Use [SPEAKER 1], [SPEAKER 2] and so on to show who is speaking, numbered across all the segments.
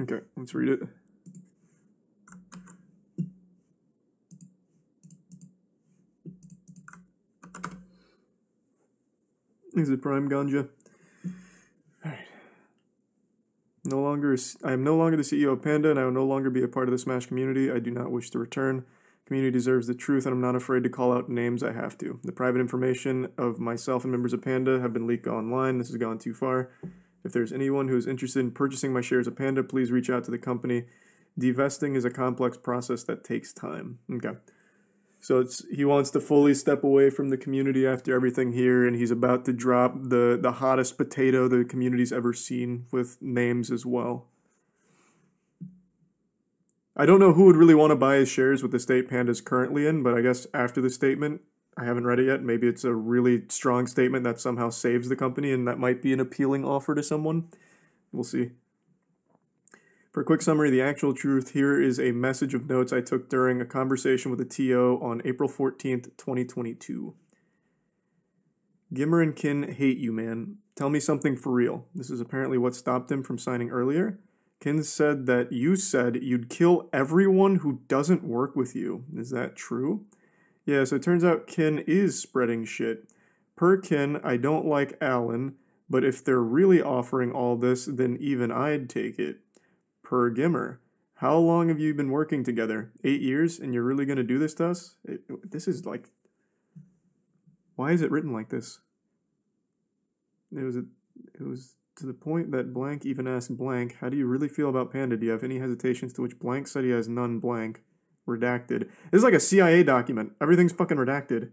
[SPEAKER 1] Okay, let's read it. Is it prime ganja? Alright. I am no longer the CEO of Panda, and I will no longer be a part of the Smash community. I do not wish to return. Community deserves the truth, and I'm not afraid to call out names I have to. The private information of myself and members of Panda have been leaked online. This has gone too far. If there's anyone who is interested in purchasing my shares of Panda, please reach out to the company. Divesting is a complex process that takes time. Okay. So he wants to fully step away from the community after everything here, and he's about to drop the hottest potato the community's ever seen with names as well. I don't know who would really want to buy his shares with the state Panda's currently in, but I guess after the statement, I haven't read it yet, maybe it's a really strong statement that somehow saves the company, and that might be an appealing offer to someone. We'll see. For a quick summary of the actual truth, here is a message of notes I took during a conversation with a TO on April 14th, 2022. Gimmer and Kin hate you, man. Tell me something for real. This is apparently what stopped him from signing earlier. Kin said that you said you'd kill everyone who doesn't work with you. Is that true? Yeah, so it turns out Kin is spreading shit. Per Kin, I don't like Alan, but if they're really offering all this, then even I'd take it. Per Gimmer, how long have you been working together? 8 years, and you're really going to do this to us? This is like... Why is it written like this? It was to the point that blank even asked blank, how do you really feel about Panda? Do you have any hesitations? To which blank said he has none, blank. Redacted. This is like a CIA document. Everything's fucking redacted.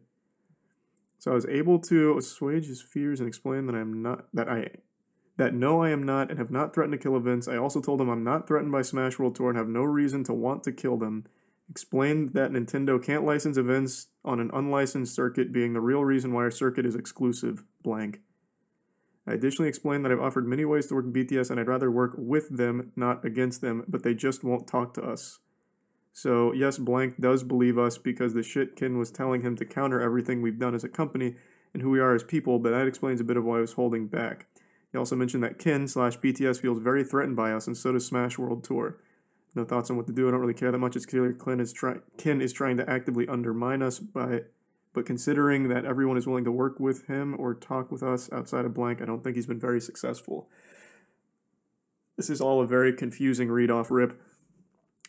[SPEAKER 1] So I was able to assuage his fears and explain that I am not, no, I am not, and have not threatened to kill events. I also told him I'm not threatened by Smash World Tour and have no reason to want to kill them. Explained that Nintendo can't license events on an unlicensed circuit, being the real reason why our circuit is exclusive, blank. I additionally explained that I've offered many ways to work with BTS and I'd rather work with them, not against them, but they just won't talk to us. So, yes, blank does believe us because the shit Kin was telling him to counter everything we've done as a company and who we are as people, but that explains a bit of why I was holding back. He also mentioned that Kin/BTS feels very threatened by us, and so does Smash World Tour. No thoughts on what to do. I don't really care that much. It's clear Kin is trying to actively undermine us, but considering that everyone is willing to work with him or talk with us outside of blank, I don't think he's been very successful. This is all a very confusing read-off rip.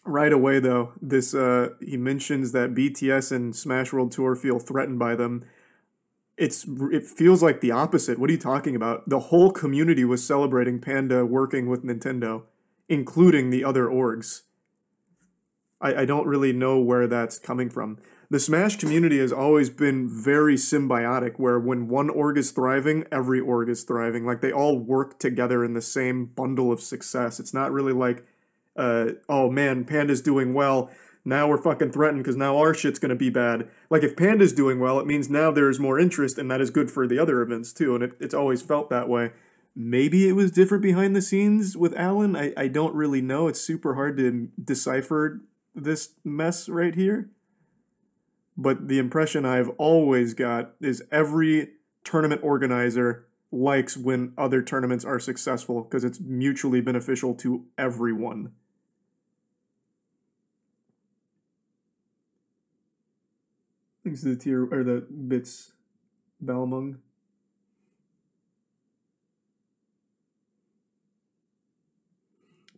[SPEAKER 1] Right away, though, this he mentions that BTS and Smash World Tour feel threatened by them. It feels like the opposite. What are you talking about? The whole community was celebrating Panda working with Nintendo, including the other orgs. I don't really know where that's coming from. The Smash community has always been very symbiotic, where when one org is thriving, every org is thriving. Like, they all work together in the same bundle of success. It's not really like, oh man, Panda's doing well, now we're fucking threatened because now our shit's going to be bad. Like, if Panda's doing well, it means now there's more interest, and that is good for the other events too, and it's always felt that way. Maybe it was different behind the scenes with Alan. I don't really know. It's super hard to decipher this mess right here. But the impression I've always got is every tournament organizer likes when other tournaments are successful because it's mutually beneficial to everyone. Thanks to the tier or the bits Balmung.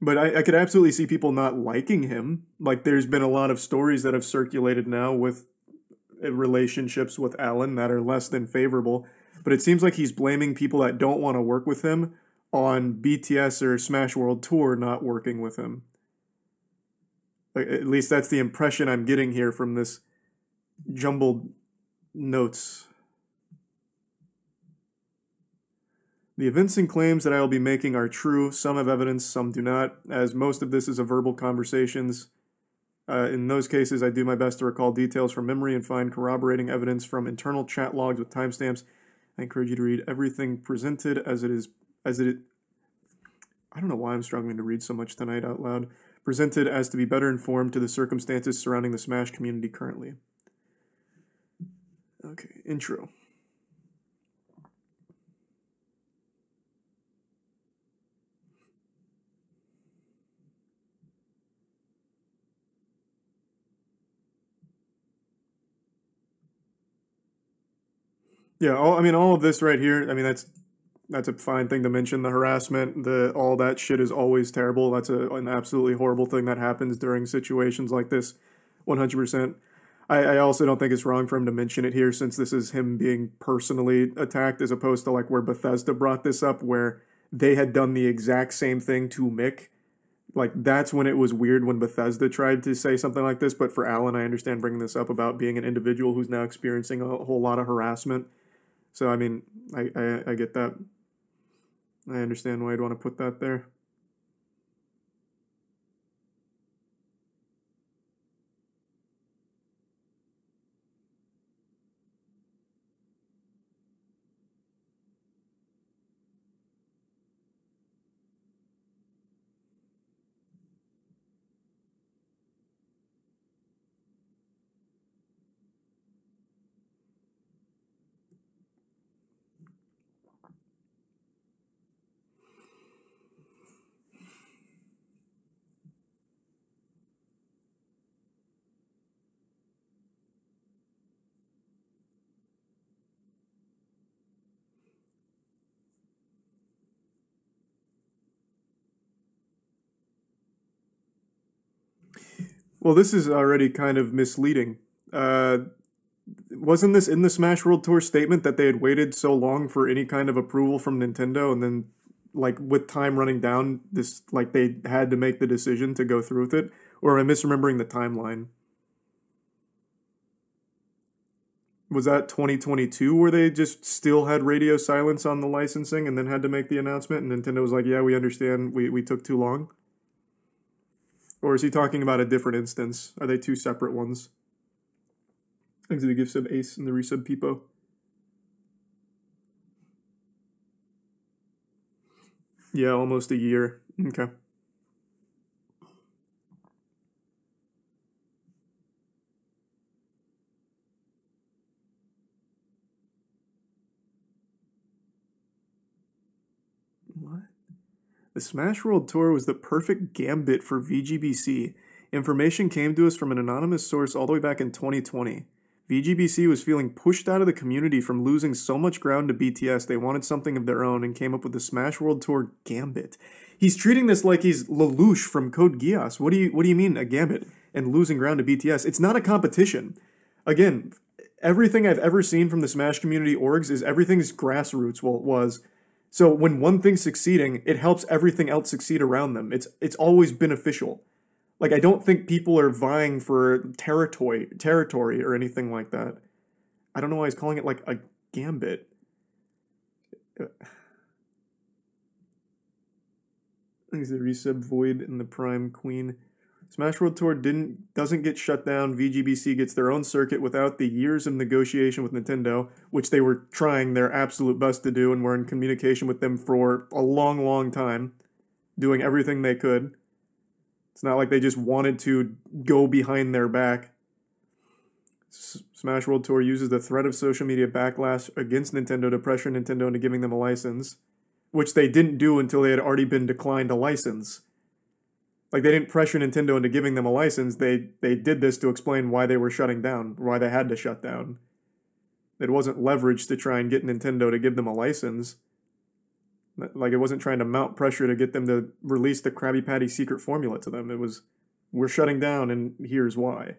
[SPEAKER 1] But I could absolutely see people not liking him. Like, there's been a lot of stories that have circulated now with relationships with Alan that are less than favorable. But it seems like he's blaming people that don't want to work with him on BTS or Smash World Tour not working with him. Like, at least that's the impression I'm getting here from this jumbled notes. The events and claims that I will be making are true. Some have evidence, some do not, as most of this is a verbal conversations. In those cases, I do my best to recall details from memory and find corroborating evidence from internal chat logs with timestamps. I encourage you to read everything presented as it. I don't know why I'm struggling to read so much tonight out loud. Presented as to be better informed to the circumstances surrounding the Smash community currently. Okay, intro. Yeah, all of this right here, I mean, that's a fine thing to mention. The harassment, all that shit is always terrible. That's an absolutely horrible thing that happens during situations like this, 100%. I also don't think it's wrong for him to mention it here since this is him being personally attacked as opposed to like where Bethesda brought this up where they had done the exact same thing to Mick. Like that's when it was weird when Bethesda tried to say something like this, but for Alan, I understand bringing this up about being an individual who's now experiencing a whole lot of harassment. So, I mean, I get that. I understand why you'd want to put that there. Well, this is already kind of misleading. Wasn't this in the Smash World Tour statement that they had waited so long for any kind of approval from Nintendo, and then, like, with time running down, this like they had to make the decision to go through with it? Or am I misremembering the timeline? Was that 2022 where they just still had radio silence on the licensing and then had to make the announcement, and Nintendo was like, "Yeah, we understand. We took too long." Or is he talking about a different instance? Are they two separate ones? Thanks to the gift sub Ace and the resub Peepo. Yeah, almost a year. Okay. What? The Smash World Tour was the perfect gambit for VGBC. Information came to us from an anonymous source all the way back in 2020. VGBC was feeling pushed out of the community from losing so much ground to BTS they wanted something of their own and came up with the Smash World Tour Gambit. He's treating this like he's Lelouch from Code Geass. What do you mean a gambit and losing ground to BTS? It's not a competition. Again, everything I've ever seen from the Smash community orgs is everything's grassroots. Well, it was. So when one thing's succeeding, it helps everything else succeed around them. It's always beneficial. Like I don't think people are vying for territory or anything like that. I don't know why he's calling it like a gambit. He's the resub Void and the Prime Queen. Smash World Tour doesn't get shut down. VGBC gets their own circuit without the years of negotiation with Nintendo, which they were trying their absolute best to do and were in communication with them for a long, long time, doing everything they could. It's not like they just wanted to go behind their back. Smash World Tour uses the threat of social media backlash against Nintendo to pressure Nintendo into giving them a license, which they didn't do until they had already been declined a license. Like, they didn't pressure Nintendo into giving them a license. They did this to explain why they were shutting down, why they had to shut down. It wasn't leverage to try and get Nintendo to give them a license. Like, it wasn't trying to mount pressure to get them to release the Krabby Patty secret formula to them. It was, we're shutting down, and here's why.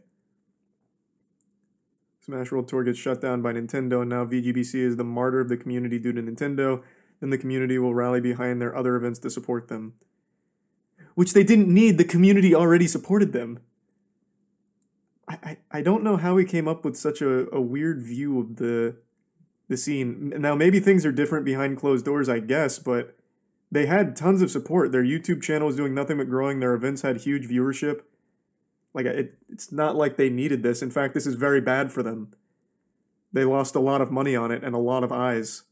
[SPEAKER 1] Smash World Tour gets shut down by Nintendo, and now VGBC is the martyr of the community due to Nintendo. Then the community will rally behind their other events to support them. Which they didn't need, the community already supported them. I don't know how he came up with such a weird view of the scene. Now, maybe things are different behind closed doors, I guess, but they had tons of support. Their YouTube channel was doing nothing but growing. Their events had huge viewership. Like, it's not like they needed this. In fact, this is very bad for them. They lost a lot of money on it and a lot of eyes.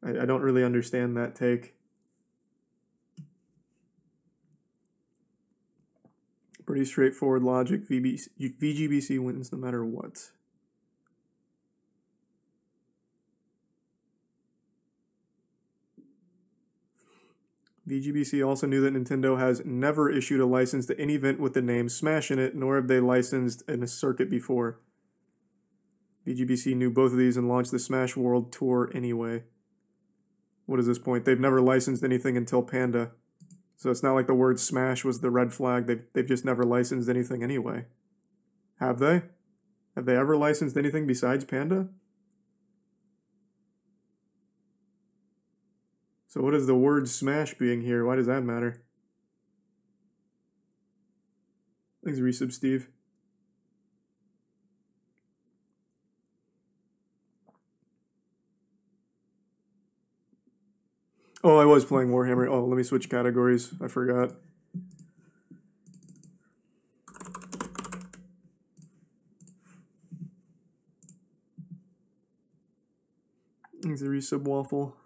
[SPEAKER 1] I don't really understand that take. Pretty straightforward logic. VGBC wins no matter what. VGBC also knew that Nintendo has never issued a license to any event with the name Smash in it, nor have they licensed in a circuit before. BGBC knew both of these and launched the Smash World Tour anyway. What is this point? They've never licensed anything until Panda. So it's not like the word Smash was the red flag. They've just never licensed anything anyway. Have they? Have they ever licensed anything besides Panda? So what is the word Smash being here? Why does that matter? Thanks, resub, Steve. Oh, I was playing Warhammer. Oh, let me switch categories. I forgot. Thanks, the resub, Waffle.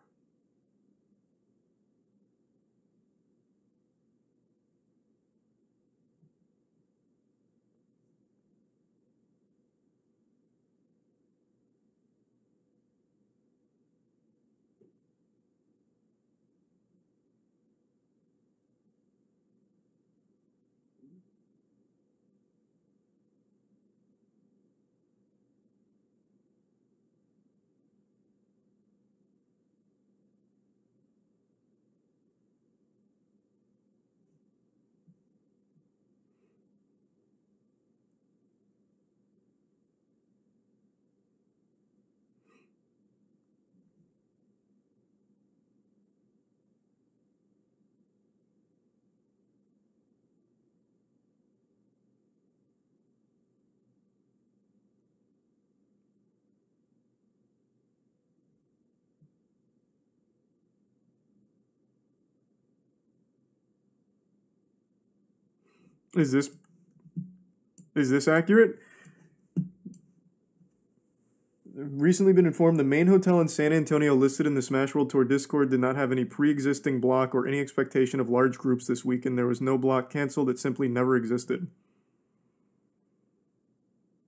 [SPEAKER 1] Is this accurate? Recently been informed the main hotel in San Antonio listed in the Smash World Tour Discord did not have any pre-existing block or any expectation of large groups this weekend. There was no block canceled. It simply never existed.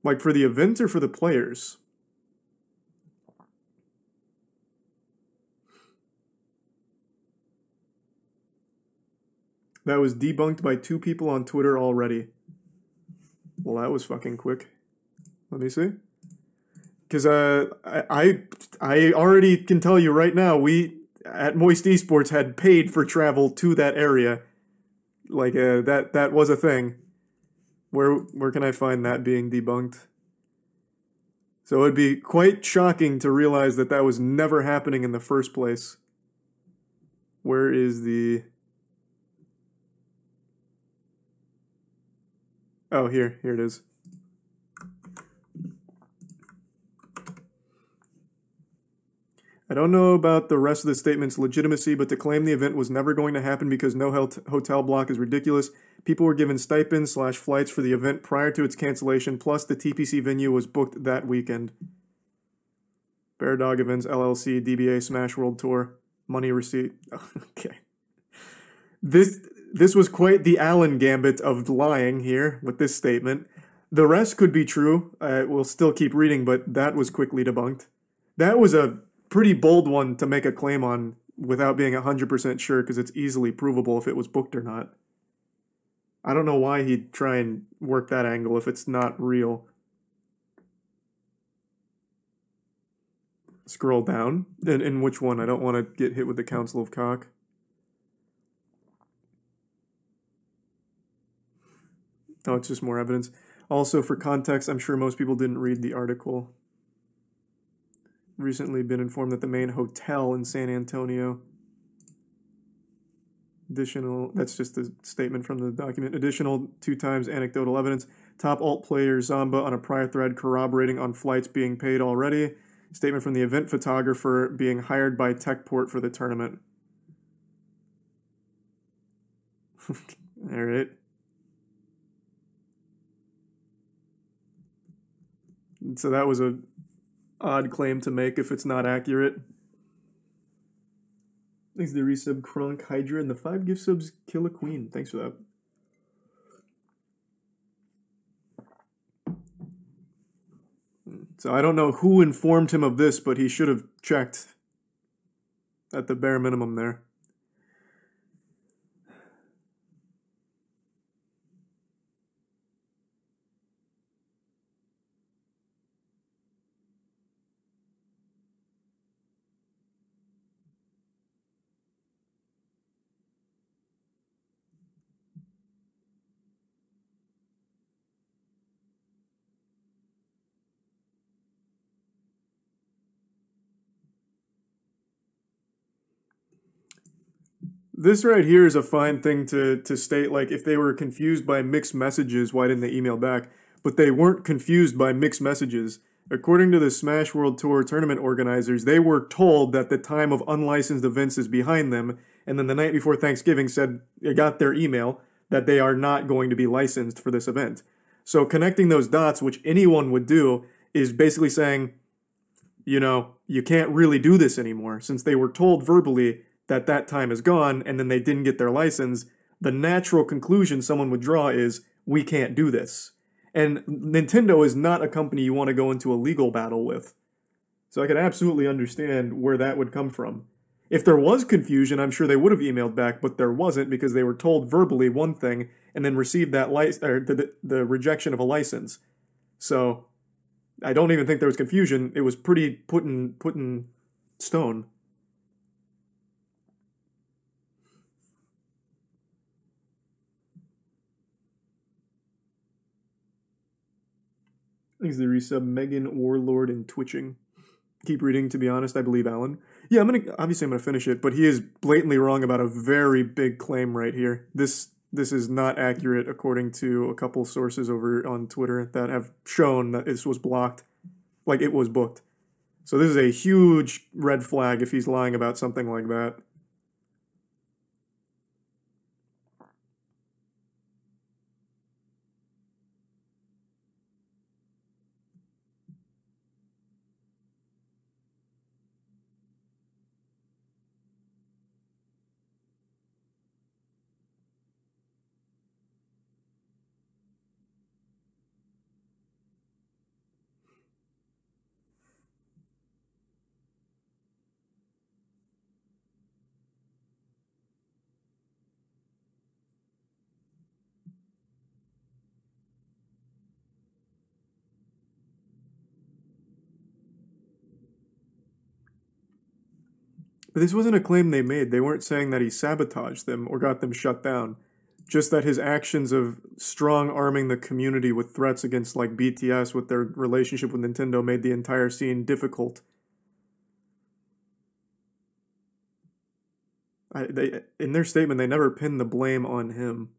[SPEAKER 1] Like for the event or for the players? That was debunked by 2 people on Twitter already. Well, that was fucking quick. Let me see. Because I already can tell you right now, we at Moist Esports had paid for travel to that area. Like that was a thing. Where can I find that being debunked? So it'd be quite shocking to realize that that was never happening in the first place. Where is the... Oh, here it is. I don't know about the rest of the statement's legitimacy, but to claim the event was never going to happen because no hotel block is ridiculous. People were given stipends/flights for the event prior to its cancellation, plus the TPC venue was booked that weekend. Bear Dog Events, LLC, DBA Smash World Tour, money receipt. Okay. This was quite the Allen gambit of lying here with this statement. The rest could be true. We'll still keep reading, but that was quickly debunked. That was a pretty bold one to make a claim on without being 100% sure because it's easily provable if it was booked or not. I don't know why he'd try and work that angle if it's not real. Scroll down. In which one? I don't want to get hit with the Council of Cock. Oh, it's just more evidence. Also, for context, I'm sure most people didn't read the article. Recently been informed that the main hotel in San Antonio... That's just a statement from the document. Additional 2 times anecdotal evidence. Top alt player Zamba on a prior thread corroborating on flights being paid already. Statement from the event photographer being hired by Techport for the tournament. All right. So that was a odd claim to make if it's not accurate. Thanks to the resub Kronk Hydra and the 5 gift subs Kill a Queen. Thanks for that. So I don't know who informed him of this, but he should have checked at the bare minimum there. This right here is a fine thing to state. Like, if they were confused by mixed messages, why didn't they email back? But they weren't confused by mixed messages. According to the Smash World Tour tournament organizers, they were told that the time of unlicensed events is behind them, and then the night before Thanksgiving said they got their email that they are not going to be licensed for this event. So connecting those dots, which anyone would do, is basically saying, you know, you can't really do this anymore. Since they were told verbally that that time is gone and then they didn't get their license, the natural conclusion someone would draw is, we can't do this. And Nintendo is not a company you want to go into a legal battle with. So I can absolutely understand where that would come from. If there was confusion, I'm sure they would have emailed back, but there wasn't because they were told verbally one thing and then received that the rejection of a license. So I don't even think there was confusion. It was pretty put in stone. Thanks to the resub, Megan Warlord and Twitching. Keep reading, to be honest, I believe Alan. Yeah, I'm gonna finish it, but he is blatantly wrong about a very big claim right here. This is not accurate according to a couple sources over on Twitter that have shown that this was blocked, like it was booked. So this is a huge red flag if he's lying about something like that. But this wasn't a claim they made. They weren't saying that he sabotaged them or got them shut down. Just that his actions of strong arming the community with threats against like BTS with their relationship with Nintendo made the entire scene difficult. In their statement, they never pinned the blame on him.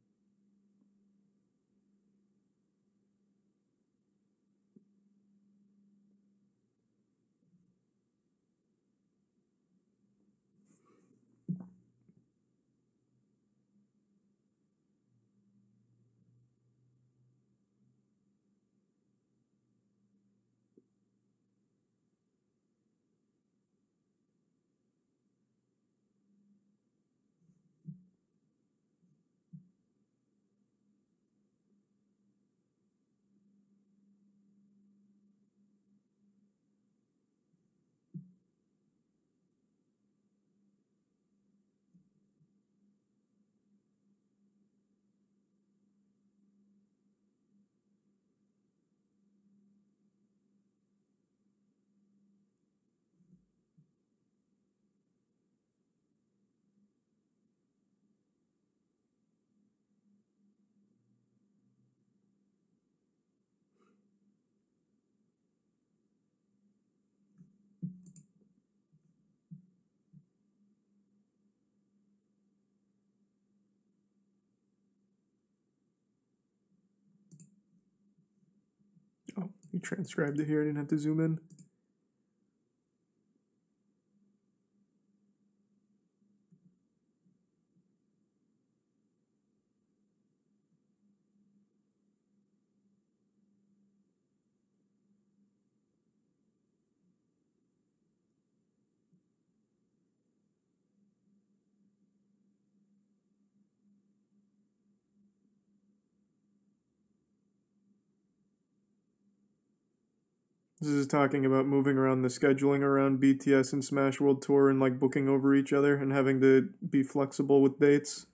[SPEAKER 1] Oh, you transcribed it here. I didn't have to zoom in. This is talking about moving around the scheduling around BTS and Smash World Tour and like booking over each other and having to be flexible with dates.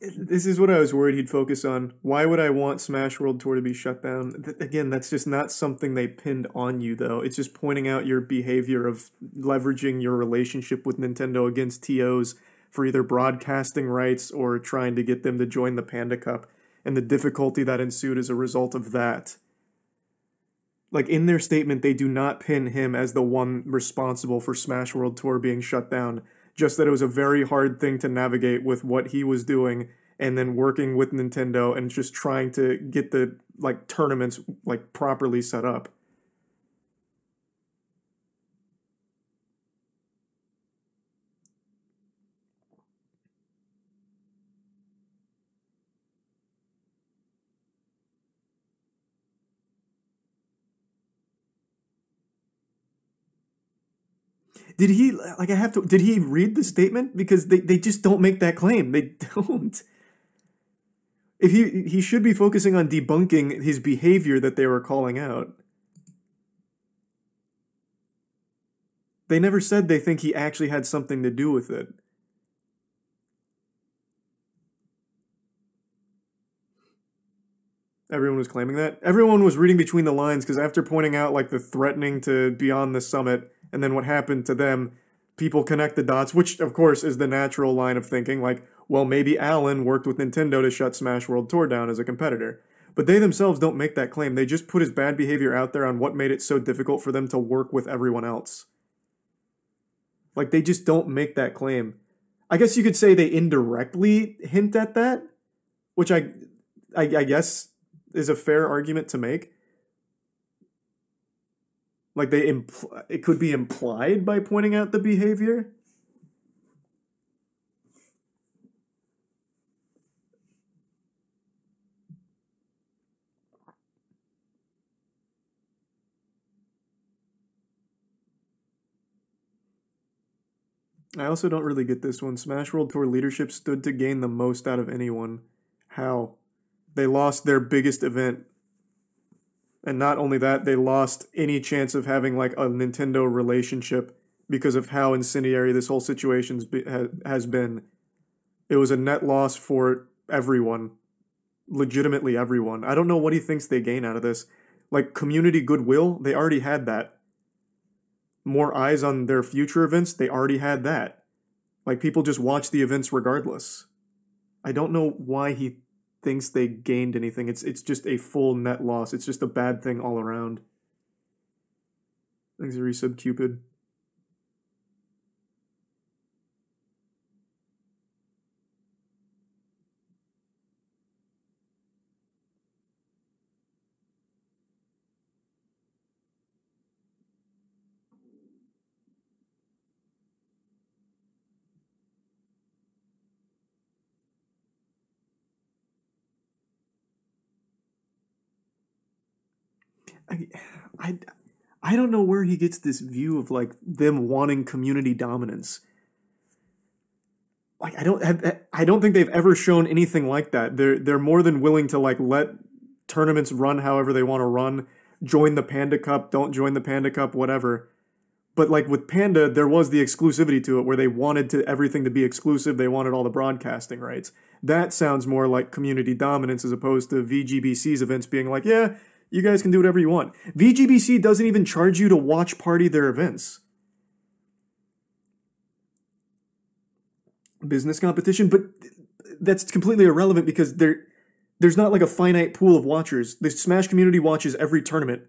[SPEAKER 1] This is what I was worried he'd focus on. Why would I want Smash World Tour to be shut down? Again, that's just not something they pinned on you, though. It's just pointing out your behavior of leveraging your relationship with Nintendo against TOs for either broadcasting rights or trying to get them to join the Panda Cup, and the difficulty that ensued as a result of that. Like, in their statement, they do not pin him as the one responsible for Smash World Tour being shut down. Just that it was a very hard thing to navigate with what he was doing and then working with Nintendo and just trying to get the like tournaments like properly set up. Did he like I have to did he read the statement? Because they just don't make that claim. They don't. If he should be focusing on debunking his behavior that they were calling out. They never said they think he actually had something to do with it. Everyone was claiming that. Everyone was reading between the lines because after pointing out like the threatening to be on the summit and then what happened to them, people connect the dots, which of course is the natural line of thinking, like, well, maybe Alan worked with Nintendo to shut Smash World Tour down as a competitor. But they themselves don't make that claim. They just put his bad behavior out there on what made it so difficult for them to work with everyone else. Like, they just don't make that claim. I guess you could say they indirectly hint at that, which I guess is a fair argument to make. Like it could be implied by pointing out the behavior. I also don't really get this one. Smash World Tour leadership stood to gain the most out of anyone. How? They lost their biggest event. And not only that, they lost any chance of having like a Nintendo relationship because of how incendiary this whole situation has been. It was a net loss for everyone. Legitimately everyone. I don't know what he thinks they gain out of this. Like community goodwill, they already had that. More eyes on their future events, they already had that. Like people just watch the events regardless. I don't know why he thinks they gained anything. It's just a full net loss. It's just a bad thing all around. Thanks, resub Cupid. I, I don't know where he gets this view of like them wanting community dominance. Like I don't think they've ever shown anything like that. They're more than willing to like let tournaments run however they want to run. Join the Panda Cup, don't join the Panda Cup, whatever. But like with Panda, there was the exclusivity to it where they wanted to everything to be exclusive. They wanted all the broadcasting rights. That sounds more like community dominance as opposed to VGBC's events being like, yeah, you guys can do whatever you want. VGBC doesn't even charge you to watch party their events. Business competition, but that's completely irrelevant because there's not like a finite pool of watchers. The Smash community watches every tournament.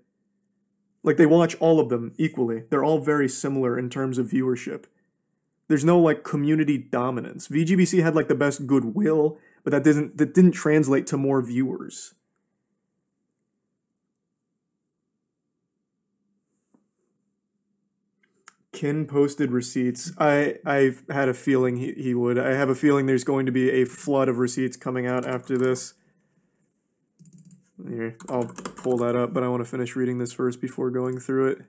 [SPEAKER 1] Like they watch all of them equally. They're all very similar in terms of viewership. There's no like community dominance. VGBC had like the best goodwill, but that didn't translate to more viewers. Kin posted receipts. I've had a feeling he would. I have a feeling there's going to be a flood of receipts coming out after this. Here, I'll pull that up, but I want to finish reading this first before going through it.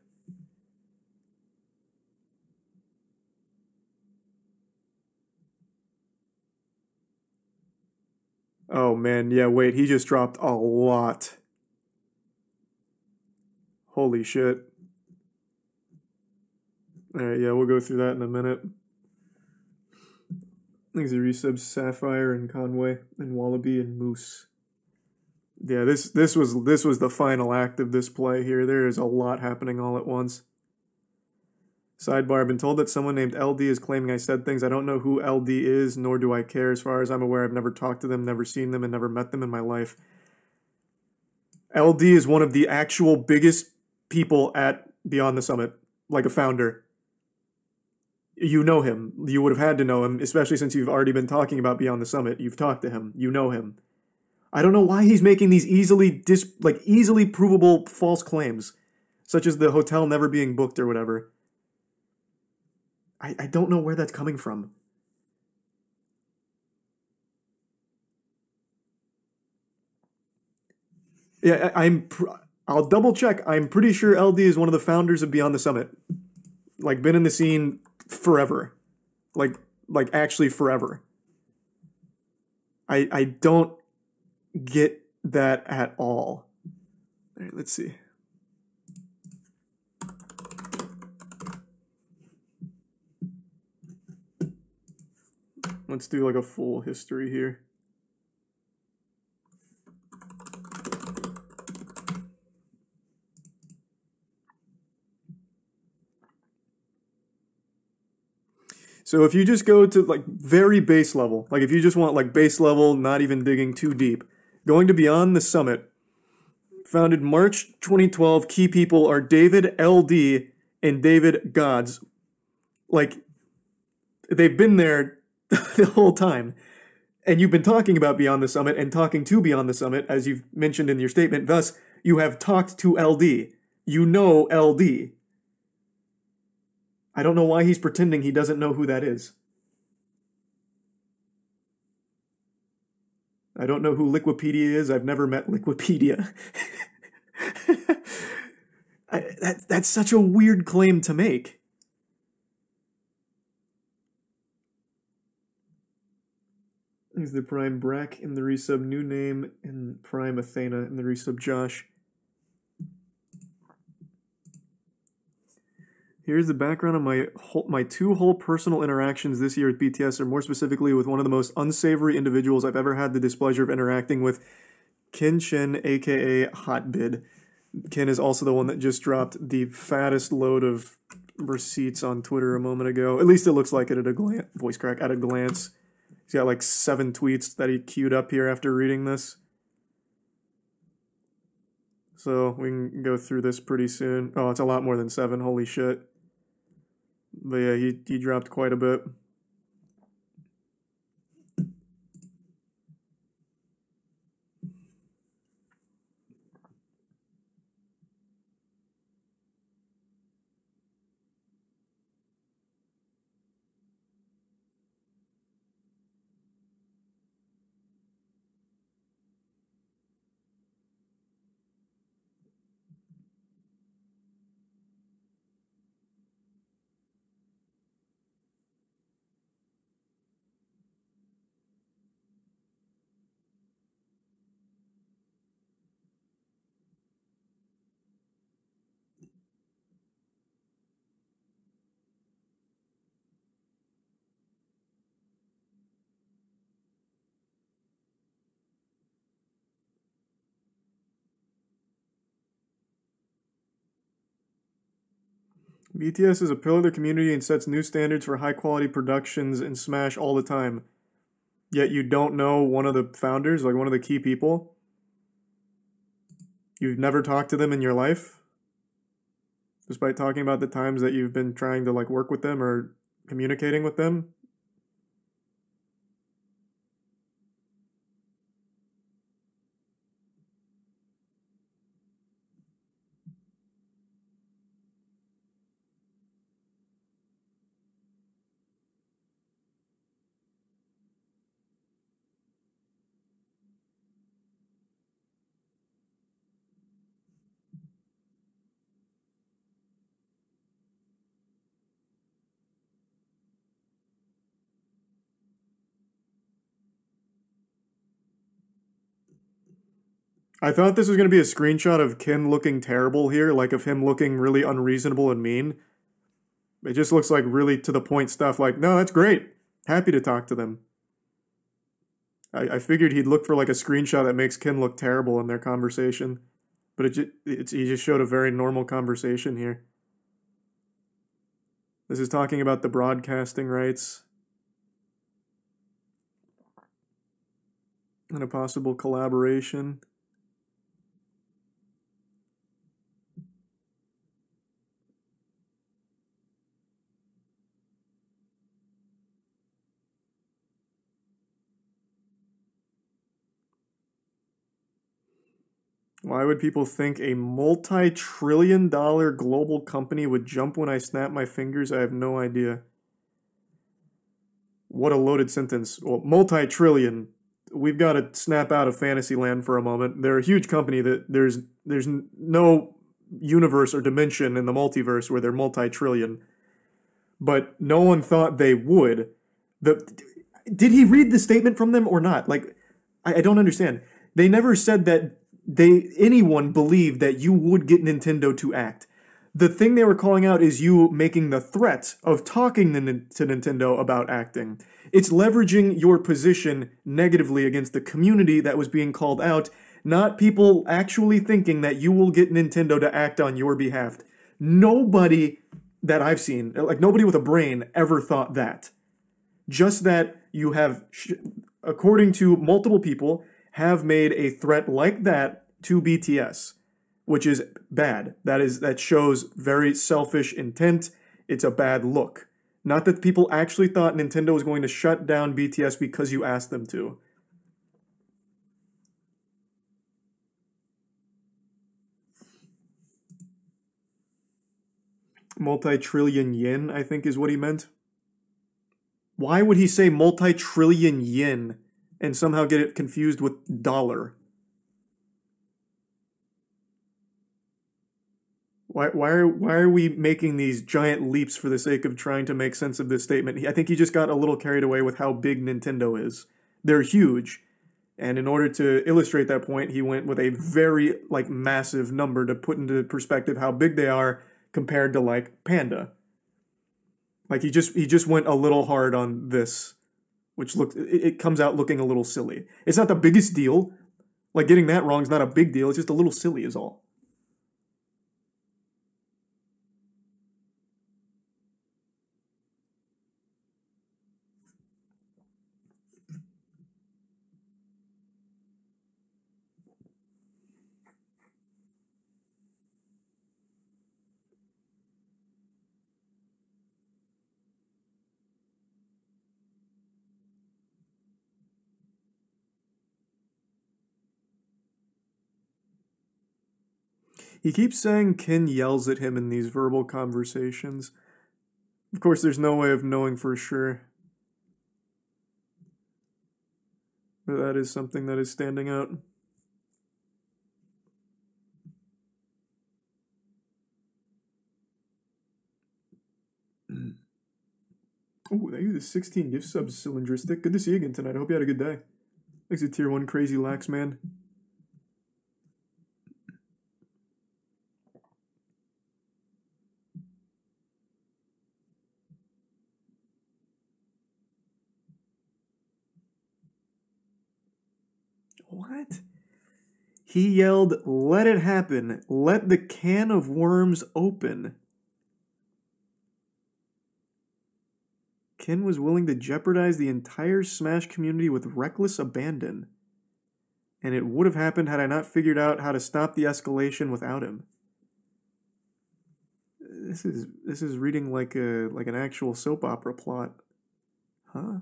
[SPEAKER 1] Oh man, yeah, wait, he just dropped a lot. Holy shit. Alright, yeah, we'll go through that in a minute. These are resubs Sapphire and Conway and Wallaby and Moose. Yeah, this was the final act of this play here. There is a lot happening all at once. Sidebar, I've been told that someone named LD is claiming I said things. I don't know who LD is, nor do I care. As far as I'm aware, I've never talked to them, never seen them, and never met them in my life. LD is one of the actual biggest people at Beyond the Summit, like a founder. You know him. You would have had to know him, especially since you've already been talking about Beyond the Summit. You've talked to him. You know him. I don't know why he's making these easily provable false claims, such as the hotel never being booked or whatever. I don't know where that's coming from. Yeah, I'll double check. I'm pretty sure LD is one of the founders of Beyond the Summit. Like, been in the scene forever. Like actually forever. I don't get that at all. All right, let's see. Let's do like a full history here. So if you just go to like very base level, like if you just want like base level, not even digging too deep, going to Beyond the Summit, founded March 2012, key people are David LD and David Gods. Like, they've been there the whole time. And you've been talking about Beyond the Summit and talking to Beyond the Summit, as you've mentioned in your statement. Thus, you have talked to LD. You know LD. I don't know why he's pretending he doesn't know who that is. I don't know who Liquipedia is. I've never met Liquipedia. That's such a weird claim to make. There's the Prime Brack in the resub New Name and Prime Athena in the resub Josh. Here's the background of my two whole personal interactions this year with BTS, or more specifically with one of the most unsavory individuals I've ever had the displeasure of interacting with, Kin Chen, aka Hotbid. Kin is also the one that just dropped the fattest load of receipts on Twitter a moment ago. At least it looks like it at a glance. Voice crack at a glance. He's got like 7 tweets that he queued up here after reading this. So we can go through this pretty soon. Oh, it's a lot more than 7. Holy shit. But yeah, he dropped quite a bit. BTS is a pillar of the community and sets new standards for high-quality productions in Smash all the time. Yet you don't know one of the founders, like one of the key people? You've never talked to them in your life? Despite talking about the times that you've been trying to like work with them or communicating with them? I thought this was going to be a screenshot of Kin looking terrible here, like of him looking really unreasonable and mean. It just looks like really to the point stuff like, no, that's great. Happy to talk to them. I figured he'd look for like a screenshot that makes Ken look terrible in their conversation, but he just showed a very normal conversation here. This is talking about the broadcasting rights and a possible collaboration. Why would people think a multi-trillion-dollar global company would jump when I snap my fingers? I have no idea. What a loaded sentence. Well, multi-trillion. We've got to snap out of Fantasyland for a moment. They're a huge company that there's no universe or dimension in the multiverse where they're multi-trillion. But no one thought they would. Did he read the statement from them or not? Like, I don't understand. They never said that anyone believed that you would get Nintendo to act. The thing they were calling out is you making the threat of talking to Nintendo about acting. It's leveraging your position negatively against the community that was being called out, not people actually thinking that you will get Nintendo to act on your behalf. Nobody that I've seen, like nobody with a brain, ever thought that. Just that you have, according to multiple people, have made a threat like that to BTS, which is bad. That shows very selfish intent. It's a bad look. Not that people actually thought Nintendo was going to shut down BTS because you asked them to. Multi-trillion yen, I think is what he meant. Why would he say multi-trillion yen and somehow get it confused with dollar? Why are we making these giant leaps for the sake of trying to make sense of this statement? I think he just got a little carried away with how big Nintendo is. They're huge. And in order to illustrate that point, he went with a very massive number to put into perspective how big they are compared to Panda. He just went a little hard on this, which it comes out looking a little silly. It's not the biggest deal. Getting that wrong is not a big deal. It's just a little silly is all. He keeps saying Ken yells at him in these verbal conversations. Of course, there's no way of knowing for sure. But that is something that is standing out. Oh, thank you, the 16 gift subs, Cylindristic. Good to see you again tonight. I hope you had a good day. Thanks to Tier 1 Crazy Lax Man. What? He yelled, "Let it happen. Let the can of worms open." Ken was willing to jeopardize the entire Smash community with reckless abandon. And it would have happened had I not figured out how to stop the escalation without him. This is reading like an actual soap opera plot. Huh?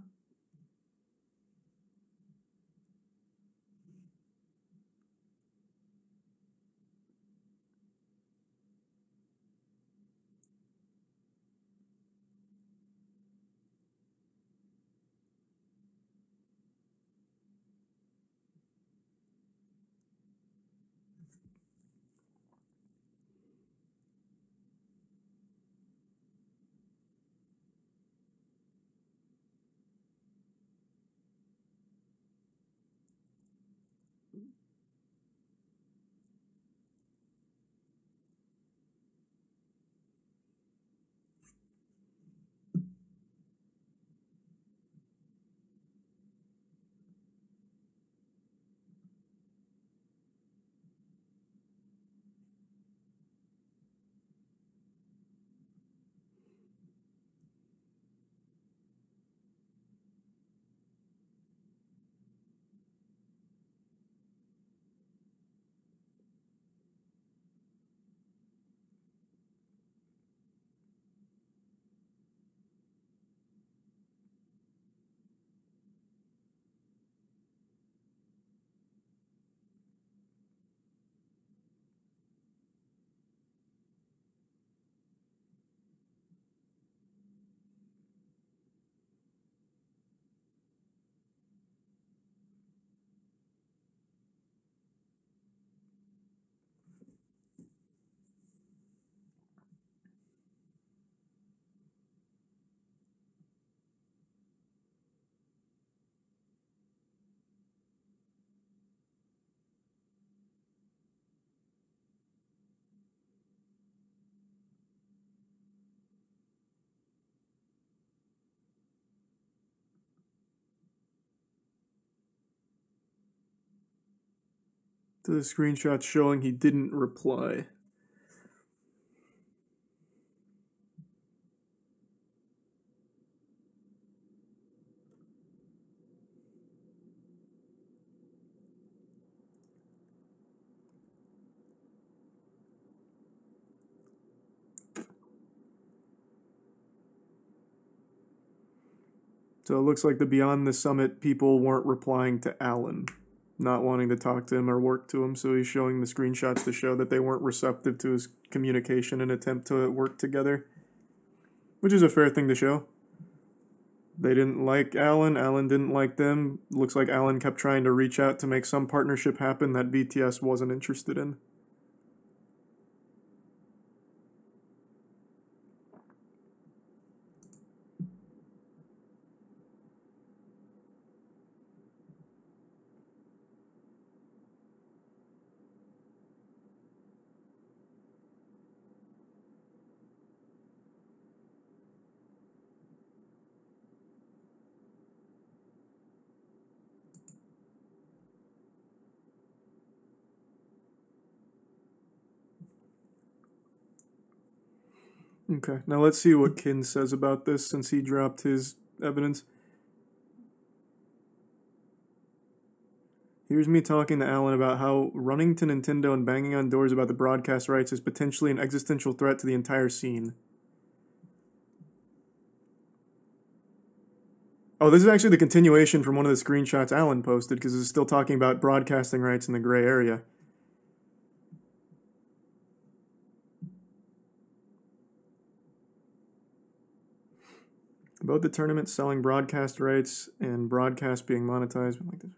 [SPEAKER 1] to the screenshots showing he didn't reply. So it looks like the Beyond the Summit people weren't replying to Alan, not wanting to talk to him or work to him, so he's showing the screenshots to show that they weren't receptive to his communication and attempt to work together, which is a fair thing to show. They didn't like Alan, Alan didn't like them. Looks like Alan kept trying to reach out to make some partnership happen that BTS wasn't interested in. Okay, now let's see what Kin says about this since he dropped his evidence. Here's me talking to Alan about how running to Nintendo and banging on doors about the broadcast rights is potentially an existential threat to the entire scene. Oh, this is actually the continuation from one of the screenshots Alan posted because it's still talking about broadcasting rights in the gray area. About the tournament selling broadcast rights and broadcast being monetized. Like this.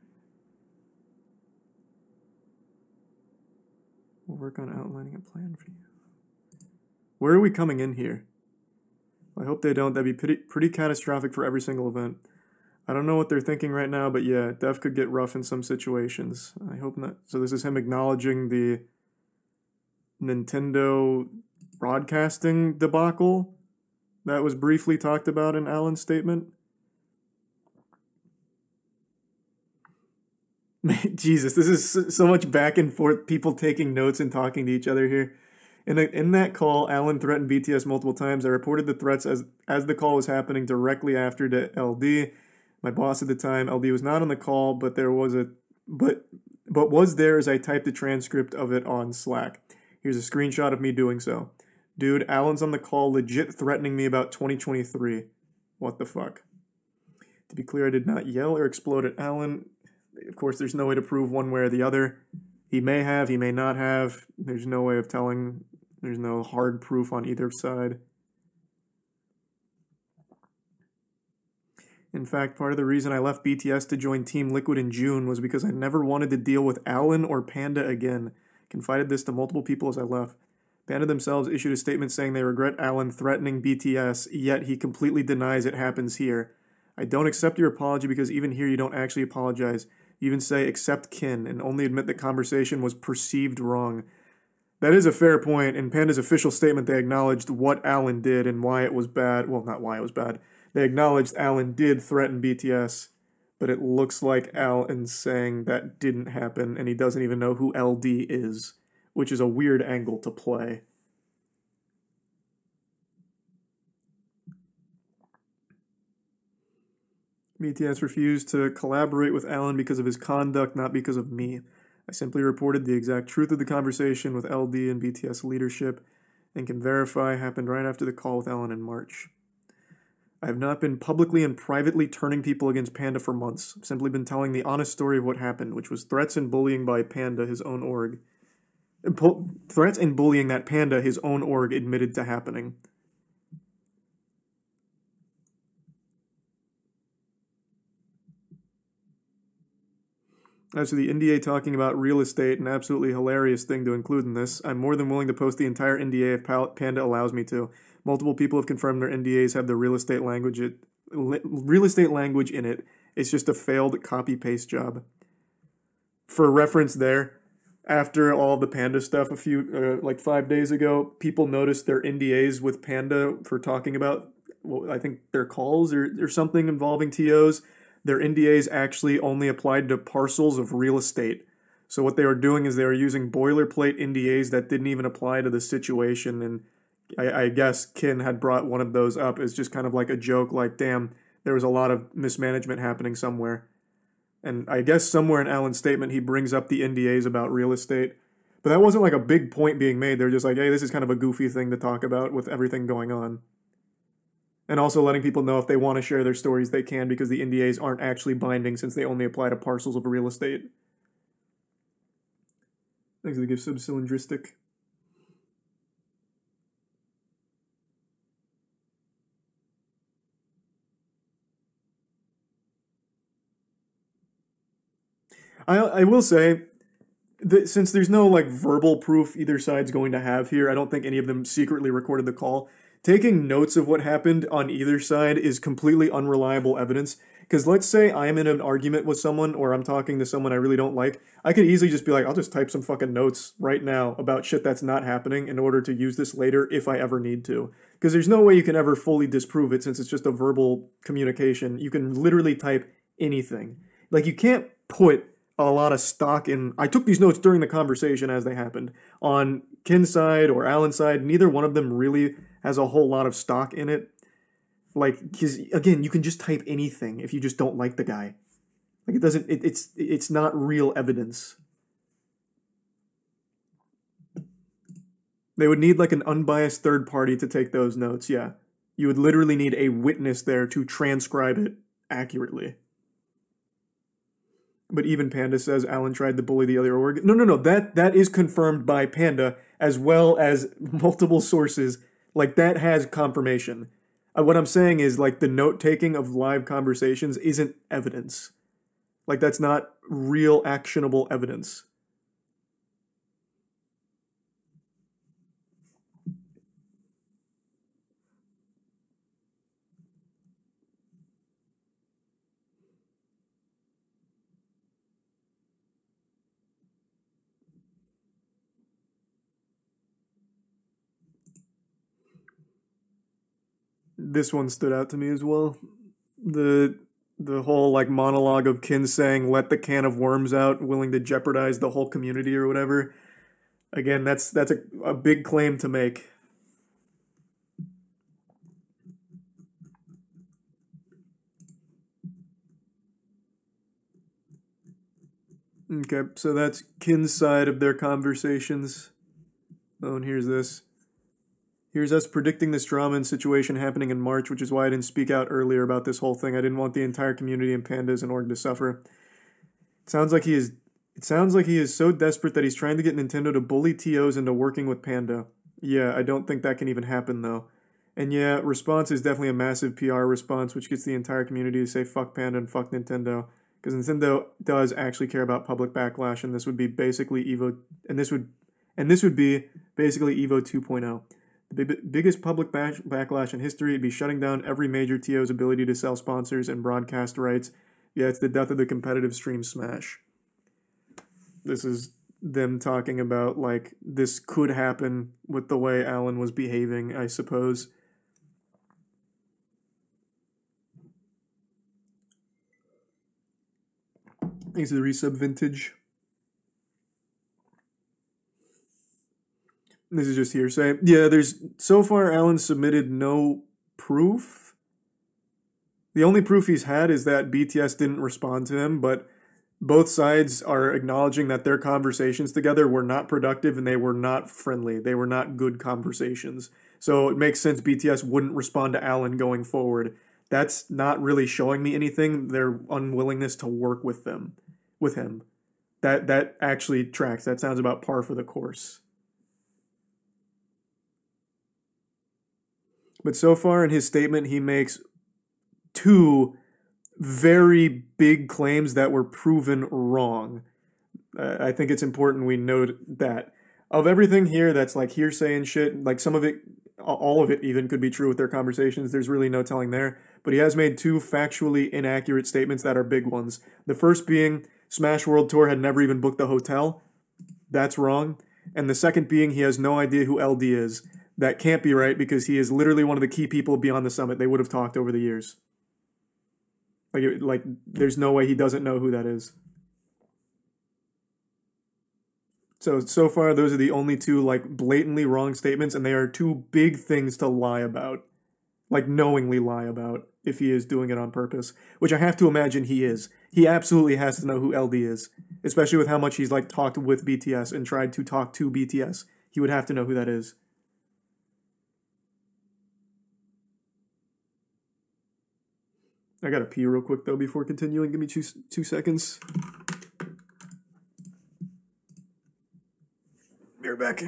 [SPEAKER 1] We'll work on outlining a plan for you. Where are we coming in here? I hope they don't. That'd be pretty catastrophic for every single event. I don't know what they're thinking right now, but yeah, Dev could get rough in some situations. I hope not. So this is him acknowledging the Nintendo broadcasting debacle that was briefly talked about in Alan's statement. Jesus, this is so much back and forth, people taking notes and talking to each other here. In that call, Alan threatened BTS multiple times. I reported the threats as the call was happening directly after to LD. My boss at the time, LD was not on the call, but was there as I typed the transcript of it on Slack. Here's a screenshot of me doing so. Dude, Alan's on the call legit threatening me about 2023. What the fuck? To be clear, I did not yell or explode at Alan. Of course, there's no way to prove one way or the other. He may have, he may not have. There's no way of telling. There's no hard proof on either side. In fact, part of the reason I left BTS to join Team Liquid in June was because I never wanted to deal with Alan or Panda again. Confided this to multiple people as I left. Panda themselves issued a statement saying they regret Alan threatening BTS, yet he completely denies it happens here. I don't accept your apology because even here you don't actually apologize. You even say accept Kin and only admit the conversation was perceived wrong. That is a fair point. In Panda's official statement, they acknowledged what Alan did and why it was bad. Well, not why it was bad. They acknowledged Alan did threaten BTS, but it looks like Alan's saying that didn't happen and he doesn't even know who LD is, which is a weird angle to play. BTS refused to collaborate with Alan because of his conduct, not because of me. I simply reported the exact truth of the conversation with LD and BTS leadership and can verify happened right after the call with Alan in March. I have not been publicly and privately turning people against Panda for months. I've simply been telling the honest story of what happened, which was threats and bullying by Panda, his own org. Threats and bullying that Panda, his own org, admitted to happening. As for the NDA talking about real estate, an absolutely hilarious thing to include in this, I'm more than willing to post the entire NDA if Panda allows me to. Multiple people have confirmed their NDAs have the real estate language in it. It's just a failed copy-paste job. For reference there, after all the Panda stuff like 5 days ago, people noticed their NDAs with Panda for talking about, well, I think their calls or something involving TOs. Their NDAs actually only applied to parcels of real estate. So what they were doing is they were using boilerplate NDAs that didn't even apply to the situation, and I guess Kin had brought one of those up as just kind of like a joke, like, damn, there was a lot of mismanagement happening somewhere. And I guess somewhere in Alan's statement he brings up the NDAs about real estate. But that wasn't like a big point being made. They're just like, hey, this is kind of a goofy thing to talk about with everything going on. And also letting people know if they want to share their stories, they can, because the NDAs aren't actually binding since they only apply to parcels of real estate. Thanks for the gift sub, Cylindristic. I will say that since there's no like verbal proof either side's going to have here, I don't think any of them secretly recorded the call. Taking notes of what happened on either side is completely unreliable evidence. Because let's say I'm in an argument with someone or I'm talking to someone I really don't like, I could easily just be like, I'll just type some fucking notes right now about shit that's not happening in order to use this later if I ever need to. Because there's no way you can ever fully disprove it since it's just a verbal communication. You can literally type anything. Like, you can't put a lot of stock in, I took these notes during the conversation as they happened. On Kin's side or Alan's side, neither one of them really has a whole lot of stock in it. Like, because again, you can just type anything if you just don't like the guy. Like, it doesn't, it's not real evidence. They would need like an unbiased third party to take those notes, yeah. You would literally need a witness there to transcribe it accurately. But even Panda says Alan tried to bully the other org. No. That is confirmed by Panda as well as multiple sources. Like, that has confirmation. What I'm saying is, like, the note-taking of live conversations isn't evidence. Like, that's not real actionable evidence. This one stood out to me as well. The whole like monologue of Kin saying, let the can of worms out, willing to jeopardize the whole community or whatever. Again, that's a big claim to make. Okay, so that's Kin's side of their conversations. Oh, and here's this. Here's us predicting this drama and situation happening in March, which is why I didn't speak out earlier about this whole thing. I didn't want the entire community and Pandas and org to suffer. It sounds like he is so desperate that he's trying to get Nintendo to bully TOs into working with Panda. Yeah, I don't think that can even happen though. And yeah, response is definitely a massive PR response, which gets the entire community to say fuck Panda and fuck Nintendo. Because Nintendo does actually care about public backlash, and this would be basically Evo, and this would be basically Evo 2.0. The biggest public backlash in history would be shutting down every major TO's ability to sell sponsors and broadcast rights. Yeah, it's the death of the competitive stream smash. This is them talking about, like, this could happen with the way Alan was behaving, I suppose. Thanks to the resub vintage. This is just hearsay. Yeah, so far Alan submitted no proof. The only proof he's had is that BTS didn't respond to him, but both sides are acknowledging that their conversations together were not productive and they were not friendly. They were not good conversations. So it makes sense BTS wouldn't respond to Alan going forward. That's not really showing me anything. Their unwillingness to work with him. That actually tracks. That sounds about par for the course. But so far in his statement, he makes two very big claims that were proven wrong. I think it's important we note that. Of everything here that's like hearsay and shit, like some of it, all of it even could be true with their conversations, there's really no telling there. But he has made two factually inaccurate statements that are big ones. The first being Smash World Tour had never even booked the hotel. That's wrong. And the second being he has no idea who LD is. That can't be right because he is literally one of the key people beyond the summit. They would have talked over the years. Like, there's no way he doesn't know who that is. So far, those are the only two, like, blatantly wrong statements, and they are two big things to lie about. Like, knowingly lie about, if he is doing it on purpose. Which I have to imagine he is. He absolutely has to know who LD is. Especially with how much he's, like, talked with BTS and tried to talk to BTS. He would have to know who that is. I gotta pee real quick, though, before continuing. Give me 2 seconds. Be right back.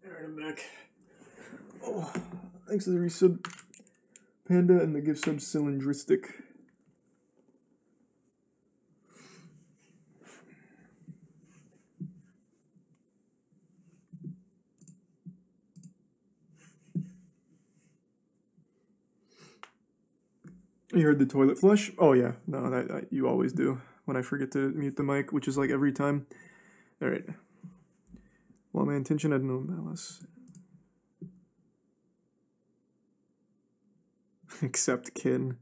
[SPEAKER 1] Alright, I'm back. Oh, thanks to the resub Panda and the gift sub Cylindristic. You heard the toilet flush? Oh yeah, no, that you always do when I forget to mute the mic, which is like every time. Alright. While my intention had no malice. Except kin.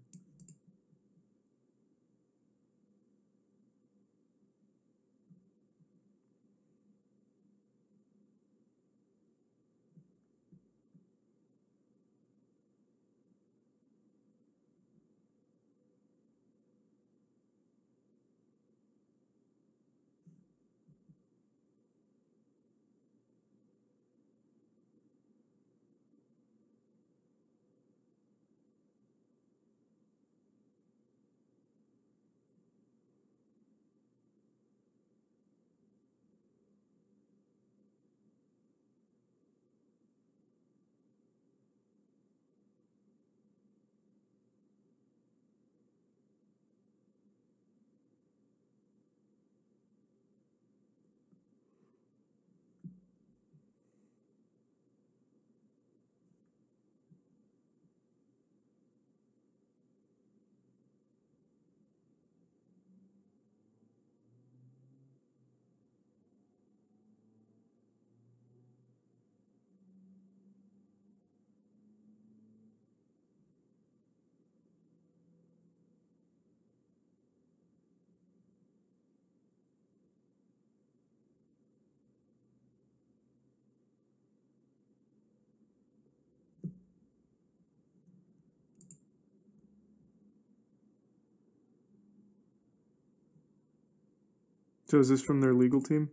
[SPEAKER 1] So is this from their legal team?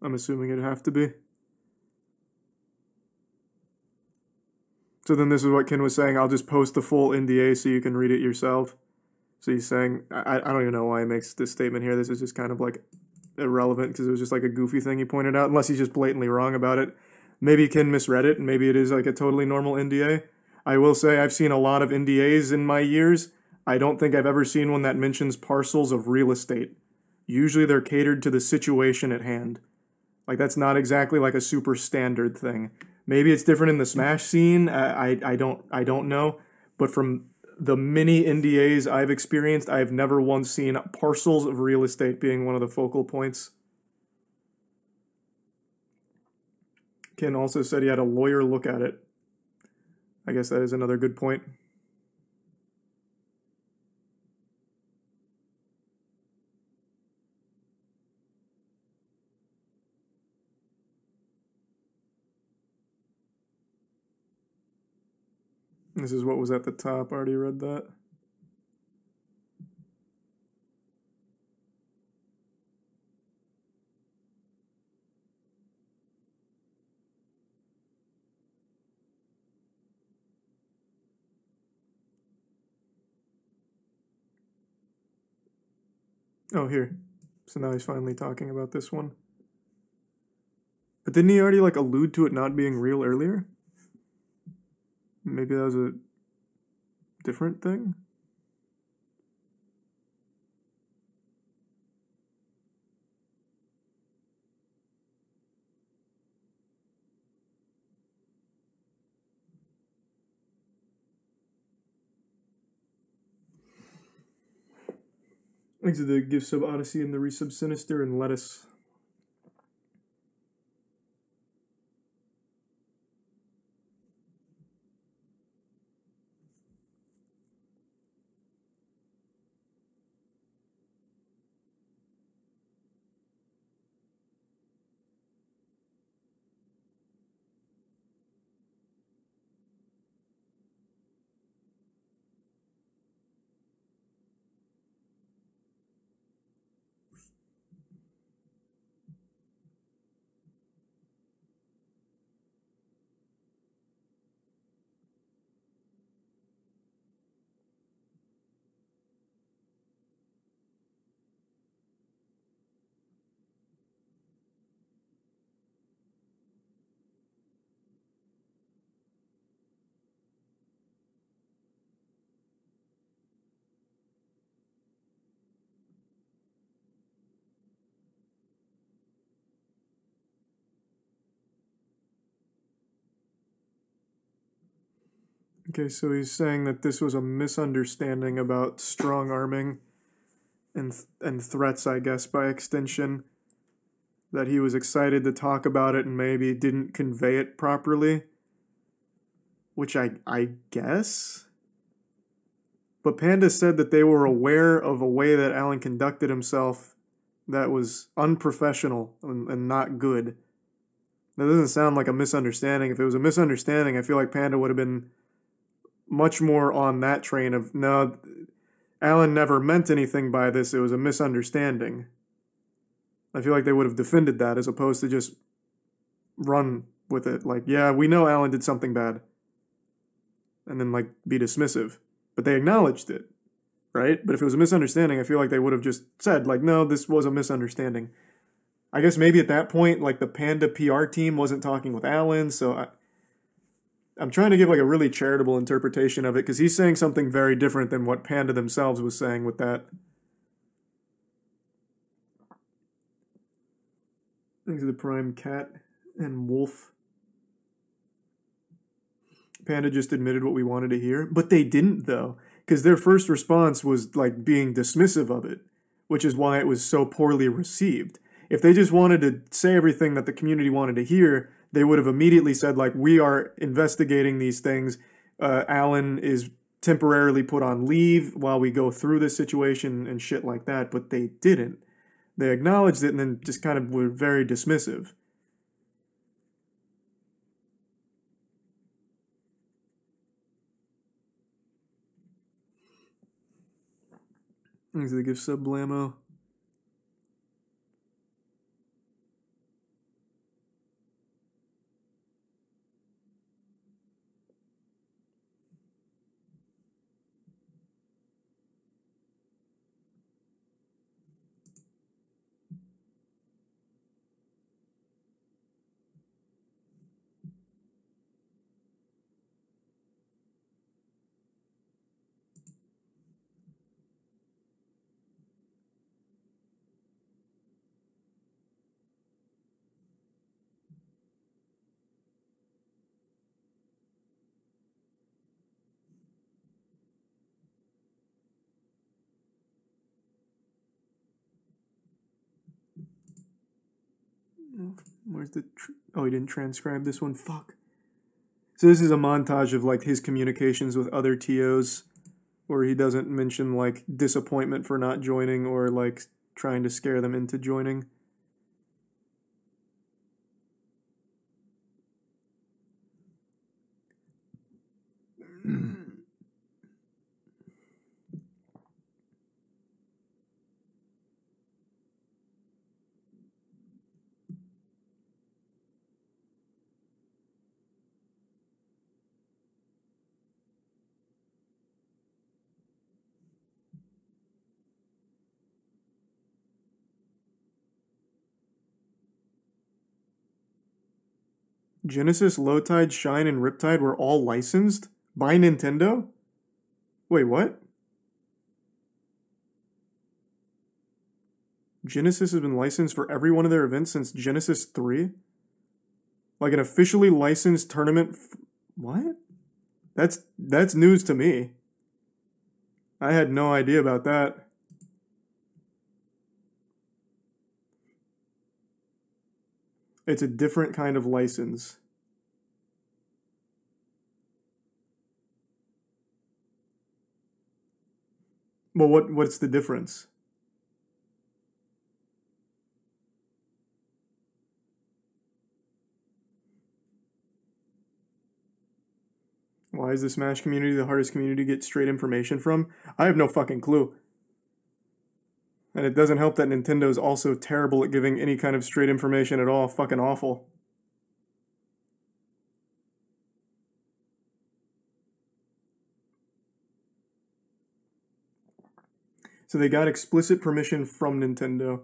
[SPEAKER 1] I'm assuming it'd have to be. So then this is what Ken was saying, I'll just post the full NDA so you can read it yourself. So he's saying, I don't even know why he makes this statement here. This is just kind of like irrelevant because it was just like a goofy thing he pointed out, unless he's just blatantly wrong about it. Maybe Ken misread it, and maybe it is like a totally normal NDA. I will say I've seen a lot of NDAs in my years. I don't think I've ever seen one that mentions parcels of real estate. Usually they're catered to the situation at hand. Like, that's not exactly like a super standard thing. Maybe it's different in the Smash scene. I don't know. But from the many NDAs I've experienced, I've never once seen parcels of real estate being one of the focal points. Ken also said he had a lawyer look at it. I guess that is another good point. This is what was at the top. I already read that. Oh, here. So now he's finally talking about this one. But didn't he already, like, allude to it not being real earlier? Maybe that was a different thing? Thanks to the gift sub Odyssey and the resub Sinister and Lettuce. Okay, so he's saying that this was a misunderstanding about strong arming and threats, I guess, by extension. That he was excited to talk about it and maybe didn't convey it properly. Which I guess? But Panda said that they were aware of a way that Alan conducted himself that was unprofessional and not good. That doesn't sound like a misunderstanding. If it was a misunderstanding, I feel like Panda would have been much more on that train of, no, Alan never meant anything by this, it was a misunderstanding. I feel like they would have defended that as opposed to just run with it. Like, yeah, we know Alan did something bad. And then, like, be dismissive. But they acknowledged it, right? But if it was a misunderstanding, I feel like they would have just said, like, no, this was a misunderstanding. I guess maybe at that point, like, the Panda PR team wasn't talking with Alan, so I'm trying to give, like, a really charitable interpretation of it, because he's saying something very different than what Panda themselves was saying with that. Thanks to the Prime Cat and Wolf. Panda just admitted what we wanted to hear, but they didn't, though, because their first response was, like, being dismissive of it, which is why it was so poorly received. If they just wanted to say everything that the community wanted to hear, they would have immediately said, like, we are investigating these things. Alan is temporarily put on leave while we go through this situation and shit like that, but they didn't. They acknowledged it and then just kind of were very dismissive. Thanks to the gift sub Blammo. Where's the... Oh, he didn't transcribe this one. Fuck. So this is a montage of, like, his communications with other TOs, where he doesn't mention, like, disappointment for not joining or, like, trying to scare them into joining. Genesis, Low Tide, Shine, and Riptide were all licensed by Nintendo? Wait, what? Genesis has been licensed for every one of their events since Genesis 3? Like an officially licensed tournament? What? That's news to me. I had no idea about that. It's a different kind of license. Well, what's the difference? Why is the Smash community the hardest community to get straight information from? I have no fucking clue. And it doesn't help that Nintendo is also terrible at giving any kind of straight information at all. Fucking awful. So they got explicit permission from Nintendo.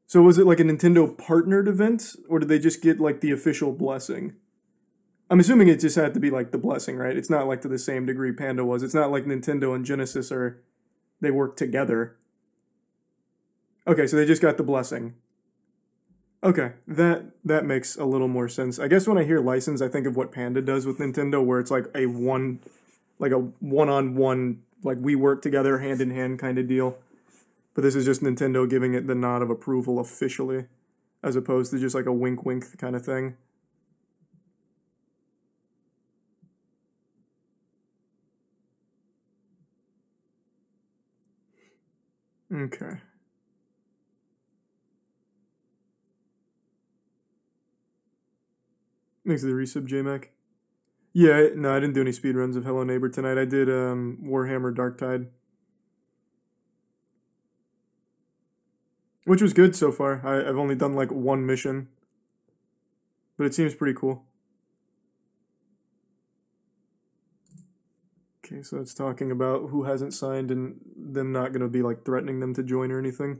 [SPEAKER 1] So was it like a Nintendo partnered event, or did they just get like the official blessing? I'm assuming it just had to be like the blessing, right? It's not like to the same degree Panda was. It's not like Nintendo and Genesis they work together. Okay, so they just got the blessing. Okay, that makes a little more sense. I guess when I hear license, I think of what Panda does with Nintendo, where it's like a one-on-one, like we work together hand in hand kind of deal. But this is just Nintendo giving it the nod of approval officially, as opposed to just like a wink wink kind of thing. Okay. Thanks for the resub, JMac. Yeah, no, I didn't do any speedruns of Hello Neighbor tonight. I did Warhammer Dark Tide, which was good so far. I've only done like one mission, but it seems pretty cool. Okay, so it's talking about who hasn't signed and them not going to be like threatening them to join or anything.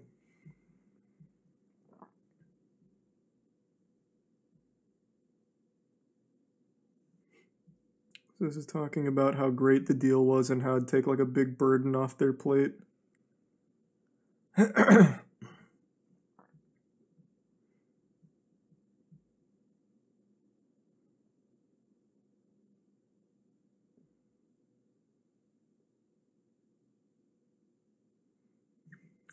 [SPEAKER 1] So this is talking about how great the deal was and how it'd take like a big burden off their plate.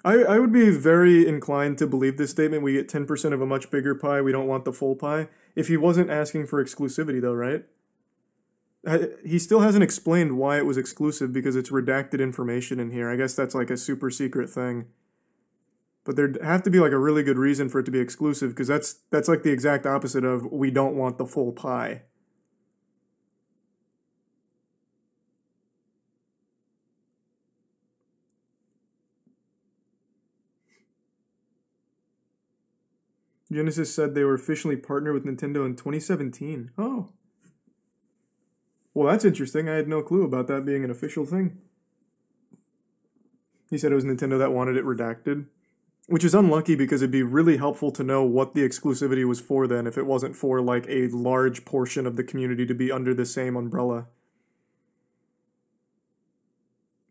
[SPEAKER 1] I would be very inclined to believe this statement. We get 10% of a much bigger pie. We don't want the full pie. If he wasn't asking for exclusivity, though, right? He still hasn't explained why it was exclusive because it's redacted information in here. I guess that's like a super secret thing. But there'd have to be like a really good reason for it to be exclusive because that's like the exact opposite of we don't want the full pie. Genesis said they were officially partnered with Nintendo in 2017. Oh. Well, that's interesting. I had no clue about that being an official thing. He said it was Nintendo that wanted it redacted, which is unlucky because it'd be really helpful to know what the exclusivity was for then if it wasn't for like a large portion of the community to be under the same umbrella.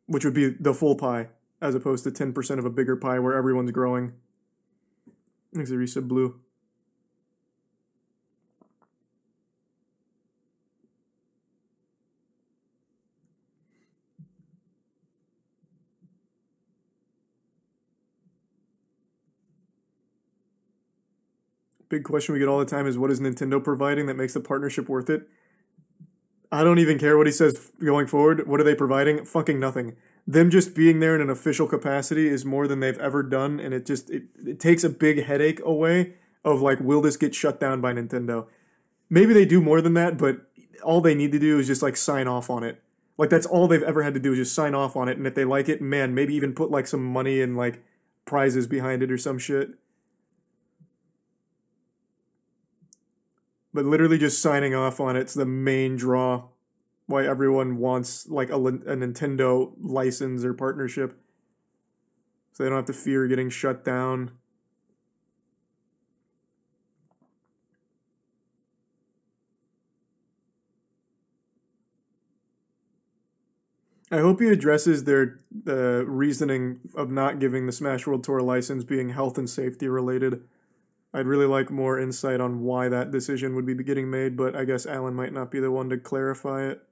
[SPEAKER 1] Which would be the full pie, as opposed to 10% of a bigger pie where everyone's growing. Thanks, Arisa Blue. big question we get all the time is, what is Nintendo providing that makes the partnership worth it? I don't even care what he says going forward. What are they providing? Fucking nothing. Them just being there in an official capacity is more than they've ever done, and it takes a big headache away of like, will this get shut down by Nintendo? Maybe they do more than that, but all they need to do is just like sign off on it. Like that's all they've ever had to do is just sign off on it, and if they like it, man, maybe even put like some money and like prizes behind it or some shit. But literally just signing off on it's the main draw why everyone wants like a Nintendo license or partnership. So they don't have to fear getting shut down. I hope he addresses their reasoning of not giving the Smash World Tour license being health and safety related. I'd really like more insight on why that decision would be getting made, but I guess Alan might not be the one to clarify it.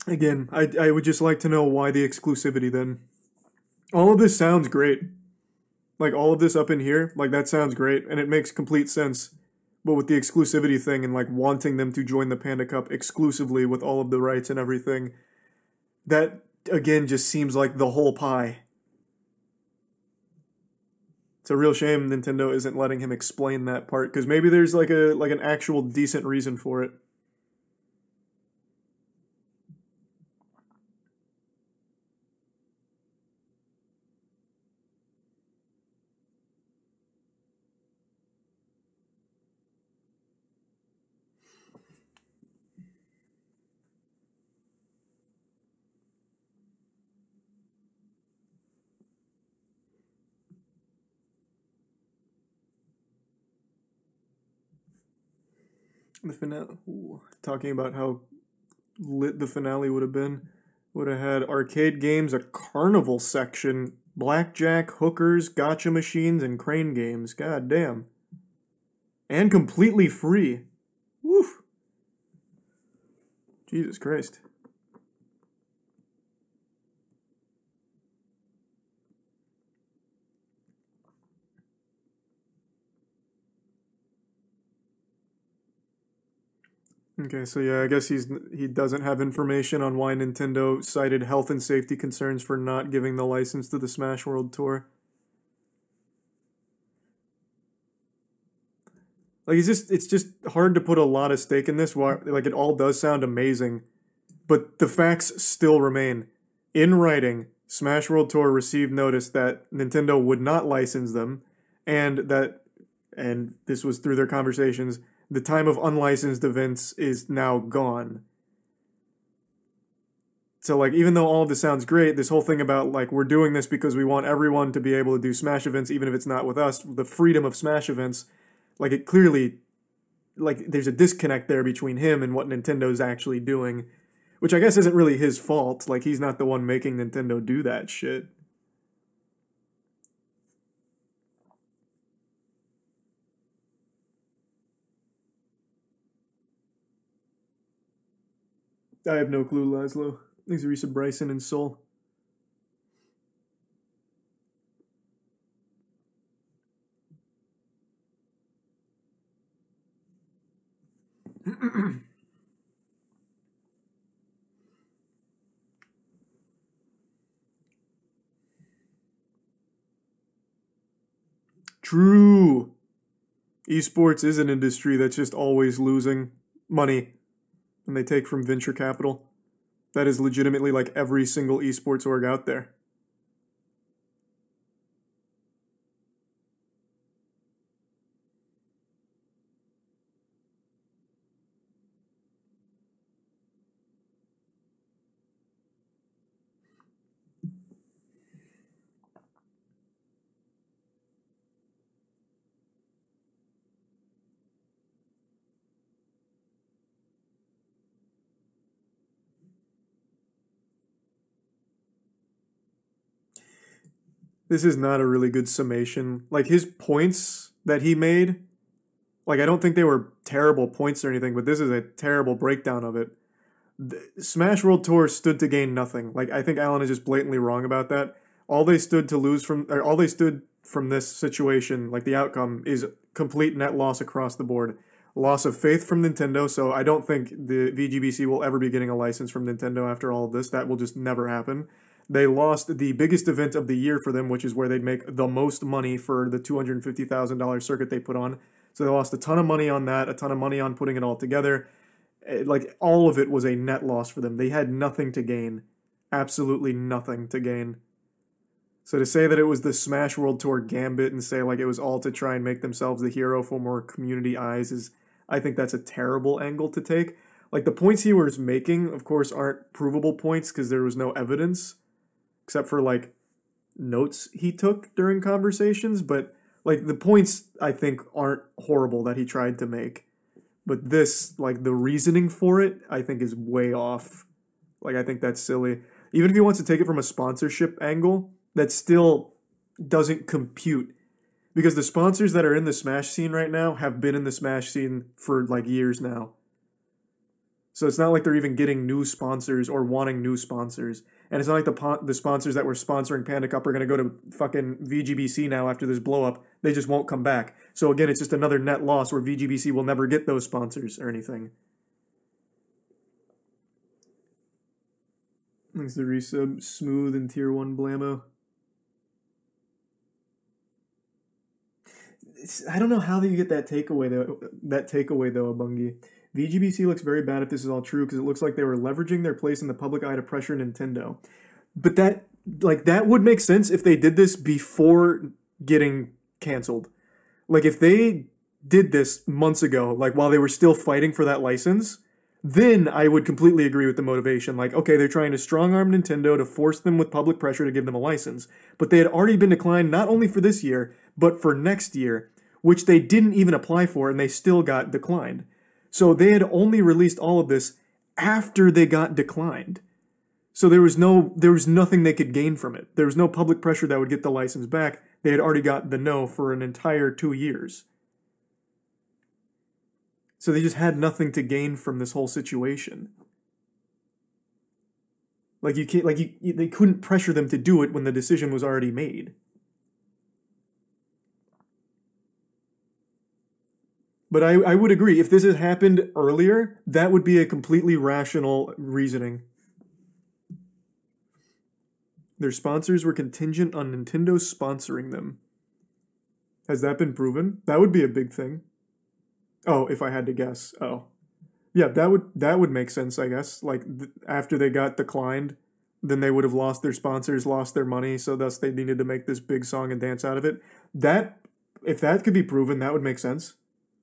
[SPEAKER 1] Again, I would just like to know why the exclusivity then. All of this sounds great. Like, all of this up in here, like, that sounds great, and it makes complete sense. But with the exclusivity thing and, like, wanting them to join the Panda Cup exclusively with all of the rights and everything, that, again, just seems like the whole pie. It's a real shame Nintendo isn't letting him explain that part, because maybe there's, like, an actual decent reason for it. The finale, talking about how lit the finale would have been. Would have had arcade games, a carnival section, blackjack, hookers, gotcha machines, and crane games. God damn. And completely free. Woof. Jesus Christ. Okay, so yeah, I guess he doesn't have information on why Nintendo cited health and safety concerns for not giving the license to the Smash World Tour. Like it's just hard to put a lot of stake in this. Like it all does sound amazing, but the facts still remain. In writing, Smash World Tour received notice that Nintendo would not license them, and this was through their conversations, the time of unlicensed events is now gone. So, like, even though all of this sounds great, this whole thing about, like, we're doing this because we want everyone to be able to do Smash events, even if it's not with us, the freedom of Smash events, like, it clearly, like, there's a disconnect there between him and what Nintendo's actually doing, which I guess isn't really his fault. Like, he's not the one making Nintendo do that shit. I have no clue, Laszlo. Thanks, Risa Bryson and Soul. True. Esports is an industry that's just always losing money, and they take from venture capital. That is legitimately like every single esports org out there. This is not a really good summation. Like, his points that he made, like, I don't think they were terrible points or anything, but this is a terrible breakdown of it. The Smash World Tour stood to gain nothing. Like, I think Alan is just blatantly wrong about that. All they stood from this situation, like the outcome, is complete net loss across the board. Loss of faith from Nintendo, so I don't think the VGBC will ever be getting a license from Nintendo after all of this. That will just never happen. They lost the biggest event of the year for them, which is where they'd make the most money for the $250,000 circuit they put on. So they lost a ton of money on that, a ton of money on putting it all together. Like, all of it was a net loss for them. They had nothing to gain. Absolutely nothing to gain. So to say that it was the Smash World Tour gambit and say, like, it was all to try and make themselves the hero for more community eyes is, I think that's a terrible angle to take. Like, the points he was making, of course, aren't provable points because there was no evidence, except for, like, notes he took during conversations. But, like, the points, I think, aren't horrible that he tried to make. But this, like, the reasoning for it, I think is way off. Like, I think that's silly. Even if he wants to take it from a sponsorship angle, that still doesn't compute. Because the sponsors that are in the Smash scene right now have been in the Smash scene for, like, years now. So it's not like they're even getting new sponsors or wanting new sponsors. And it's not like the sponsors that were sponsoring Panda Cup are going to go to fucking VGBC now after this blow up. They just won't come back. So again, it's just another net loss where VGBC will never get those sponsors or anything. Thanks to resub, Smooth and Tier 1 Blammo. I don't know how you get that takeaway though, Bungie. VGBC looks very bad if this is all true because it looks like they were leveraging their place in the public eye to pressure Nintendo. But that would make sense if they did this before getting canceled. Like, if they did this months ago, like while they were still fighting for that license, then I would completely agree with the motivation. Like, okay, they're trying to strong-arm Nintendo to force them with public pressure to give them a license. But they had already been declined not only for this year, but for next year, which they didn't even apply for, and they still got declined. So they had only released all of this after they got declined. So there was nothing they could gain from it. There was no public pressure that would get the license back. They had already got the no for an entire 2 years. So they just had nothing to gain from this whole situation. Like, you can't, like, they couldn't pressure them to do it when the decision was already made. But I would agree, if this had happened earlier, that would be a completely rational reasoning. Their sponsors were contingent on Nintendo sponsoring them. Has that been proven? That would be a big thing. Oh, if I had to guess. Oh. Yeah, that would make sense, I guess. Like, after they got declined, then they would have lost their sponsors, lost their money, so thus they needed to make this big song and dance out of it. If that could be proven, that would make sense.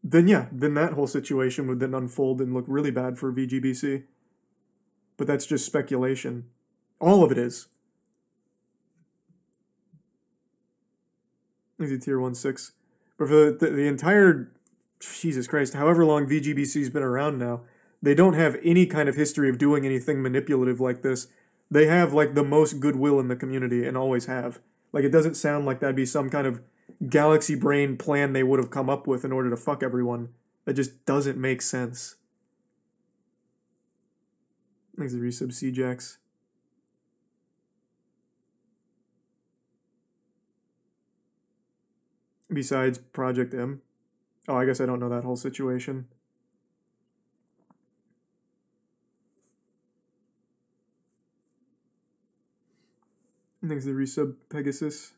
[SPEAKER 1] Then yeah, then that whole situation would then unfold and look really bad for VGBC. But that's just speculation. All of it is. Easy Tier 1-6. But for the entire, Jesus Christ, however long VGBC's been around now, they don't have any kind of history of doing anything manipulative like this. They have, like, the most goodwill in the community and always have. Like, it doesn't sound like that'd be some kind of galaxy brain plan they would have come up with in order to fuck everyone. That just doesn't make sense. Thanks to resub C-Jax. Besides Project M. Oh, I guess I don't know that whole situation. Thanks to resub Pegasus.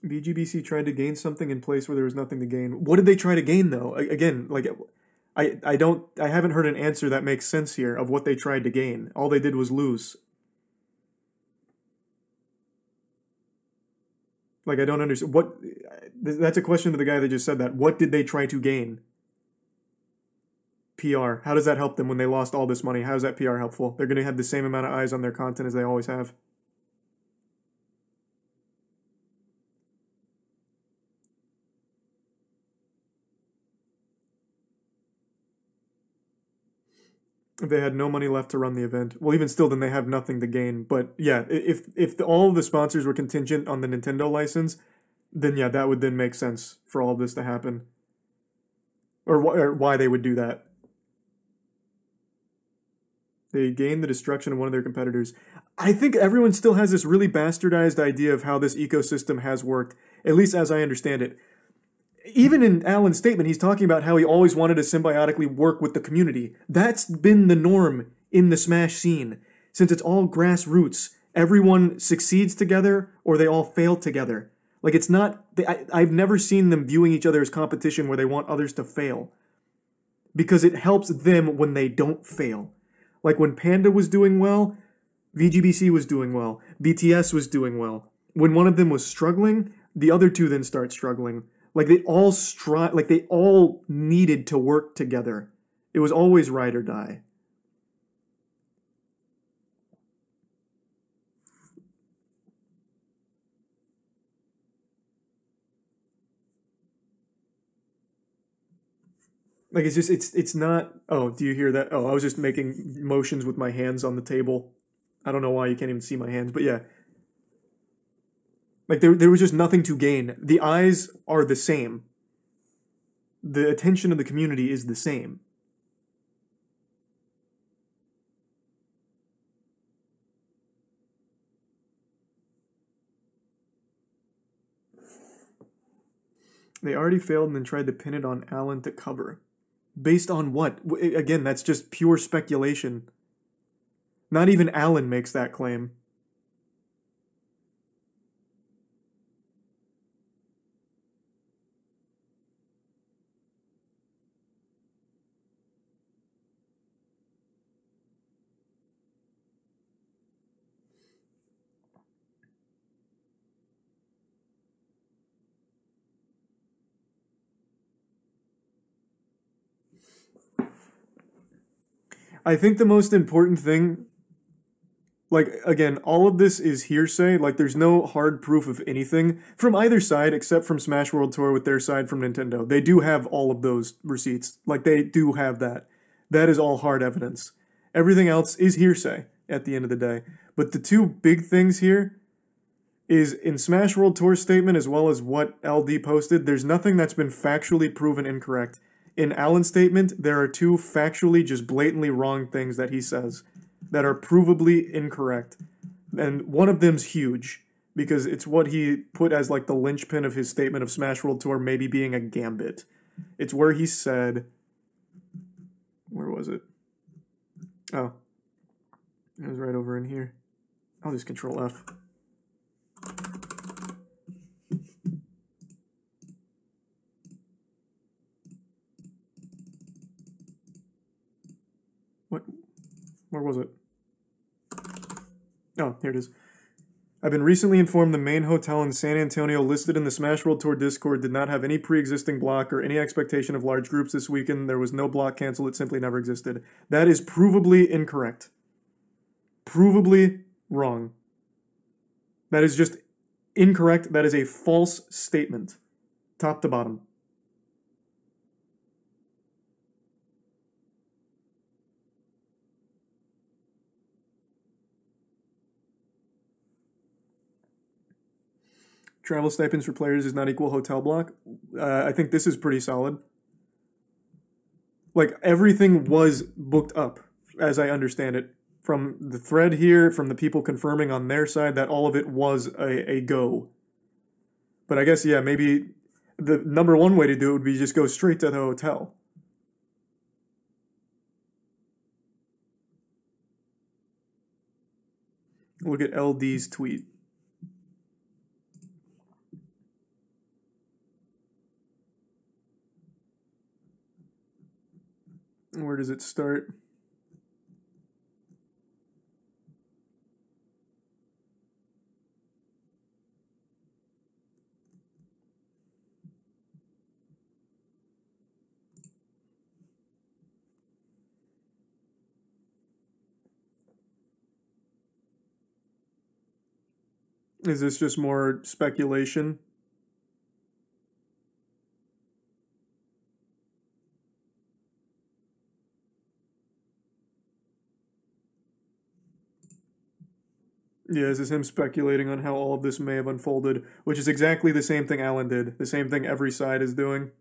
[SPEAKER 1] VGBC tried to gain something in place where there was nothing to gain. What did they try to gain, though? Again, like, I haven't heard an answer that makes sense here of what they tried to gain. All they did was lose. Like, I don't understand. That's a question to the guy that just said that. What did they try to gain? PR. How does that help them when they lost all this money? How is that PR helpful? They're going to have the same amount of eyes on their content as they always have. They had no money left to run the event. Well, even still, then they have nothing to gain. But yeah, if all of the sponsors were contingent on the Nintendo license, then yeah, that would then make sense for all of this to happen. Or why they would do that. They gained the destruction of one of their competitors. I think everyone still has this really bastardized idea of how this ecosystem has worked, at least as I understand it. Even in Alan's statement, he's talking about how he always wanted to symbiotically work with the community. That's been the norm in the Smash scene. Since it's all grassroots, everyone succeeds together or they all fail together. Like, it's not... I've never seen them viewing each other as competition where they want others to fail. Because it helps them when they don't fail. Like, when Panda was doing well, VGBC was doing well, BTS was doing well. When one of them was struggling, the other two then start struggling. Like, they all needed to work together. It was always ride or die. Like, it's not... Oh, do you hear that? Oh, I was just making motions with my hands on the table. I don't know why you can't even see my hands, but yeah. Like, there was just nothing to gain. The eyes are the same. The attention of the community is the same. They already failed and then tried to pin it on Alan to cover. Based on what? Again, that's just pure speculation. Not even Alan makes that claim. I think the most important thing, like, again, all of this is hearsay. Like, there's no hard proof of anything from either side except from Smash World Tour with their side from Nintendo. They do have all of those receipts. Like, they do have that. That is all hard evidence. Everything else is hearsay at the end of the day. But the two big things here is in Smash World Tour's statement as well as what LD posted, there's nothing that's been factually proven incorrect. In Alan's statement, there are two factually just blatantly wrong things that he says that are provably incorrect. And one of them's huge, because it's what he put as like the linchpin of his statement of Smash World Tour maybe being a gambit. It's where he said... Where was it? Oh. It was right over in here. I'll just Control F. What? Where was it? Oh, here it is. I've been recently informed the main hotel in San Antonio listed in the Smash World Tour Discord did not have any pre-existing block or any expectation of large groups this weekend. There was no block canceled. It simply never existed. That is provably incorrect. Provably wrong. That is just incorrect. That is a false statement. Top to bottom. Travel stipends for players is not equal hotel block. I think this is pretty solid. Like, everything was booked up, as I understand it. From the thread here, from the people confirming on their side, that all of it was a go. But I guess, yeah, maybe the number one way to do it would be just go straight to the hotel. Look at LD's tweet. Where does it start? Is this just more speculation? Yeah, this is him speculating on how all of this may have unfolded, which is exactly the same thing Alan did, the same thing every side is doing.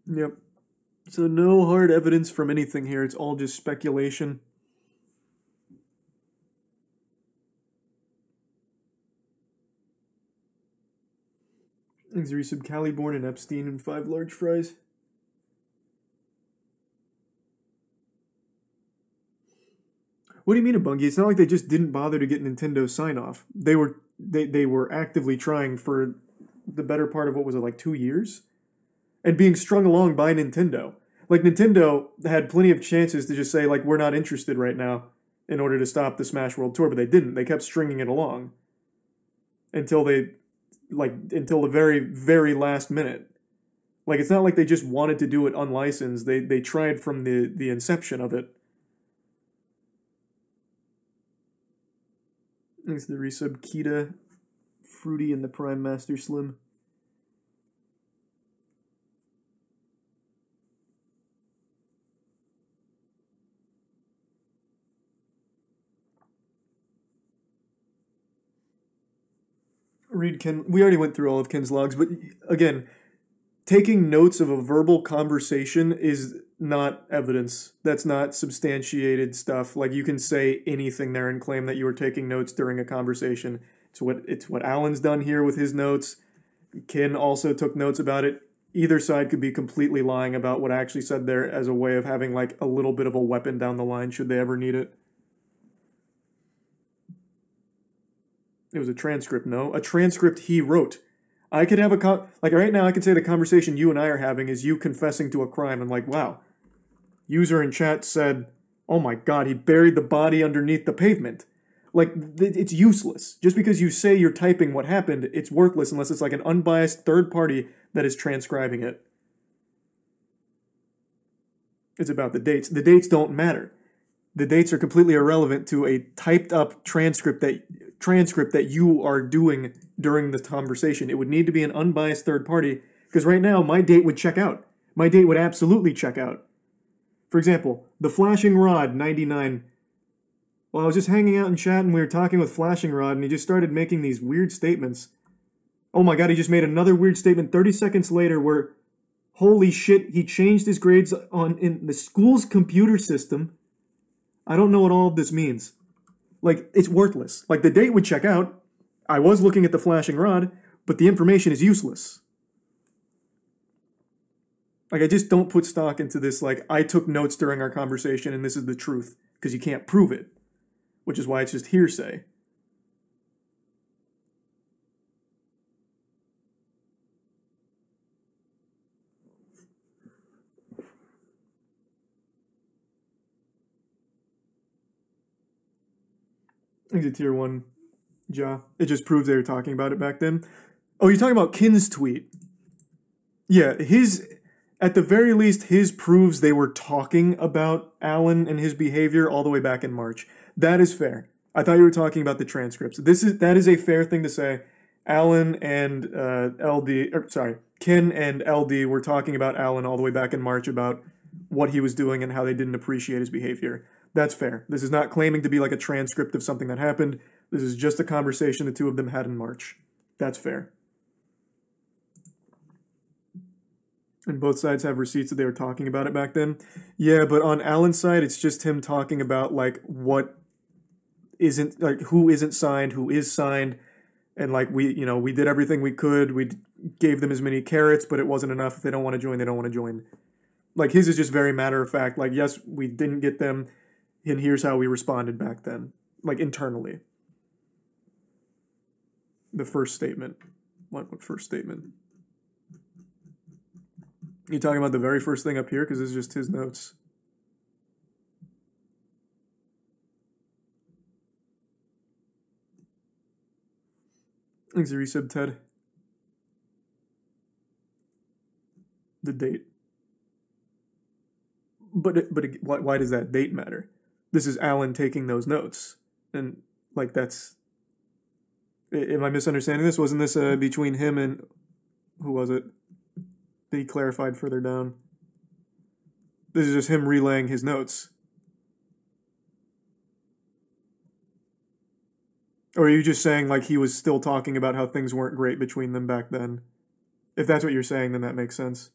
[SPEAKER 1] Yep. So no hard evidence from anything here, it's all just speculation. Resub Caliborn and Epstein and 5 large fries. What do you mean a bungie? It's not like they just didn't bother to get Nintendo sign off. They were actively trying for the better part of what was it, like 2 years? And being strung along by Nintendo. Like Nintendo had plenty of chances to just say like we're not interested right now in order to stop the Smash World Tour, but they didn't. They kept stringing it along until until the very very last minute. Like it's not like they just wanted to do it unlicensed. They tried from the inception of it. Thanks to the resub Kita, Fruity, and the Prime Master Slim. Read Ken. We already went through all of Ken's logs, but again, taking notes of a verbal conversation is not evidence. That's not substantiated stuff. Like you can say anything there and claim that you were taking notes during a conversation. It's what Alan's done here with his notes. Ken also took notes about it. Either side could be completely lying about what I actually said there as a way of having like a little bit of a weapon down the line should they ever need it. It was a transcript, no? A transcript he wrote. I could have like right now I could say the conversation you and I are having is you confessing to a crime. I'm like, wow. User in chat said, oh my god, he buried the body underneath the pavement. Like, it's useless. Just because you say you're typing what happened, it's worthless unless it's like an unbiased third party that is transcribing it. It's about the dates. The dates don't matter. The dates are completely irrelevant to a typed up transcript that you are doing during the conversation. It would need to be an unbiased third party, because right now my date would check out. My date would absolutely check out. For example, the Flashing Rod 99. Well, I was just hanging out in chat and we were talking with Flashing Rod and he just started making these weird statements. Oh my god, he just made another weird statement 30 seconds later where, holy shit, he changed his grades in the school's computer system. I don't know what all of this means. Like, it's worthless. Like, the date would check out. I was looking at the Flashing Rod, but the information is useless. Like, I just don't put stock into this, like, I took notes during our conversation and this is the truth, because you can't prove it. Which is why it's just hearsay. I think it's tier 1. Ja. It just proves they were talking about it back then. Oh, you're talking about Kin's tweet. Yeah, at the very least, his proves they were talking about Alan and his behavior all the way back in March. That is fair. I thought you were talking about the transcripts. That is a fair thing to say. Alan and Ken and LD were talking about Alan all the way back in March about what he was doing and how they didn't appreciate his behavior. That's fair. This is not claiming to be like a transcript of something that happened. This is just a conversation the two of them had in March. That's fair. And both sides have receipts that they were talking about it back then. Yeah, but on Alan's side, it's just him talking about like what isn't, like who isn't signed, who is signed, and like we did everything we could. We gave them as many carrots, but it wasn't enough. If they don't want to join, they don't want to join. Like his is just very matter of fact. Like, yes, we didn't get them, and here's how we responded back then, like internally. The first statement. What first statement? You talking about the very first thing up here? Because this is just his notes. Thanks, resub Ted. the date. Why does that date matter? This is Alan taking those notes. And, like, that's... Am I misunderstanding this? Wasn't this between him and... Who was it? That he clarified further down. This is just him relaying his notes. Or are you just saying, like, he was still talking about how things weren't great between them back then? If that's what you're saying, then that makes sense.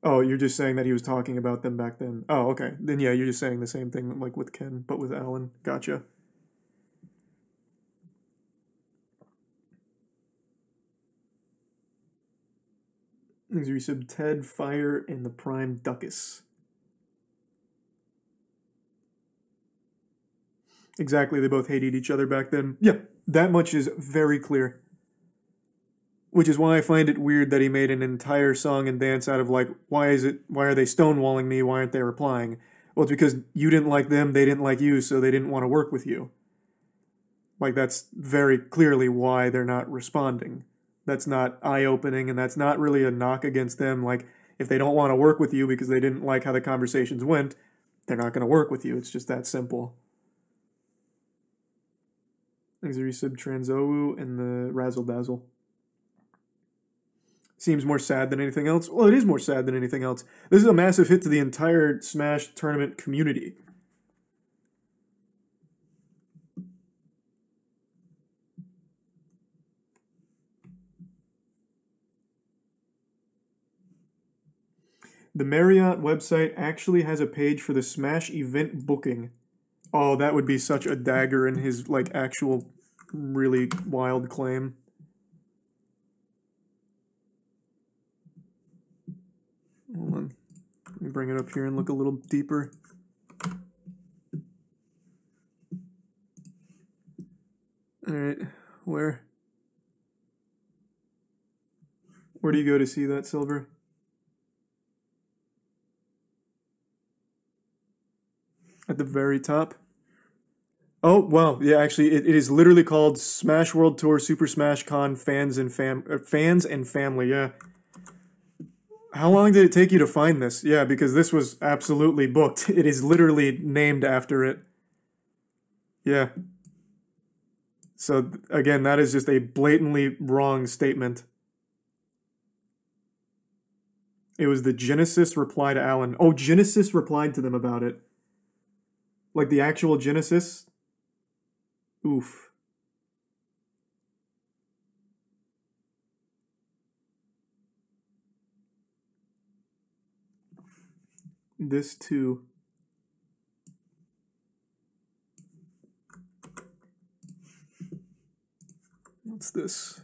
[SPEAKER 1] Oh, you're just saying that he was talking about them back then. Oh, okay. Then yeah, you're just saying the same thing like with Ken, but with Alan. Gotcha. You said Ted, Fire, and the Prime Duckus. Exactly, they both hated each other back then. Yeah, that much is very clear. Which is why I find it weird that he made an entire song and dance out of, like, why are they stonewalling me, why aren't they replying? Well, it's because you didn't like them, they didn't like you, so they didn't want to work with you. Like, that's very clearly why they're not responding. That's not eye-opening, and that's not really a knock against them. Like, if they don't want to work with you because they didn't like how the conversations went, they're not going to work with you. It's just that simple. Exerisib Transowu and the Razzle Dazzle. Seems more sad than anything else. Well, it is more sad than anything else. This is a massive hit to the entire Smash tournament community. The Marriott website actually has a page for the Smash event booking. Oh, that would be such a dagger in his, like, actual really wild claim. Hold on. Let me bring it up here and look a little deeper. Alright, where do you go to see that, Silver? At the very top? Oh, well, yeah, actually, it is literally called Smash World Tour Super Smash Con Fans and Family, yeah. How long did it take you to find this? Yeah, because this was absolutely booked. It is literally named after it. Yeah. So, again, that is just a blatantly wrong statement. It was the Genesis reply to Alan. Oh, Genesis replied to them about it. Like the actual Genesis? Oof. This too. What's this?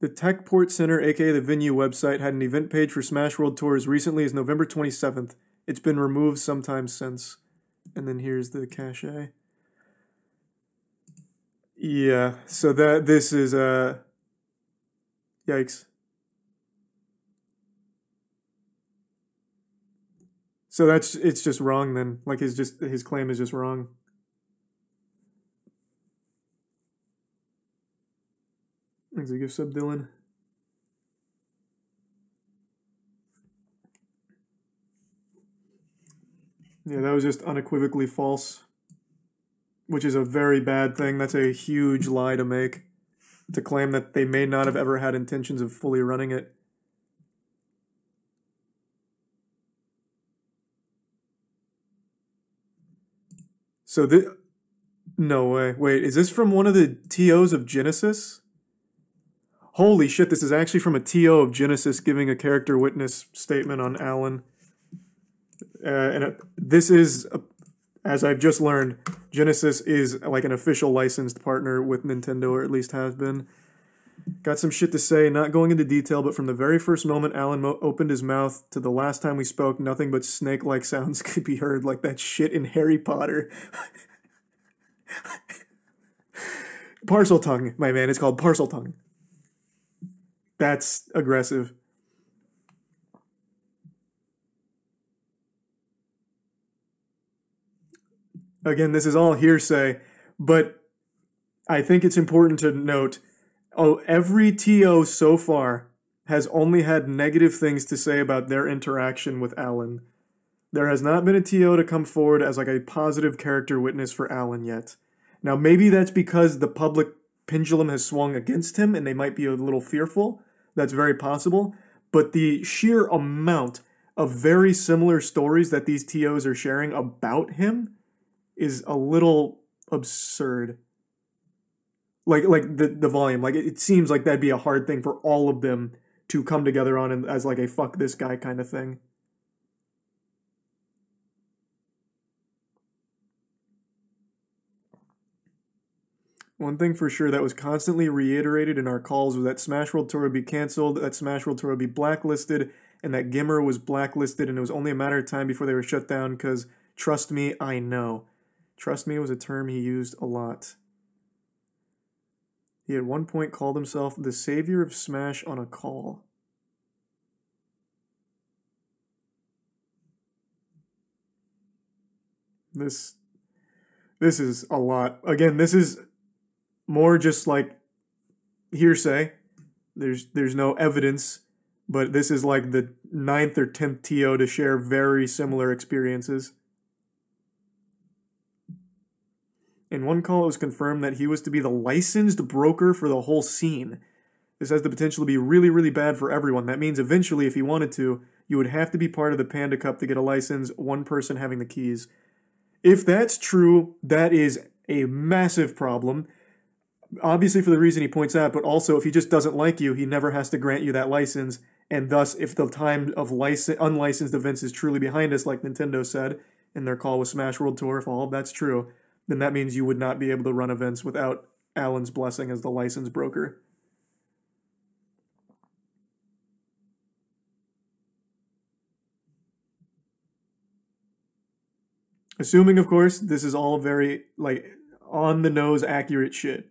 [SPEAKER 1] The Techport Center, aka the venue website, had an event page for Smash World Tour as recently as November 27th. It's been removed sometime since. And then here's the cache. Yeah, so this is yikes. So it's just wrong then. Like his claim is just wrong. Thanks a gift sub, Dylan. Yeah, that was just unequivocally false. Which is a very bad thing. That's a huge lie to make. To claim that they may not have ever had intentions of fully running it. So no way. Wait, is this from one of the TOs of Genesis? Holy shit, this is actually from a TO of Genesis giving a character witness statement on Alan. This is, as I've just learned, Genesis is like an official licensed partner with Nintendo, or at least has been. Got some shit to say, not going into detail, but from the very first moment Alan opened his mouth to the last time we spoke, nothing but snake-like sounds could be heard, like that shit in Harry Potter. Parcel tongue, my man, it's called parcel tongue. That's aggressive. Again, this is all hearsay, but I think it's important to note Oh, every TO so far has only had negative things to say about their interaction with Alan. There has not been a TO to come forward as like a positive character witness for Alan yet. Now, maybe that's because the public pendulum has swung against him and they might be a little fearful. That's very possible. But the sheer amount of very similar stories that these TOs are sharing about him is a little absurd. Like the volume. Like it seems like that'd be a hard thing for all of them to come together on as like a fuck this guy kind of thing. One thing for sure that was constantly reiterated in our calls was that Smash World Tour would be canceled, that Smash World Tour would be blacklisted, and that Gimmer was blacklisted, and it was only a matter of time before they were shut down because, trust me, I know. Trust me was a term he used a lot. He at one point called himself the savior of Smash on a call. This is a lot. Again, this is more just like hearsay. There's no evidence, but this is like the 9th or 10th TO to share very similar experiences. In one call, it was confirmed that he was to be the licensed broker for the whole scene. This has the potential to be really, really bad for everyone. That means eventually, if he wanted to, you would have to be part of the Panda Cup to get a license, one person having the keys. If that's true, that is a massive problem. Obviously for the reason he points out, but also if he just doesn't like you, he never has to grant you that license, and thus if the time of unlicensed events is truly behind us, like Nintendo said in their call with Smash World Tour, if all of that's true, then that means you would not be able to run events without Alan's blessing as the license broker. Assuming, of course, this is all very, like, on-the-nose accurate shit.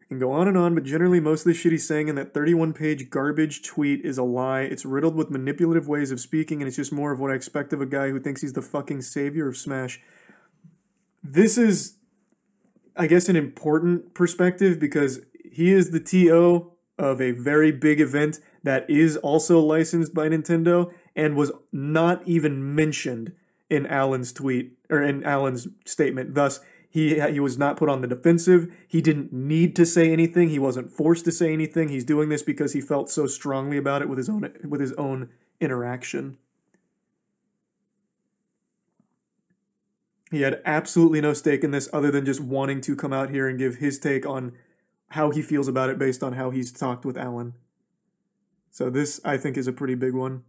[SPEAKER 1] Can go on and on, but generally most of the shit he's saying in that 31-page garbage tweet is a lie. It's riddled with manipulative ways of speaking, and it's just more of what I expect of a guy who thinks he's the fucking savior of Smash. This is, I guess, an important perspective because he is the TO of a very big event that is also licensed by Nintendo and was not even mentioned in Alan's tweet, or in Alan's statement. Thus, he was not put on the defensive. He didn't need to say anything. He wasn't forced to say anything. He's doing this because he felt so strongly about it with his own interaction. He had absolutely no stake in this other than just wanting to come out here and give his take on how he feels about it based on how he's talked with Alan. So this, I think, is a pretty big one.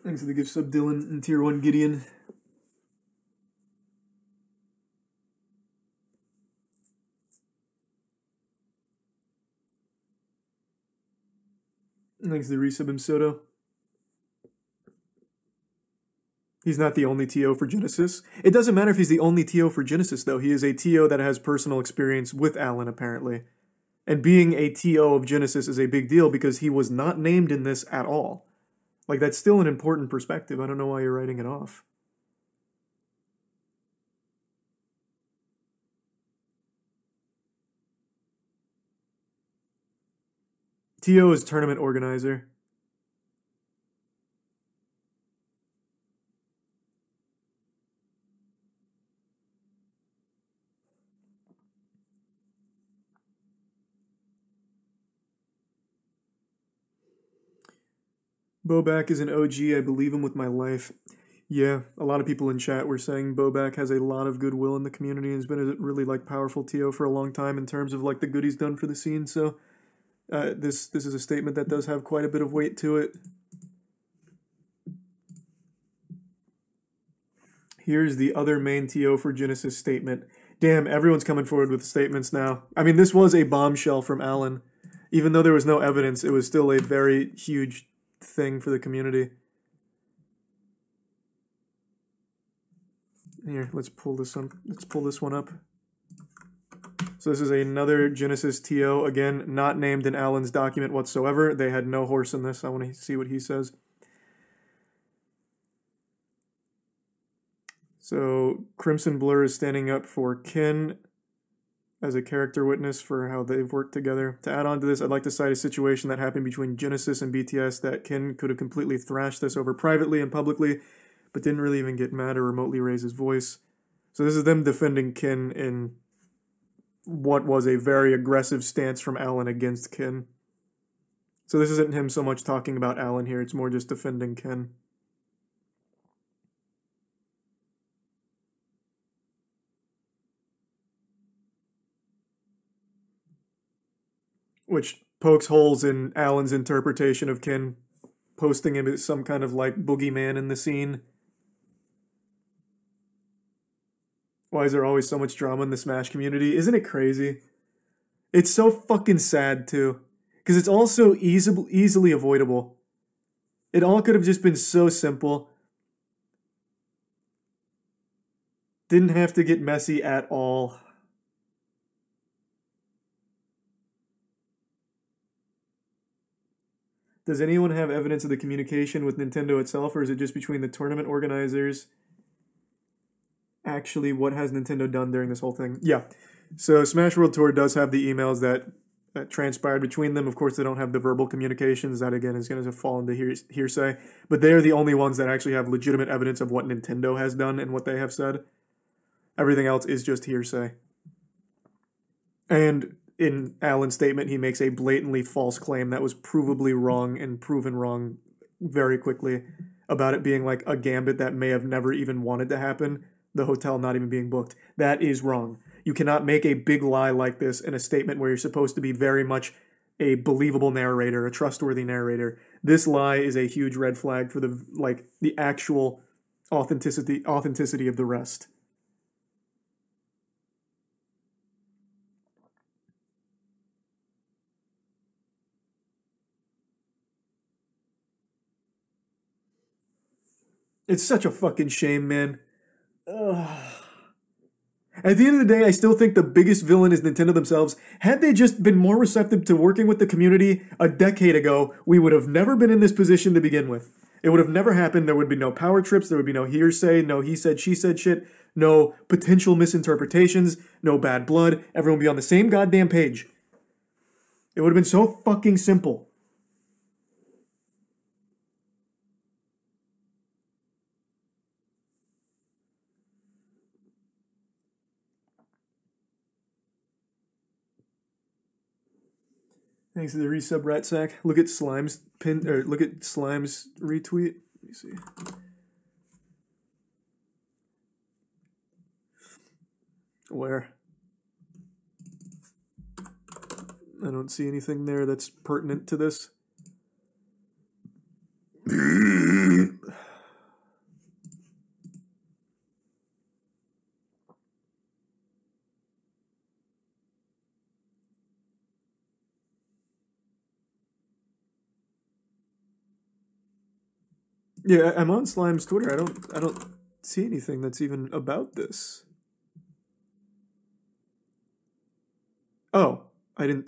[SPEAKER 1] Thanks for the gift sub, Dylan, and Tier 1 Gideon. Thanks to the resub and Soto. He's not the only TO for Genesis. It doesn't matter if he's the only TO for Genesis, though. He is a TO that has personal experience with Alan, apparently. And being a TO of Genesis is a big deal because he was not named in this at all. Like, that's still an important perspective. I don't know why you're writing it off. TO is tournament organizer. Bobak is an OG. I believe him with my life. Yeah, a lot of people in chat were saying Bobak has a lot of goodwill in the community and has been a really like powerful TO for a long time in terms of like the good he's done for the scene. So this is a statement that does have quite a bit of weight to it. Here's the other main TO for Genesis statement. Damn, everyone's coming forward with statements now. I mean, this was a bombshell from Alan. Even though there was no evidence, it was still a very huge thing for the community. Here, let's pull this one up. So this is another Genesis TO, again, not named in Alan's document whatsoever. They had no horse in this. I want to see what he says. So Crimson Blur is standing up for Kin as a character witness for how they've worked together. To add on to this, I'd like to cite a situation that happened between Genesis and BTS that Kin could have completely thrashed this over privately and publicly, but didn't really even get mad or remotely raise his voice. So this is them defending Kin in what was a very aggressive stance from Alan against Kin. So this isn't him so much talking about Alan here, it's more just defending Kin. Which pokes holes in Alan's interpretation of Kin, posting him as some kind of like boogeyman in the scene. Why is there always so much drama in the Smash community? Isn't it crazy? It's so fucking sad, too. Because it's all so easily avoidable. It all could have just been so simple. Didn't have to get messy at all. Does anyone have evidence of the communication with Nintendo itself, or is it just between the tournament organizers? Actually, what has Nintendo done during this whole thing? Yeah, so Smash World Tour does have the emails that transpired between them. Of course, they don't have the verbal communications. That, again, is going to fall into hearsay. But they are the only ones that actually have legitimate evidence of what Nintendo has done and what they have said. Everything else is just hearsay. And in Alan's statement, he makes a blatantly false claim that was provably wrong and proven wrong very quickly about it being like a gambit that may have never even wanted to happen. The hotel not even being booked. That is wrong. You cannot make a big lie like this in a statement where you're supposed to be very much a believable narrator, a trustworthy narrator. This lie is a huge red flag for the actual authenticity of the rest. It's such a fucking shame, man. Ugh. At the end of the day, I still think the biggest villain is Nintendo themselves. Had they just been more receptive to working with the community a decade ago, we would have never been in this position to begin with. It would have never happened. There would be no power trips. There would be no hearsay, no he said, she said shit, no potential misinterpretations, no bad blood. Everyone would be on the same goddamn page. It would have been so fucking simple. Thanks to the resub rat sack. Look at Slime's look at Slime's retweet. Let me see. Where? I don't see anything there that's pertinent to this. Yeah, I'm on Slime's Twitter. I don't see anything that's even about this. Oh, I don't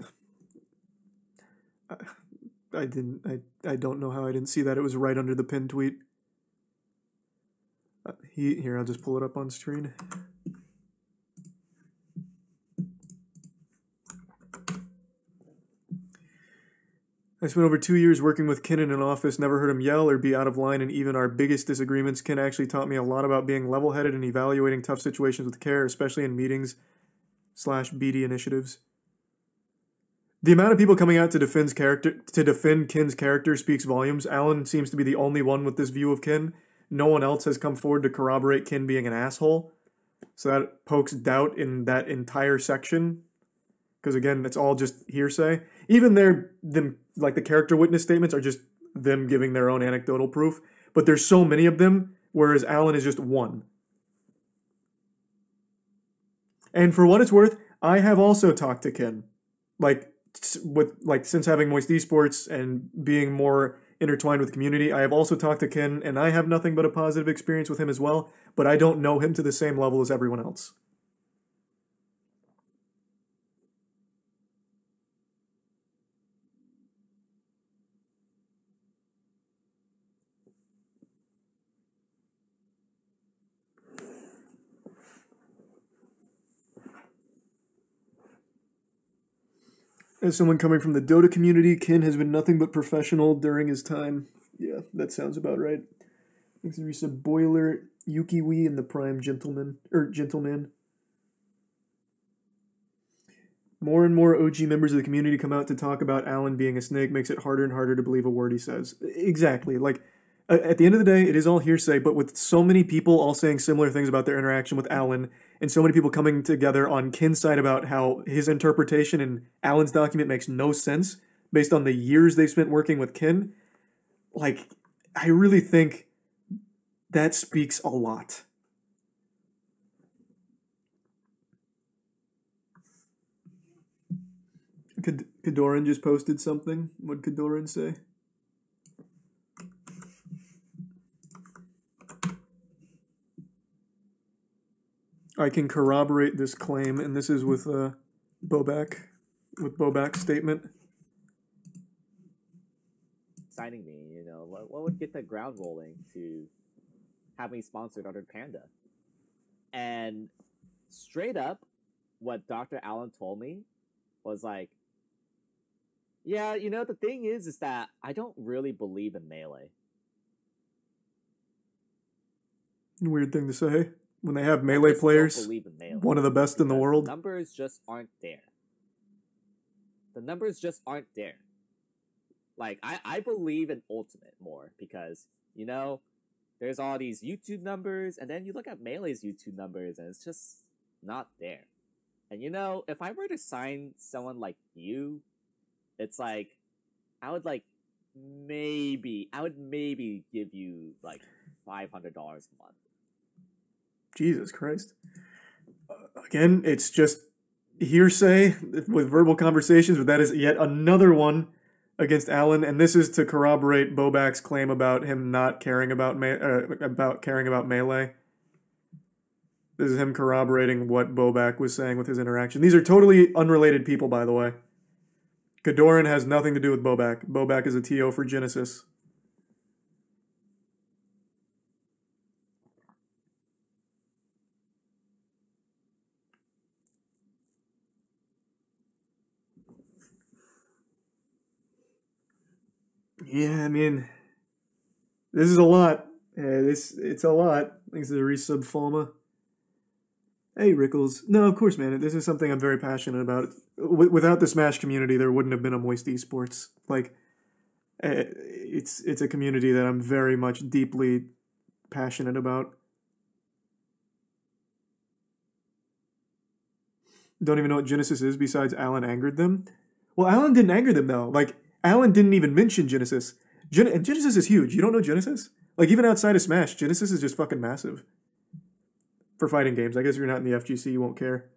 [SPEAKER 1] know how I didn't see that. It was right under the pinned tweet. Here, I'll just pull it up on screen. I spent over 2 years working with Ken in an office, never heard him yell or be out of line in even our biggest disagreements. Ken actually taught me a lot about being level-headed and evaluating tough situations with care, especially in meetings / BD initiatives. The amount of people coming out to defend Ken's character speaks volumes. Alan seems to be the only one with this view of Ken. No one else has come forward to corroborate Ken being an asshole. So that pokes doubt in that entire section. Because again, it's all just hearsay. Even the character witness statements are just them giving their own anecdotal proof. But there's so many of them, whereas Alan is just one. And for what it's worth, I have also talked to Ken. Since having Moist Esports and being more intertwined with the community. I have also talked to Ken, and I have nothing but a positive experience with him as well, but I don't know him to the same level as everyone else. As someone coming from the Dota community, Ken has been nothing but professional during his time. Yeah, that sounds about right. Thanks to Risa Boiler, Yukiwi, and the Prime Gentleman. More and more OG members of the community come out to talk about Alan being a snake, makes it harder and harder to believe a word he says. Exactly. Like, at the end of the day, it is all hearsay, but with so many people all saying similar things about their interaction with Alan, and so many people coming together on Ken's side about how his interpretation in Alan's document makes no sense based on the years they've spent working with Ken, like, I really think that speaks a lot. Kadoran just posted something. What'd Kadoran say? I can corroborate this claim, and this is with Bobak's statement.
[SPEAKER 2] Signing me, you know, what would get the ground rolling to have me sponsored under Panda? And straight up, what Dr. Allen told me was like, yeah, you know, the thing is that I don't really believe in Melee.
[SPEAKER 1] Weird thing to say. When they have Melee players, Melee, one of the best in the world.
[SPEAKER 2] The numbers just aren't there. The numbers just aren't there. Like, I believe in Ultimate more because, you know, there's all these YouTube numbers, and then you look at Melee's YouTube numbers, and it's just not there. And, you know, if I were to sign someone like you, it's like, I would maybe give you, like, $500 a month.
[SPEAKER 1] Jesus Christ. Again, it's just hearsay with verbal conversations, but that is yet another one against Alan, and this is to corroborate Bobak's claim about him not caring about Melee. This is him corroborating what Bobak was saying with his interaction. These are totally unrelated people, by the way. Kadoran has nothing to do with Bobak. Bobak is a TO for Genesis. Yeah, I mean, this is a lot. It's a lot. Thanks to the resub Falma. Hey, Rickles. No, of course, man. This is something I'm very passionate about. Without the Smash community, there wouldn't have been a Moist Esports. Like, it's a community that I'm very much deeply passionate about. Don't even know what Genesis is besides Alan angered them. Well, Alan didn't anger them, though. Like, Alan didn't even mention Genesis. And Genesis is huge. You don't know Genesis? Like, even outside of Smash, Genesis is just fucking massive. For fighting games. I guess if you're not in the FGC, you won't care.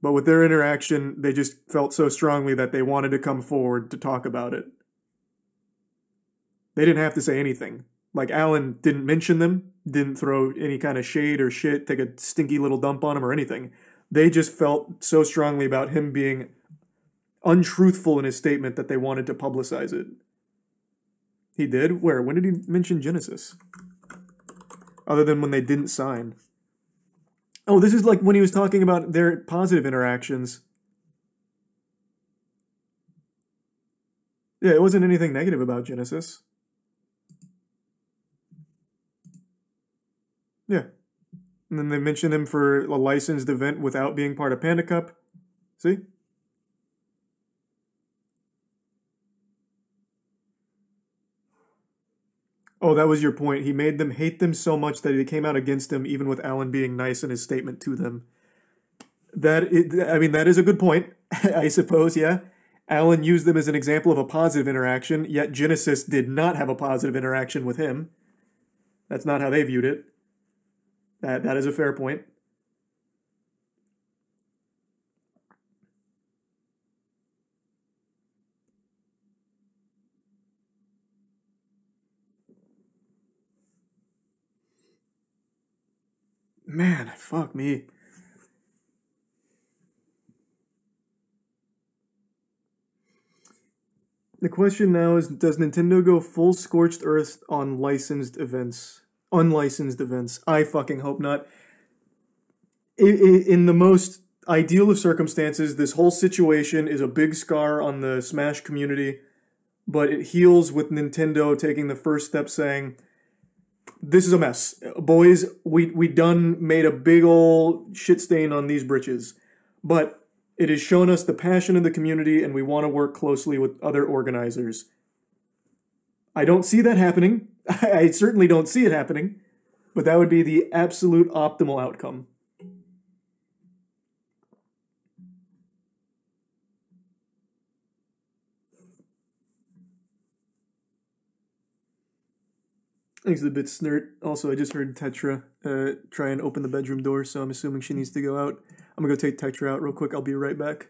[SPEAKER 1] But with their interaction, they just felt so strongly that they wanted to come forward to talk about it. They didn't have to say anything. Like, Alan didn't mention them, didn't throw any kind of shade or shit, take a stinky little dump on him or anything. They just felt so strongly about him being untruthful in his statement that they wanted to publicize it. He did? Where? When did he mention Genesis? Other than when they didn't sign. Oh, this is like when he was talking about their positive interactions. Yeah, it wasn't anything negative about Genesis. Yeah. And then they mentioned him for a licensed event without being part of Panda Cup. See? Oh, that was your point. He made them hate them so much that they came out against him, even with Alan being nice in his statement to them. That is a good point, I suppose, yeah. Alan used them as an example of a positive interaction, yet Genesis did not have a positive interaction with him. That's not how they viewed it. That is a fair point. Man, fuck me. The question now is, does Nintendo go full scorched earth on licensed events? Unlicensed events. I fucking hope not. In the most ideal of circumstances, this whole situation is a big scar on the Smash community, but it heals with Nintendo taking the first step saying, this is a mess. Boys, we done made a big ol' shit stain on these britches. But it has shown us the passion of the community and we want to work closely with other organizers. I don't see that happening. I certainly don't see it happening. But that would be the absolute optimal outcome. Thanks to the bit snert. Also, I just heard Tetra try and open the bedroom door, so I'm assuming she needs to go out. I'm gonna go take Tetra out real quick. I'll be right back.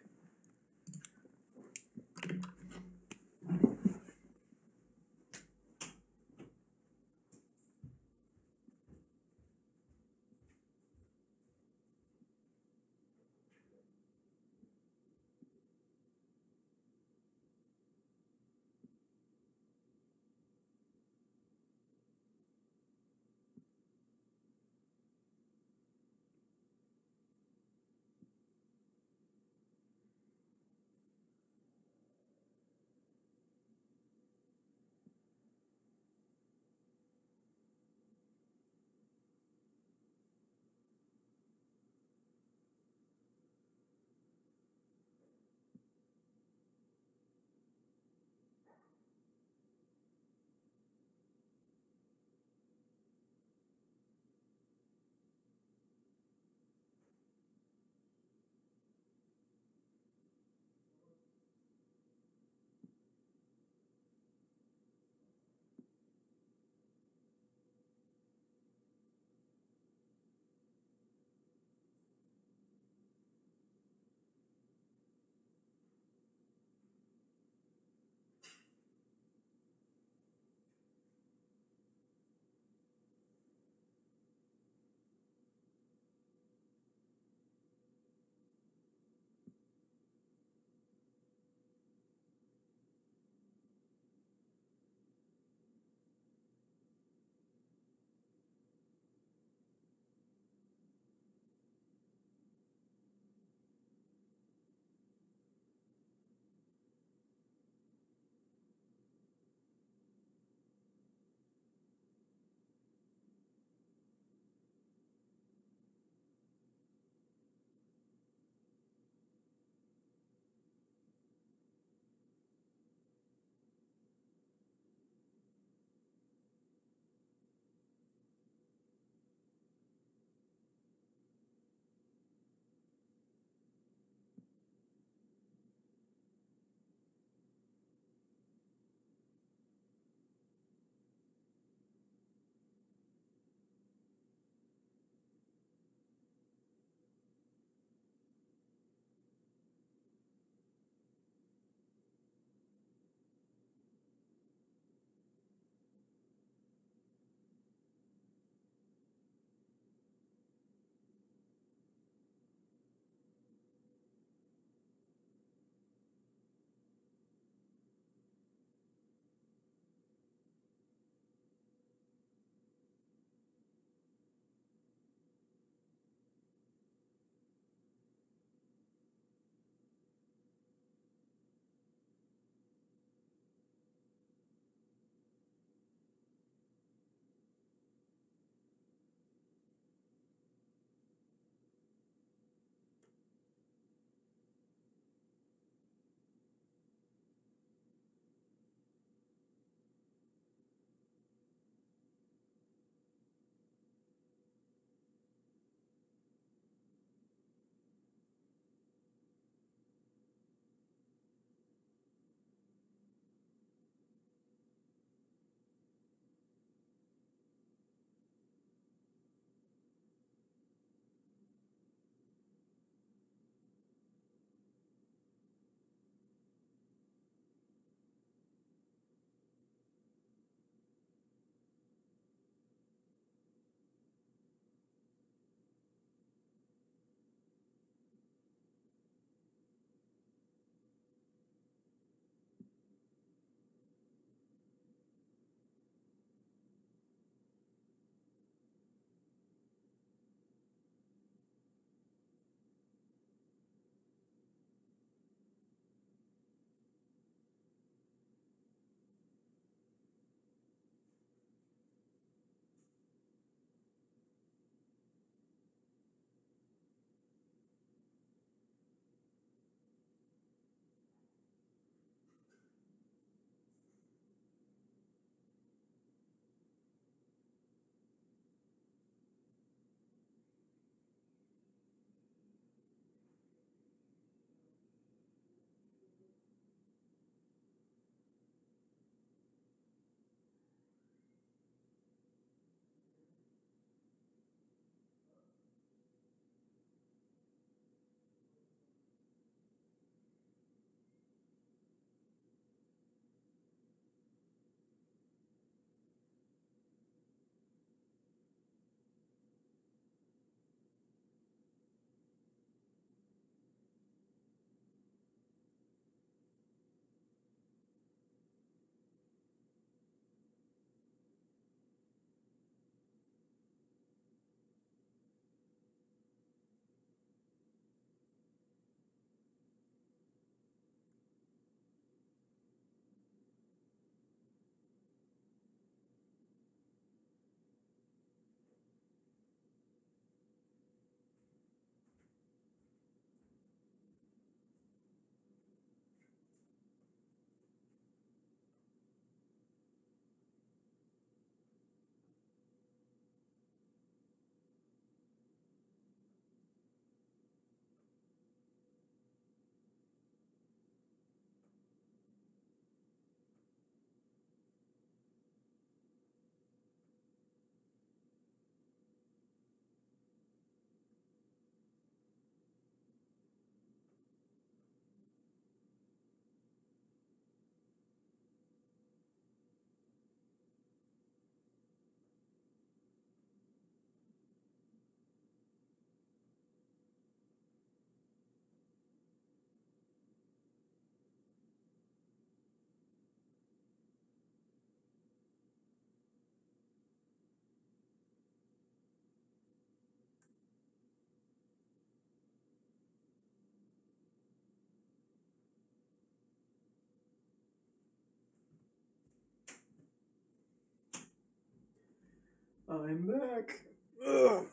[SPEAKER 1] I'm back. Ugh.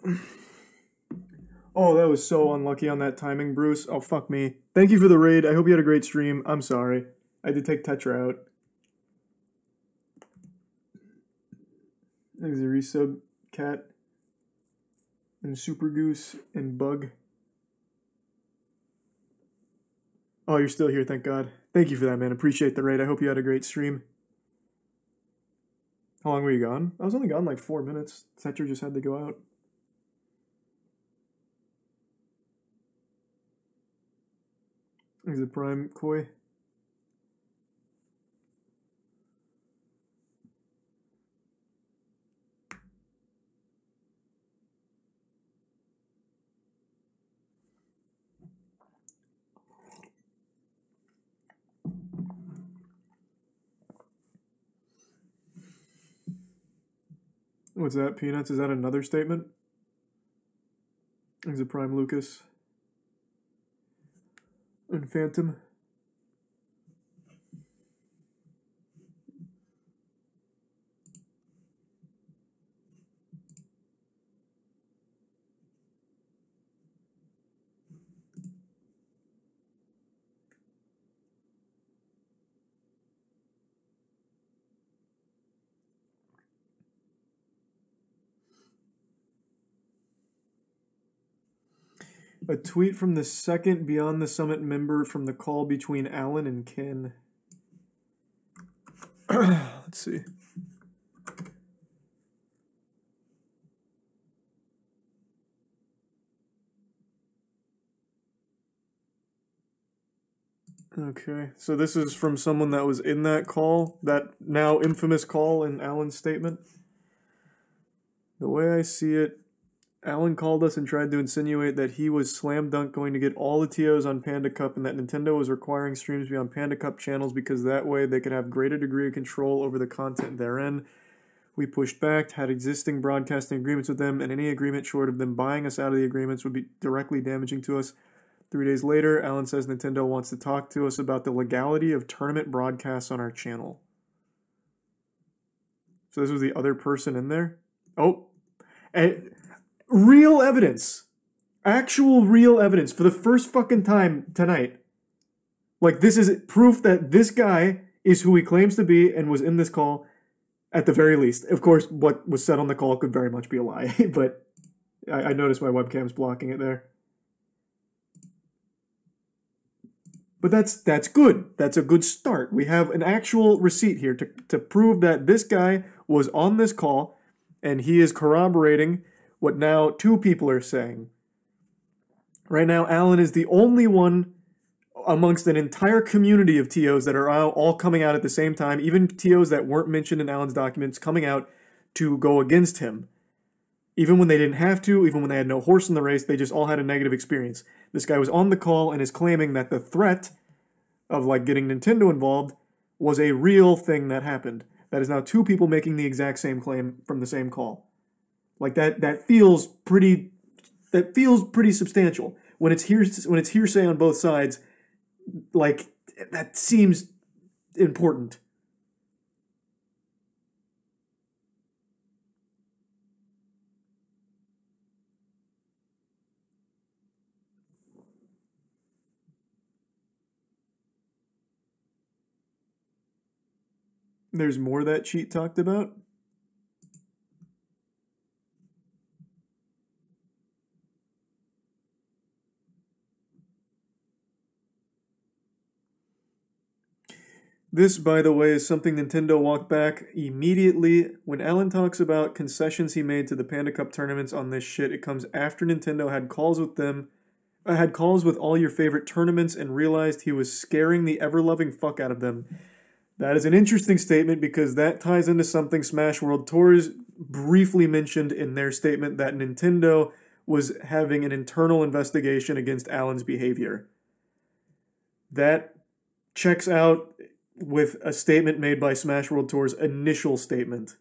[SPEAKER 1] Oh, that was so unlucky on that timing, Bruce. Oh, fuck me. Thank you for the raid. I hope you had a great stream. I'm sorry. I did take Tetra out. There's a resub, Cat, and Super Goose, and Bug. Oh, you're still here, thank God. Thank you for that, man. Appreciate the raid. I hope you had a great stream. How long were you gone? I was only gone like 4 minutes. Tetra just had to go out. Is it Prime Koi? What's that, Peanuts? Is that another statement? Is it Prime Lucas? And Phantom? A tweet from the second Beyond the Summit member from the call between Alan and Ken. Let's see. Okay, so this is from someone that was in that call, that now infamous call in Alan's statement. The way I see it, Alan called us and tried to insinuate that he was slam dunk going to get all the TOs on Panda Cup and that Nintendo was requiring streams to be on Panda Cup channels because that way they could have greater degree of control over the content therein. We pushed back, had existing broadcasting agreements with them, and any agreement short of them buying us out of the agreements would be directly damaging to us. 3 days later, Alan says Nintendo wants to talk to us about the legality of tournament broadcasts on our channel. So this was the other person in there? Oh, real evidence. Actual real evidence for the first fucking time tonight. Like, this is proof that this guy is who he claims to be and was in this call at the very least. Of course, what was said on the call could very much be a lie, but I noticed my webcam's blocking it there. But that's good. That's a good start. We have an actual receipt here to prove that this guy was on this call and he is corroborating what now 2 people are saying. Right now, Alan is the only one amongst an entire community of TOs that are all coming out at the same time, even TOs that weren't mentioned in Alan's documents coming out to go against him. Even when they didn't have to, even when they had no horse in the race, they just all had a negative experience. This guy was on the call and is claiming that the threat of like getting Nintendo involved was a real thing that happened. That is now 2 people making the exact same claim from the same call. Like that feels pretty substantial. When it's hearsay on both sides, like that seems important. There's more that Cheat talked about. This, by the way, is something Nintendo walked back immediately. When Alan talks about concessions he made to the Panda Cup tournaments on this shit, it comes after Nintendo had calls with them, had calls with all your favorite tournaments and realized he was scaring the ever-loving fuck out of them. That is an interesting statement because that ties into something Smash World Tours briefly mentioned in their statement that Nintendo was having an internal investigation against Alan's behavior. That checks out with a statement made by Smash World Tour's initial statement.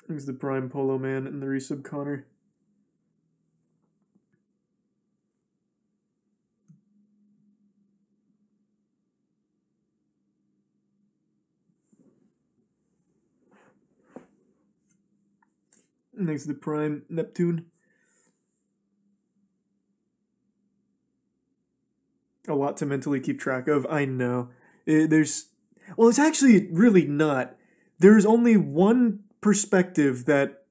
[SPEAKER 1] Here's the Prime Polo Man and the resub Connor. Thanks to the Prime Neptune. A lot to mentally keep track of. I know. Well, it's actually really not. There's only one perspective that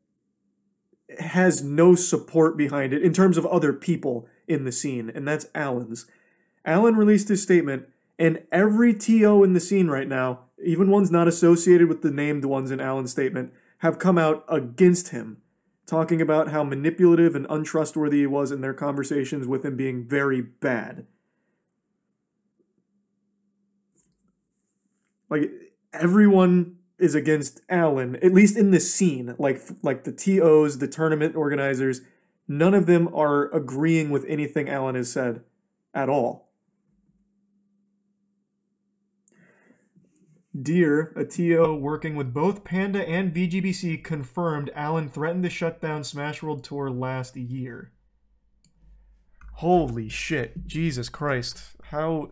[SPEAKER 1] has no support behind it in terms of other people in the scene, and that's Alan's. Alan released his statement, and every TO in the scene right now, even ones not associated with the named ones in Alan's statement, have come out against him, talking about how manipulative and untrustworthy he was in their conversations with him being very bad. Like, everyone is against Alan, at least in the scene. Like the TOs, the tournament organizers, none of them are agreeing with anything Alan has said at all. Deer, a TO working with both Panda and VGBC, confirmed Alan threatened to shut down Smash World Tour last year. Holy shit. Jesus Christ. How...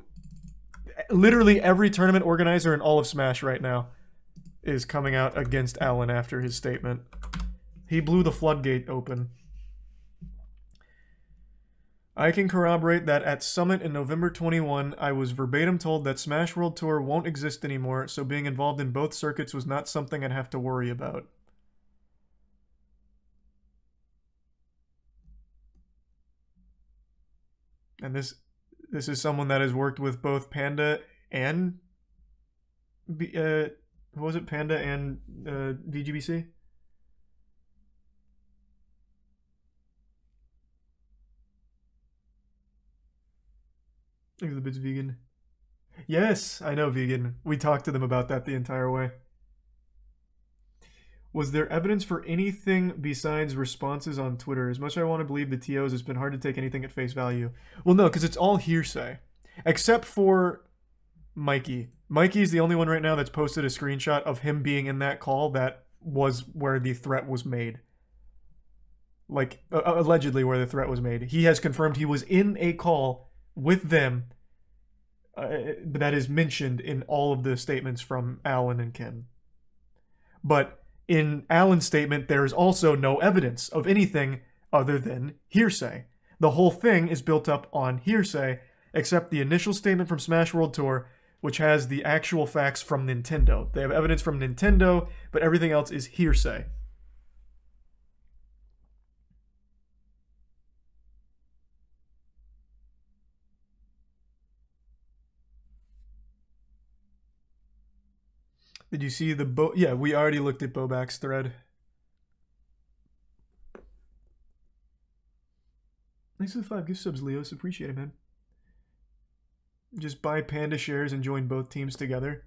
[SPEAKER 1] Literally every tournament organizer in all of Smash right now is coming out against Alan after his statement. He blew the floodgate open. I can corroborate that at Summit in November 21, I was verbatim told that Smash World Tour won't exist anymore, so being involved in both circuits was not something I'd have to worry about. And this is someone that has worked with both Panda and what was it? Panda and VGBC? Look at the bit's vegan. Yes, I know vegan. We talked to them about that the entire way. Was there evidence for anything besides responses on Twitter? As much as I want to believe the TOs, it's been hard to take anything at face value. Well, no, because it's all hearsay. Except for Mikey. Mikey's the only one right now that's posted a screenshot of him being in that call that was where the threat was made. Like, allegedly where the threat was made. He has confirmed he was in a call with them that is mentioned in all of the statements from Alan and Ken. But in Alan's statement, there is also no evidence of anything other than hearsay. The whole thing is built up on hearsay, except the initial statement from Smash World Tour, which has the actual facts from Nintendo. They have evidence from Nintendo, but everything else is hearsay. Did you see the Yeah, we already looked at Bobak's thread. Thanks for the 5 gift subs, Leos. Appreciate it, man. Just buy Panda shares and join both teams together.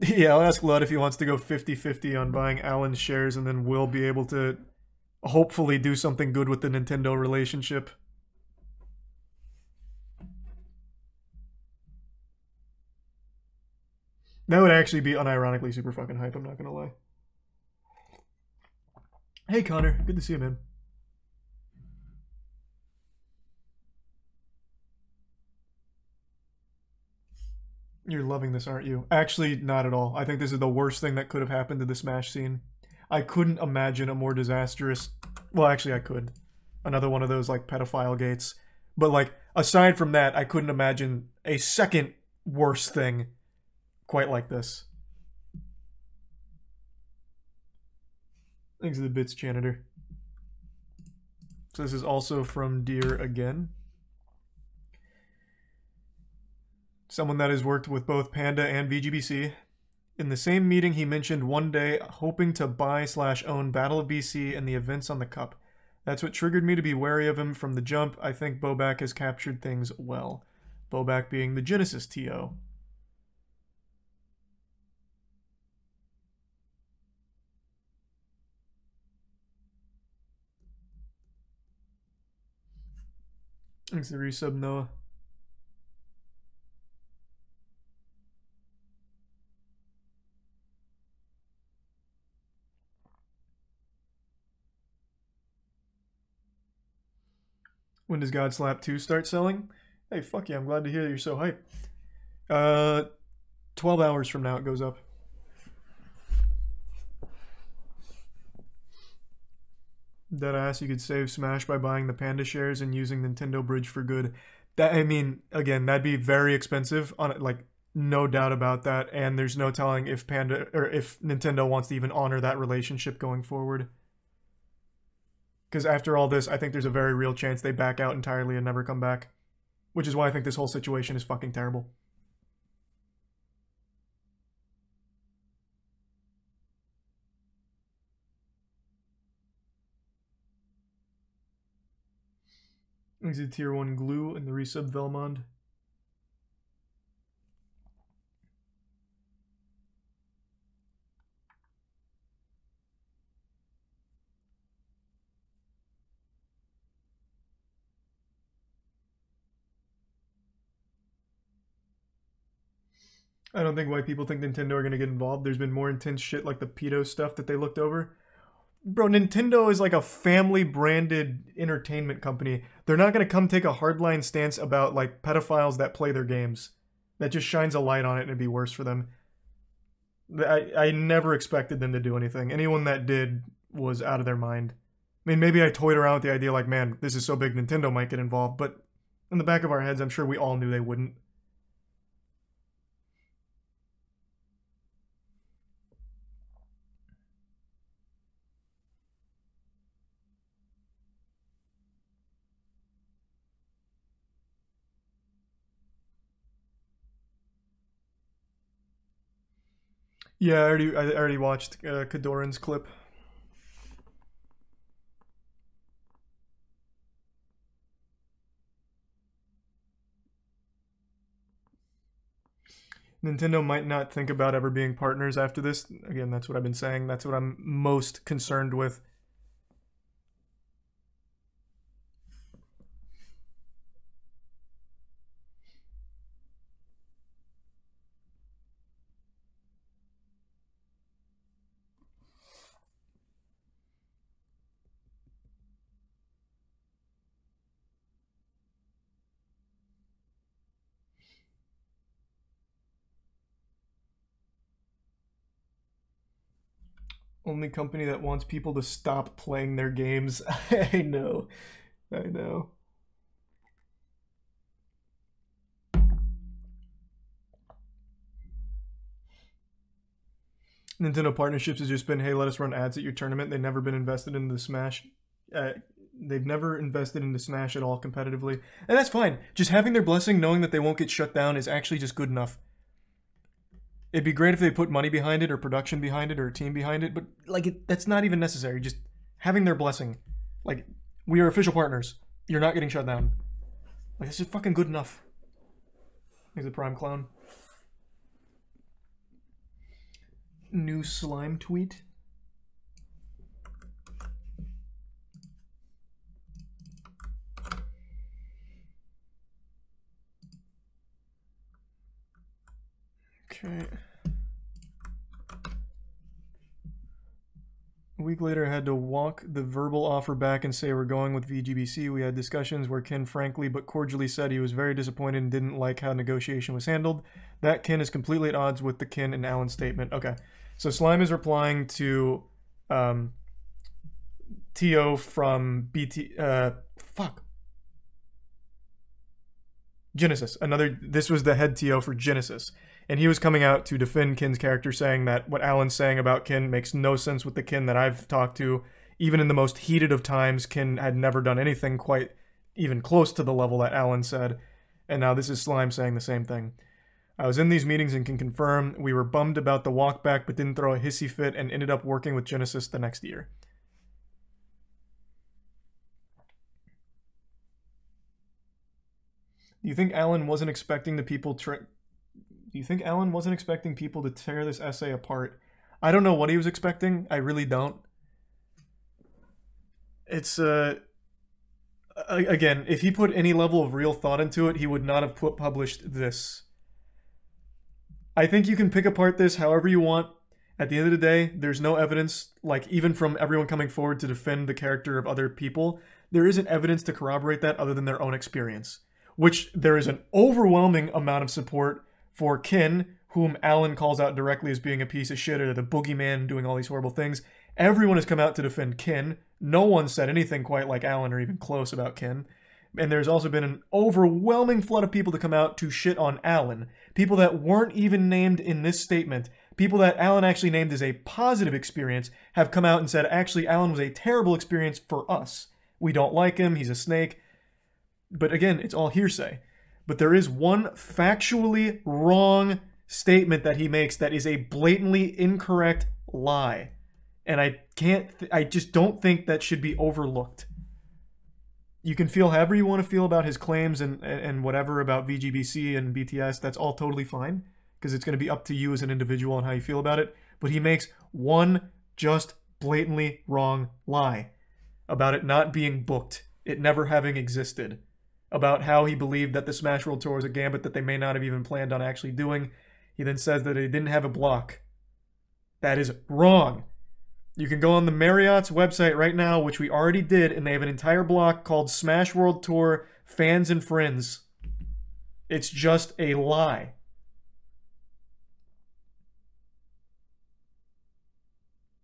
[SPEAKER 1] Yeah, I'll ask Lud if he wants to go 50-50 on buying Alan's shares, and then we'll be able to hopefully do something good with the Nintendo relationship. That would actually be unironically super fucking hype, I'm not gonna lie. Hey Connor, good to see you, man. You're loving this, aren't you? Actually, not at all. I think this is the worst thing that could have happened to the Smash scene. I couldn't imagine a more disastrous... Well, actually, I could. Another one of those, like, pedophile gates. But, like, aside from that, I couldn't imagine a second worse thing quite like this. Thanks to the bits, janitor. So this is also from Deer again. Someone that has worked with both Panda and VGBC. In the same meeting, he mentioned one day hoping to buy/own Battle of BC and the events on the Cup. That's what triggered me to be wary of him from the jump. I think Bobak has captured things well. Bobak being the Genesis TO. Thanks to resub, Noah. When does God Slap 2 start selling? Hey, fuck yeah, I'm glad to hear you're so hyped. 12 hours from now it goes up. Deadass, you could save Smash by buying the Panda shares and using Nintendo Bridge for good. That, I mean, again, that'd be very expensive, on like, no doubt about that, and there's no telling if Panda or if Nintendo wants to even honor that relationship going forward. Because after all this, I think there's a very real chance they back out entirely and never come back. Which is why I think this whole situation is fucking terrible. Exit tier 1 glue and the resub Velmond. I don't think why people think Nintendo are going to get involved. There's been more intense shit like the pedo stuff that they looked over. Bro, Nintendo is like a family-branded entertainment company. They're not going to come take a hardline stance about like pedophiles that play their games. That just shines a light on it and it'd be worse for them. I never expected them to do anything. Anyone that did was out of their mind. I mean, maybe I toyed around with the idea like, man, this is so big Nintendo might get involved, but in the back of our heads, I'm sure we all knew they wouldn't. Yeah, I already watched Kadoran's clip. Nintendo might not think about ever being partners after this. Again, that's what I've been saying. That's what I'm most concerned with. Only company that wants people to stop playing their games. I know. I know. Nintendo partnerships has just been, hey, let us run ads at your tournament. They've never been invested in the Smash. They've never invested into Smash at all competitively. And that's fine. Just having their blessing, knowing that they won't get shut down, is actually just good enough. It'd be great if they put money behind it, or production behind it, or a team behind it, but like that's not even necessary. Just having their blessing. Like, we are official partners. You're not getting shut down. Like, this is fucking good enough. He's a prime clown. New slime tweet. Okay. A week later, I had to walk the verbal offer back and say we're going with VGBC. We had discussions where Ken frankly but cordially said he was very disappointed and didn't like how negotiation was handled. That Ken is completely at odds with the Ken and Allen statement. Okay, so Slime is replying to TO from BT. Genesis. This was the head TO for Genesis. And he was coming out to defend Ken's character, saying that what Alan's saying about Ken makes no sense with the Ken that I've talked to. Even in the most heated of times, Ken had never done anything quite even close to the level that Alan said. And now this is Slime saying the same thing. I was in these meetings and can confirm we were bummed about the walk back, but didn't throw a hissy fit and ended up working with Genesis the next year. Do you think Alan wasn't expecting the people Do you think Alan wasn't expecting people to tear this essay apart? I don't know what he was expecting. I really don't. It's, again, if he put any level of real thought into it, he would not have published this. I think you can pick apart this however you want. At the end of the day, there's no evidence, like, even from everyone coming forward to defend the character of other people, there isn't evidence to corroborate that other than their own experience. Which there is an overwhelming amount of support for Ken, whom Alan calls out directly as being a piece of shit or the boogeyman doing all these horrible things, Everyone has come out to defend Kin. No one said anything quite like Alan or even close about Kin. And there's also been an overwhelming flood of people to come out to shit on Alan. People that weren't even named in this statement. People that Alan actually named as a positive experience have come out and said, actually, Alan was a terrible experience for us. We don't like him. He's a snake. But again, it's all hearsay. But there is one factually wrong statement that he makes that is a blatantly incorrect lie. And I just don't think that should be overlooked. You can feel however you want to feel about his claims and whatever about VGBC and BTS. That's all totally fine, because it's going to be up to you as an individual and how you feel about it. But he makes one just blatantly wrong lie about it not being booked, it never having existed, about how he believed that the Smash World Tour was a gambit that they may not have even planned on actually doing. He then says that they didn't have a block. That is wrong. You can go on the Marriott's website right now, which we already did, and they have an entire block called Smash World Tour Fans and Friends. It's just a lie.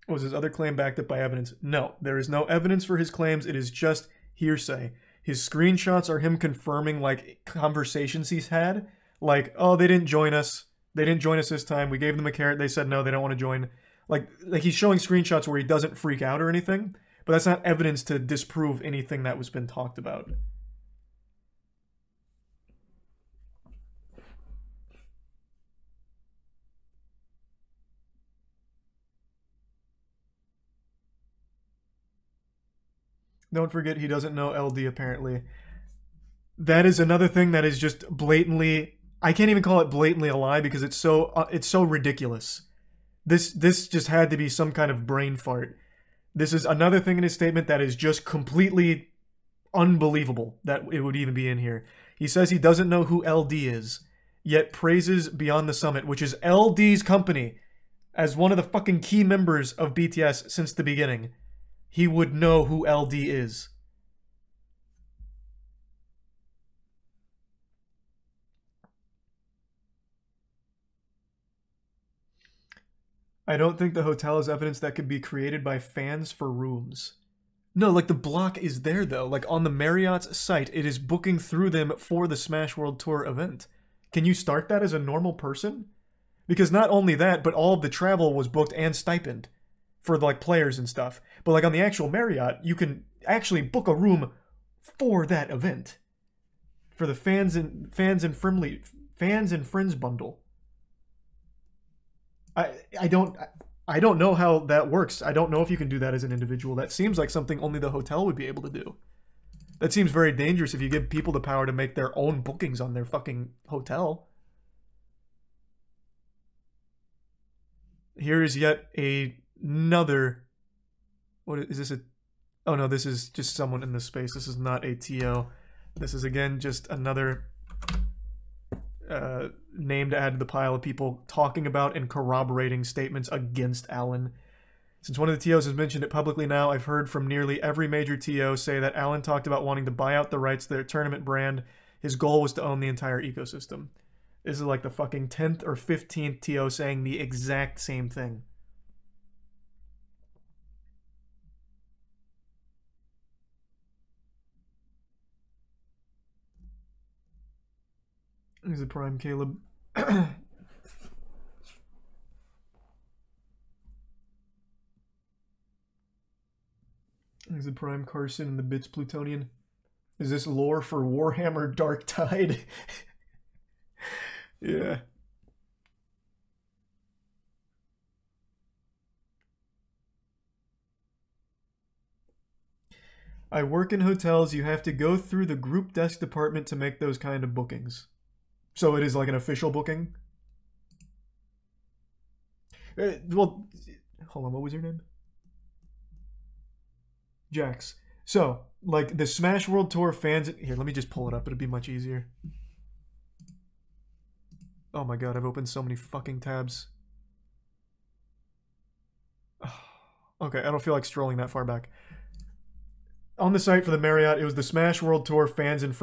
[SPEAKER 1] Was his other claim backed up by evidence? No, there is no evidence for his claims. It is just hearsay. His screenshots are him confirming, like, conversations he's had. Like, oh, they didn't join us. They didn't join us this time. We gave them a carrot. They said no, they don't want to join. Like he's showing screenshots where he doesn't freak out or anything, but that's not evidence to disprove anything that was been talked about. Don't forget he doesn't know LD apparently. That is another thing that is just blatantly, I can't even call it blatantly a lie because it's so ridiculous. This just had to be some kind of brain fart. This is another thing in his statement that is just completely unbelievable that it would even be in here. He says he doesn't know who LD is, yet praises Beyond the Summit, which is LD's company, as one of the fucking key members of BTS since the beginning. He would know who LD is. I don't think the hotel is evidence that could be created by fans for rooms. No, like the block is there though. Like on the Marriott's site, it is booking through them for the Smash World Tour event. Can you start that as a normal person? Because not only that, but all of the travel was booked and stipend for like players and stuff. But like on the actual Marriott, you can actually book a room for that event. For the fans and friends bundle. I don't know how that works. I don't know if you can do that as an individual. That seems like something only the hotel would be able to do. That seems very dangerous if you give people the power to make their own bookings on their fucking hotel. Here is yet another... What is this? Oh no, this is just someone in the space. This is not a TO. This is again just another... name to add to the pile of people talking about and corroborating statements against Alan. Since one of the TOs has mentioned it publicly now, I've heard from nearly every major TO say that Alan talked about wanting to buy out the rights to their tournament brand. His goal was to own the entire ecosystem. This is like the fucking 10th or 15th TO saying the exact same thing. He's a prime Caleb. He's a prime Carson and the Bits Plutonian. Is this lore for Warhammer Dark Tide? Yeah. I work in hotels. You have to go through the group desk department to make those kind of bookings. So it is like an official booking? Well, hold on, what was your name? Jax. So, like, the Smash World Tour fans... Here, let me just pull it up. It'll be much easier. Oh my god, I've opened so many fucking tabs. Okay, I don't feel like strolling that far back. On the site for the Marriott, it was the Smash World Tour fans and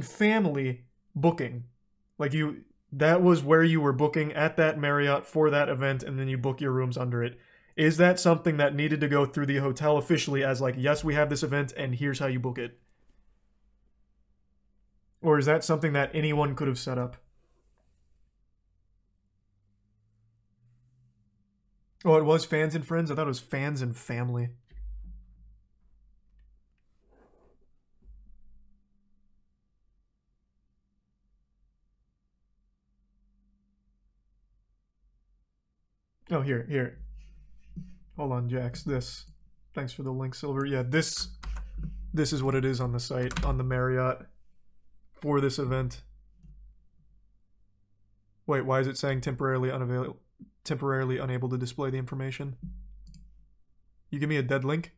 [SPEAKER 1] family booking. Like That was where you were booking at that Marriott for that event, and then you book your rooms under it. Is that something that needed to go through the hotel officially as like, yes, we have this event, and here's how you book it? Or is that something that anyone could have set up? Oh, it was fans and friends? I thought it was fans and family. Oh, here. Hold on, Jax. This. Thanks for the link, Silver. Yeah, this is what it is on the site, on the Marriott, for this event. Wait, why is it saying temporarily unable to display the information? You give me a dead link?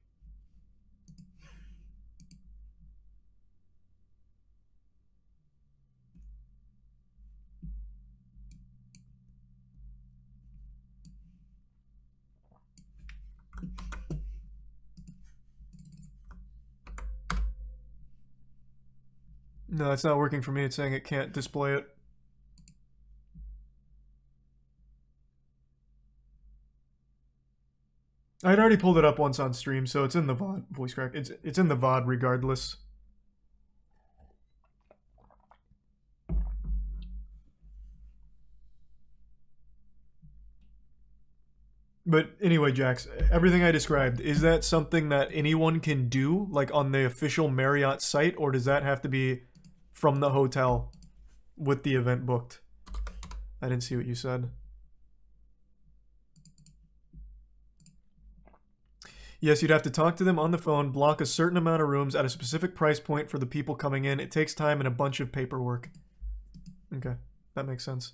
[SPEAKER 1] No, it's not working for me. It's saying it can't display it. I'd already pulled it up once on stream, so it's in the VOD. Voice crack. It's in the VOD regardless. But anyway, Jax, everything I described, is that something that anyone can do, like on the official Marriott site, or does that have to be from the hotel with the event booked? I didn't see what you said. Yes, you'd have to talk to them on the phone, block a certain amount of rooms at a specific price point for the people coming in. It takes time and a bunch of paperwork. Okay, that makes sense.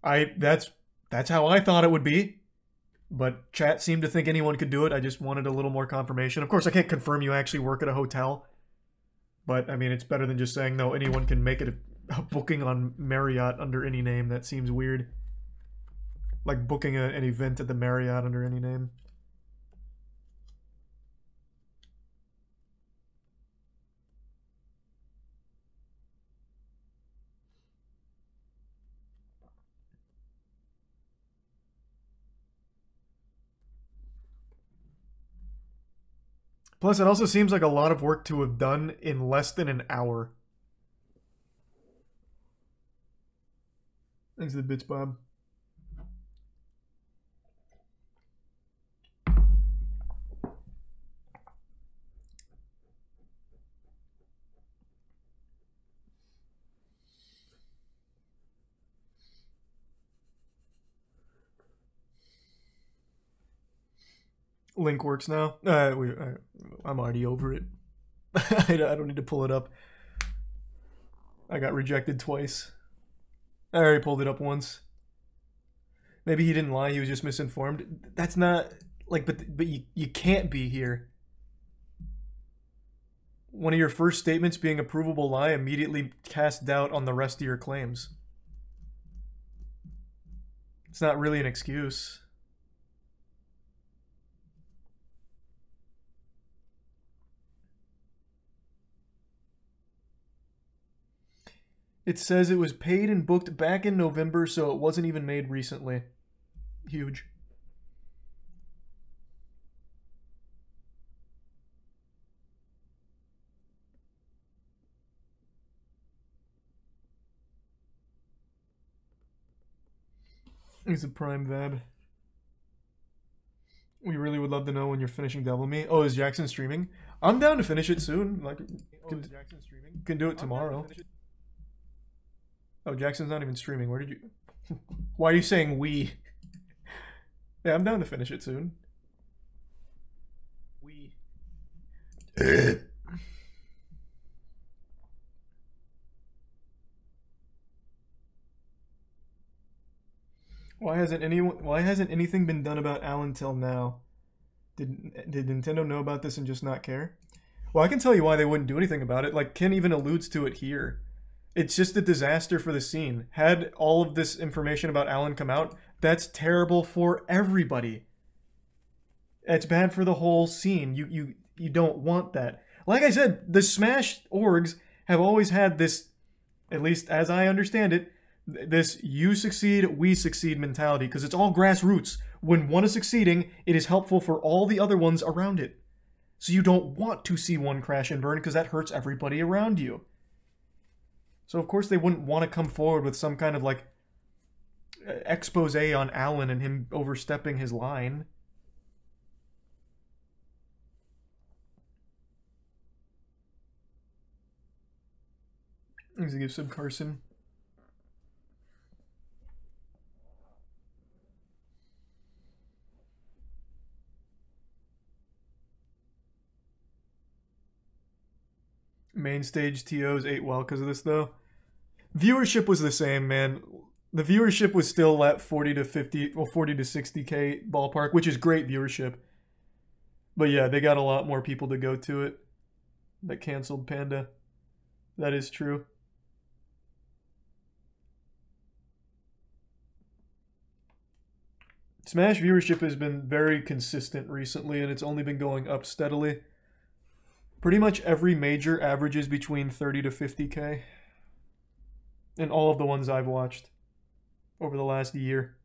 [SPEAKER 1] That's how I thought it would be. But chat seemed to think anyone could do it. I just wanted a little more confirmation. Of course, I can't confirm you actually work at a hotel. But, I mean, it's better than just saying, no, anyone can make it a booking on Marriott under any name. That seems weird. Like booking an event at the Marriott under any name. Plus, it also seems like a lot of work to have done in less than an hour. Thanks for the bits, Bob. Link works now. I'm already over it. I don't need to pull it up. I got rejected twice. I already pulled it up once. Maybe he didn't lie. He was just misinformed. That's not like, but you can't be here. One of your first statements being a provable lie immediately casts doubt on the rest of your claims. It's not really an excuse. It says it was paid and booked back in November, so it wasn't even made recently. Huge. It's a prime vab. We really would love to know when you're finishing Devil Me. Oh, is Jackson streaming? I'm down to finish it soon. Like, can do it tomorrow. Oh, Jackson's not even streaming. Where did you... Why are you saying we? Yeah, I'm down to finish it soon. We. Why hasn't anything been done about Alan till now? Did Nintendo know about this and just not care? Well, I can tell you why they wouldn't do anything about it. Like, Ken even alludes to it here. It's just a disaster for the scene. Had all of this information about Alan come out, that's terrible for everybody. It's bad for the whole scene. You don't want that. Like I said, the Smash orgs have always had this At least as I understand it, this you succeed, we succeed mentality, because it's all grassroots. When one is succeeding, it is helpful for all the other ones around it. So you don't want to see one crash and burn because that hurts everybody around you. So of course they wouldn't want to come forward with some kind of like expose on Alan and him overstepping his line. He's gonna give Sib Carson. Main stage TOs ate well because of this though. Viewership was the same, man. The viewership was still at 40 to 50, well 40 to 60K ballpark, which is great viewership. But yeah, they got a lot more people to go to it that canceled Panda. That is true. Smash viewership has been very consistent recently, and it's only been going up steadily. Pretty much every major averages between 30 to 50K. In all of the ones I've watched over the last year.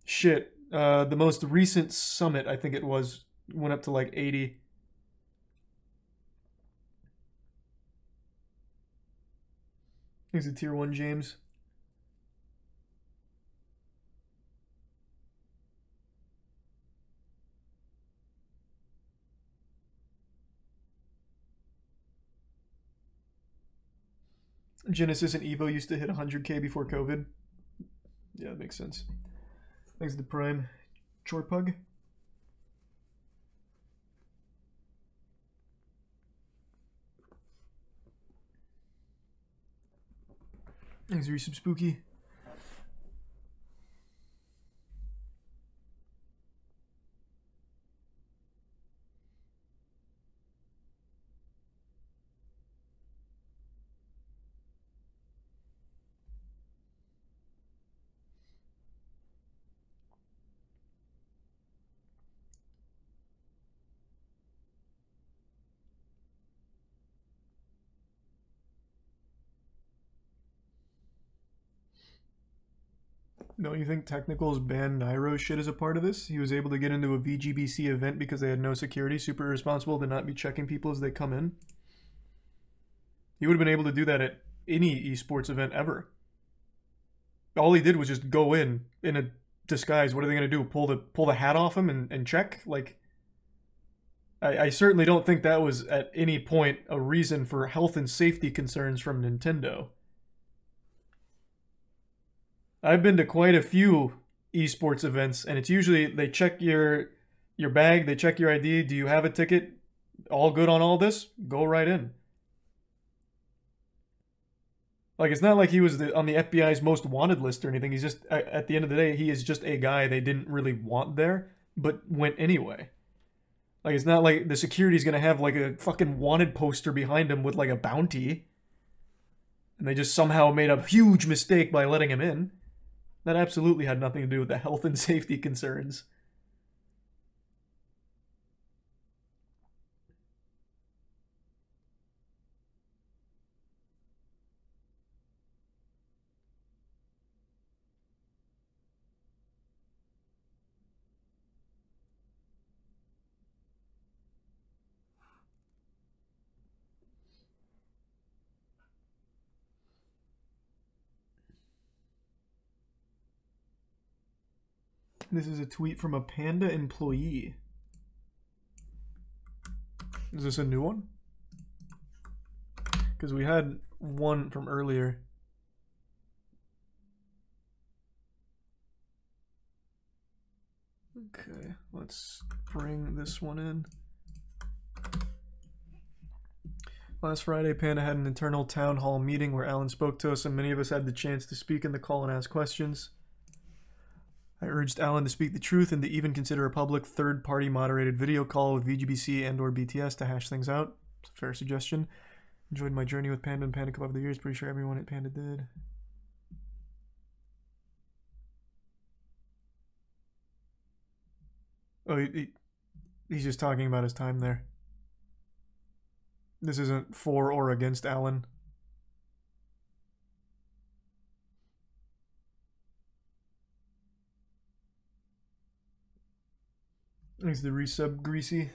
[SPEAKER 1] Shit, the most recent summit, I think it was, went up to like 80. He's a tier 1 James. Genesis and Evo used to hit 100K before COVID. Yeah, that makes sense. Thanks to Prime. Chorpug. Thanks for some spooky. Don't you think Technical's banned Nairo shit is a part of this? He was able to get into a VGBC event because they had no security, super irresponsible to not be checking people as they come in. He would have been able to do that at any esports event ever. All he did was just go in a disguise. What are they going to do? Pull the hat off him and check? Like, I certainly don't think that was at any point a reason for health and safety concerns from Nintendo. I've been to quite a few esports events, and it's usually they check your bag, they check your ID. Do you have a ticket? All good on all this? Go right in. Like, it's not like he was on the FBI's most wanted list or anything. He's just, at the end of the day, he is just a guy they didn't really want there, but went anyway. Like, it's not like the security's gonna have, like, a fucking wanted poster behind him with, like, a bounty. And they just somehow made a huge mistake by letting him in. That absolutely had nothing to do with the health and safety concerns. This is a tweet from a Panda employee. Is this a new one? Because we had one from earlier. Okay, let's bring this one in. Last Friday, Panda had an internal town hall meeting where Alan spoke to us, and many of us had the chance to speak in the call and ask questions. I urged Alan to speak the truth and to even consider a public third-party moderated video call with VGBC and or BTS to hash things out. It's a fair suggestion. Enjoyed my journey with Panda and Panda Cup over the years. Pretty sure everyone at Panda did. Oh, he's just talking about his time there. This isn't for or against Alan. Thanks the resub, Greasy.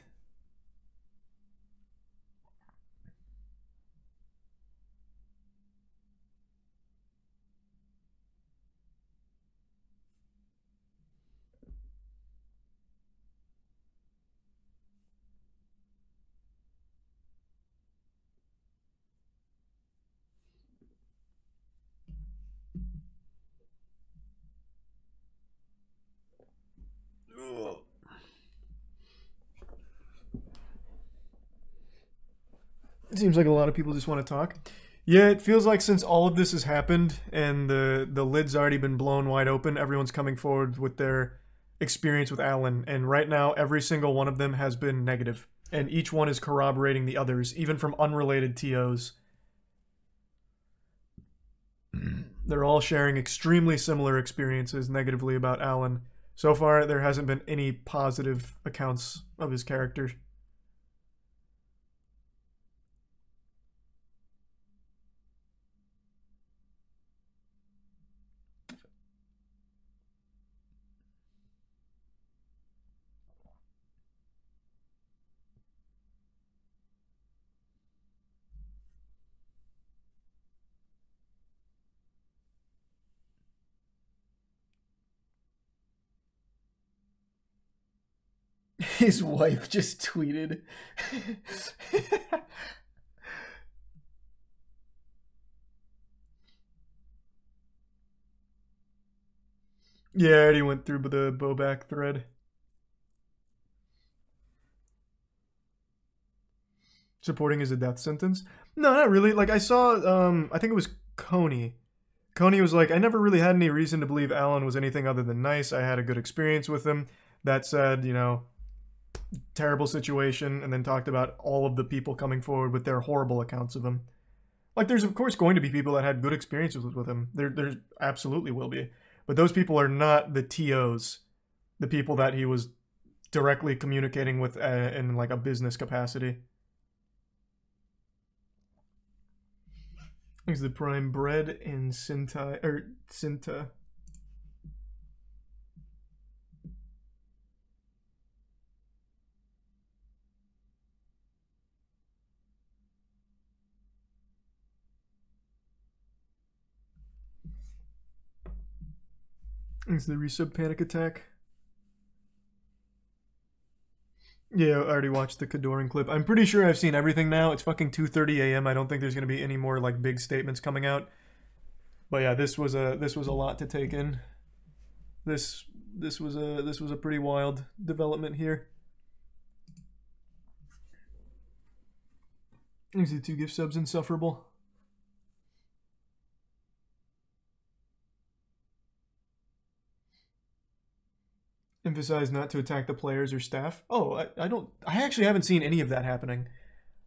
[SPEAKER 1] It seems like a lot of people just want to talk. Yeah, it feels like since all of this has happened and the lid's already been blown wide open, everyone's coming forward with their experience with Alan. And right now, every single one of them has been negative. And each one is corroborating the others, even from unrelated TOs. They're all sharing extremely similar experiences negatively about Alan. So far, there hasn't been any positive accounts of his character. His wife just tweeted. Yeah, I already went through the Bowback thread. Supporting is a death sentence? No, not really. Like, I saw, I think it was Coney. Coney was like, I never really had any reason to believe Alan was anything other than nice. I had a good experience with him. That said, you know, terrible situation, and then talked about all of the people coming forward with their horrible accounts of him. Like, there's of course going to be people that had good experiences with him. There absolutely will be. But those people are not the TOs, the people that he was directly communicating with in like a business capacity. Here's the prime bread in Sinta, or Sinta. Is the resub panic attack? Yeah, I already watched the Kadoran clip. I'm pretty sure I've seen everything now. It's fucking 2:30 a.m. I don't think there's gonna be any more like big statements coming out. But yeah, this was a lot to take in. This was a pretty wild development here. Is the 2 gift subs insufferable? Emphasize not to attack the players or staff. Oh, I actually haven't seen any of that happening.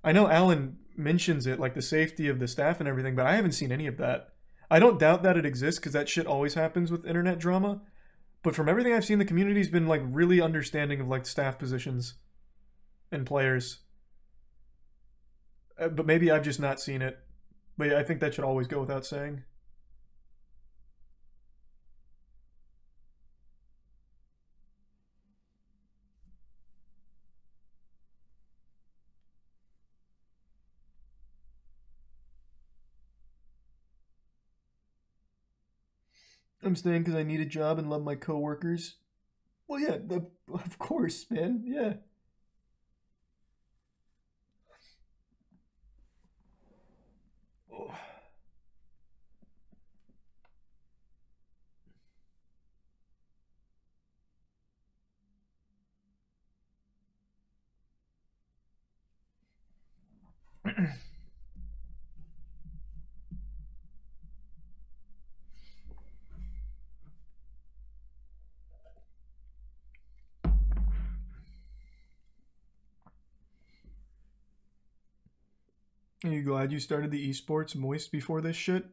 [SPEAKER 1] I know Alan mentions it, like the safety of the staff and everything, but I haven't seen any of that. I don't doubt that it exists because that shit always happens with internet drama. But from everything I've seen, the community's been like really understanding of like staff positions and players. But maybe I've just not seen it. But yeah, I think that should always go without saying. I'm staying because I need a job and love my coworkers. Well, yeah, of course, man. Yeah. Oh. Are you glad you started the esports Moist before this shit?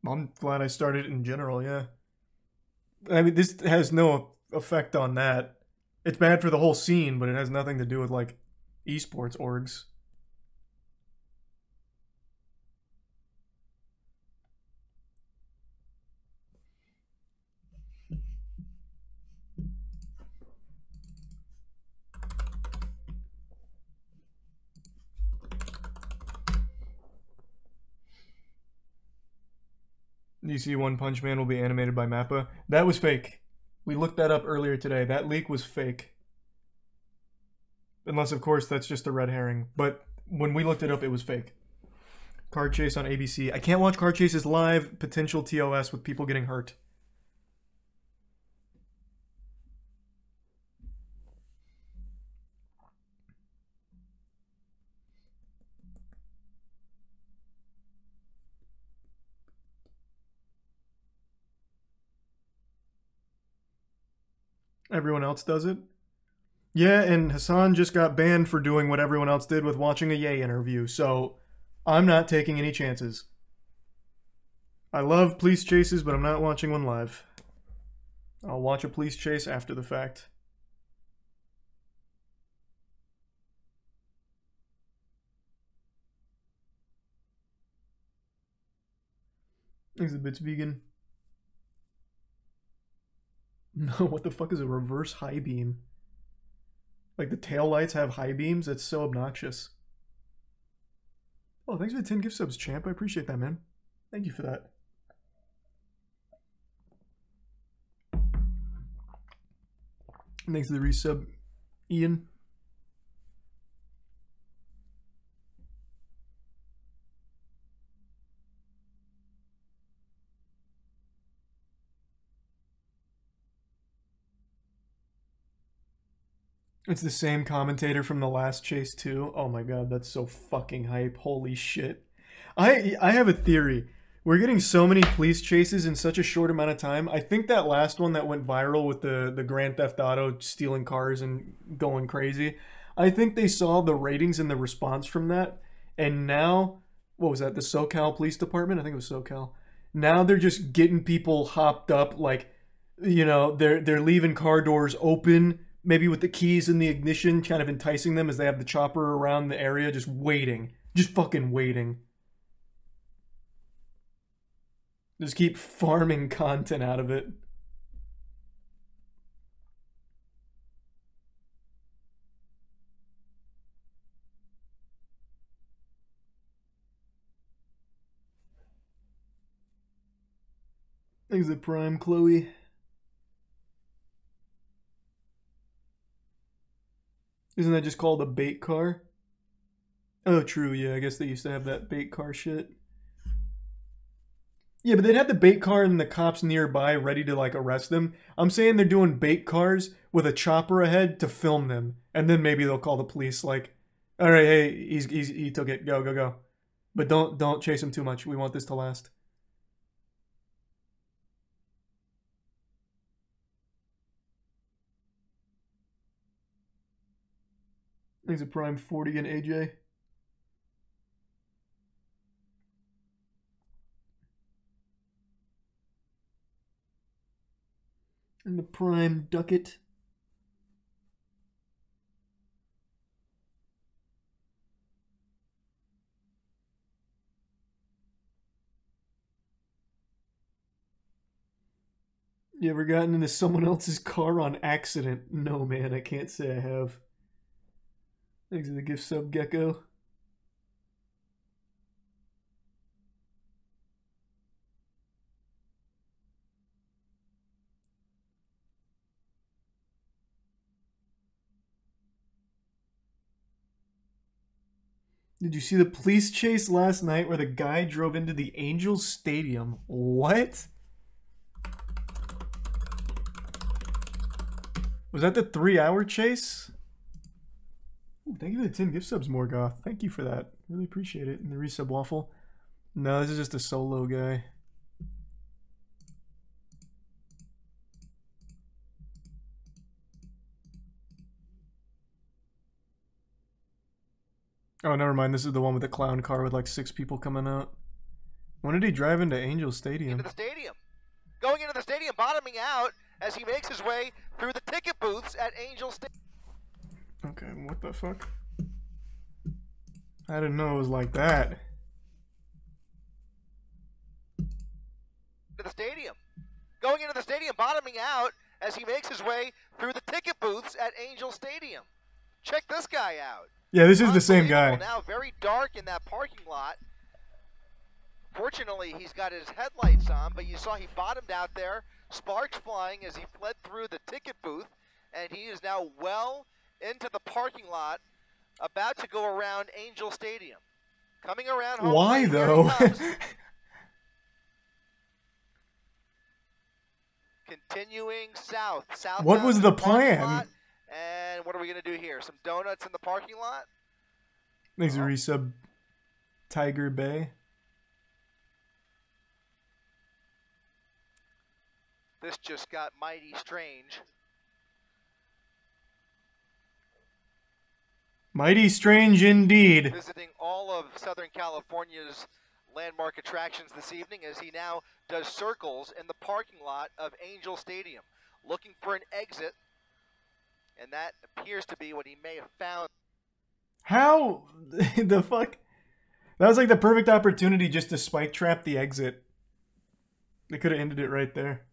[SPEAKER 1] I'm glad I started in general, yeah. I mean, this has no effect on that. It's bad for the whole scene, but it has nothing to do with, like, esports orgs. DC One Punch Man will be animated by Mappa. That was fake. We looked that up earlier today. That leak was fake. Unless, of course, that's just a red herring. But when we looked it up, it was fake. Car Chase on ABC. I can't watch car chases live. Potential TOS with people getting hurt. Everyone else does it? Yeah, and Hassan just got banned for doing what everyone else did with watching a Ye interview, so I'm not taking any chances. I love police chases, but I'm not watching one live. I'll watch a police chase after the fact. Exhibit's vegan. No, what the fuck is a reverse high beam? Like the tail lights have high beams? That's so obnoxious. Oh, thanks for the 10 gift subs, champ. I appreciate that, man. Thank you for that. Thanks for the resub, Ian. It's the same commentator from the last chase too. Oh my god, that's so fucking hype. Holy shit. I have a theory. We're getting so many police chases in such a short amount of time. I think that last one that went viral with the Grand Theft Auto stealing cars and going crazy, I think they saw the ratings and the response from that, and now, what was that, the SoCal Police Department? I think it was SoCal. Now they're just getting people hopped up, like, you know, they're leaving car doors open, maybe with the keys in the ignition, kind of enticing them as they have the chopper around the area, just waiting. Just fucking waiting. Just keep farming content out of it. Thanks to Prime, Chloe. Isn't that just called a bait car? Oh, true, yeah, I guess they used to have that bait car shit. Yeah, but they'd have the bait car and the cops nearby ready to, like, arrest them. I'm saying they're doing bait cars with a chopper ahead to film them. And then maybe they'll call the police, like, alright, hey, he took it, go, go, go. But don't chase him too much. We want this to last. Thanks a Prime 40 and AJ. And the Prime Ducket. You ever gotten into someone else's car on accident? No, man, I can't say I have. Thanks for the gift sub, Gecko. Did you see the police chase last night where the guy drove into the Angels Stadium? What? Was that the 3-hour chase? Ooh, thank you for the 10 gift subs, Morgoth. Thank you for that. Really appreciate it. And the resub waffle. No, this is just a solo guy. Oh, never mind. This is the one with the clown car with like 6 people coming out. When did he drive into Angel Stadium?
[SPEAKER 3] Into the stadium. Going into the stadium, bottoming out as he makes his way through the ticket booths at Angel Stadium.
[SPEAKER 1] Okay, what the fuck? I didn't know it was like that.
[SPEAKER 3] To the stadium. Going into the stadium, bottoming out as he makes his way through the ticket booths at Angel Stadium. Check this guy out.
[SPEAKER 1] Yeah, this is the same guy.
[SPEAKER 3] Now very dark in that parking lot. Fortunately, he's got his headlights on, but you saw he bottomed out there, sparks flying as he fled through the ticket booth, and he is now well into the parking lot, about to go around Angel Stadium. Coming around home.
[SPEAKER 1] Why, though?
[SPEAKER 3] Continuing south.
[SPEAKER 1] What was the plan?
[SPEAKER 3] And what are we going to do here? Some donuts in the parking lot?
[SPEAKER 1] Thanks, resub Tiger Bay.
[SPEAKER 3] This just got mighty strange.
[SPEAKER 1] Mighty strange indeed.
[SPEAKER 3] Visiting all of Southern California's landmark attractions this evening as he now does circles in the parking lot of Angel Stadium, looking for an exit, and that appears to be what he may have found.
[SPEAKER 1] How the fuck? That was like the perfect opportunity just to spike trap the exit. They could have ended it right there.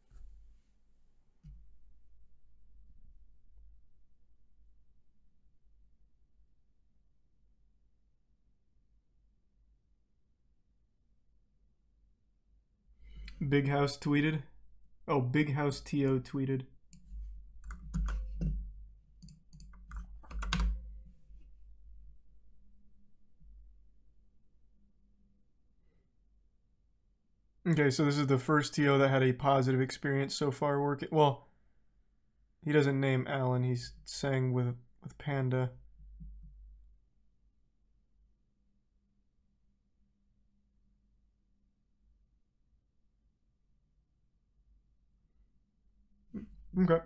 [SPEAKER 1] Big House tweeted. Oh, Big House TO tweeted. Okay, so this is the first TO that had a positive experience so far working. Well, he doesn't name Alan. He's saying with Panda. Okay.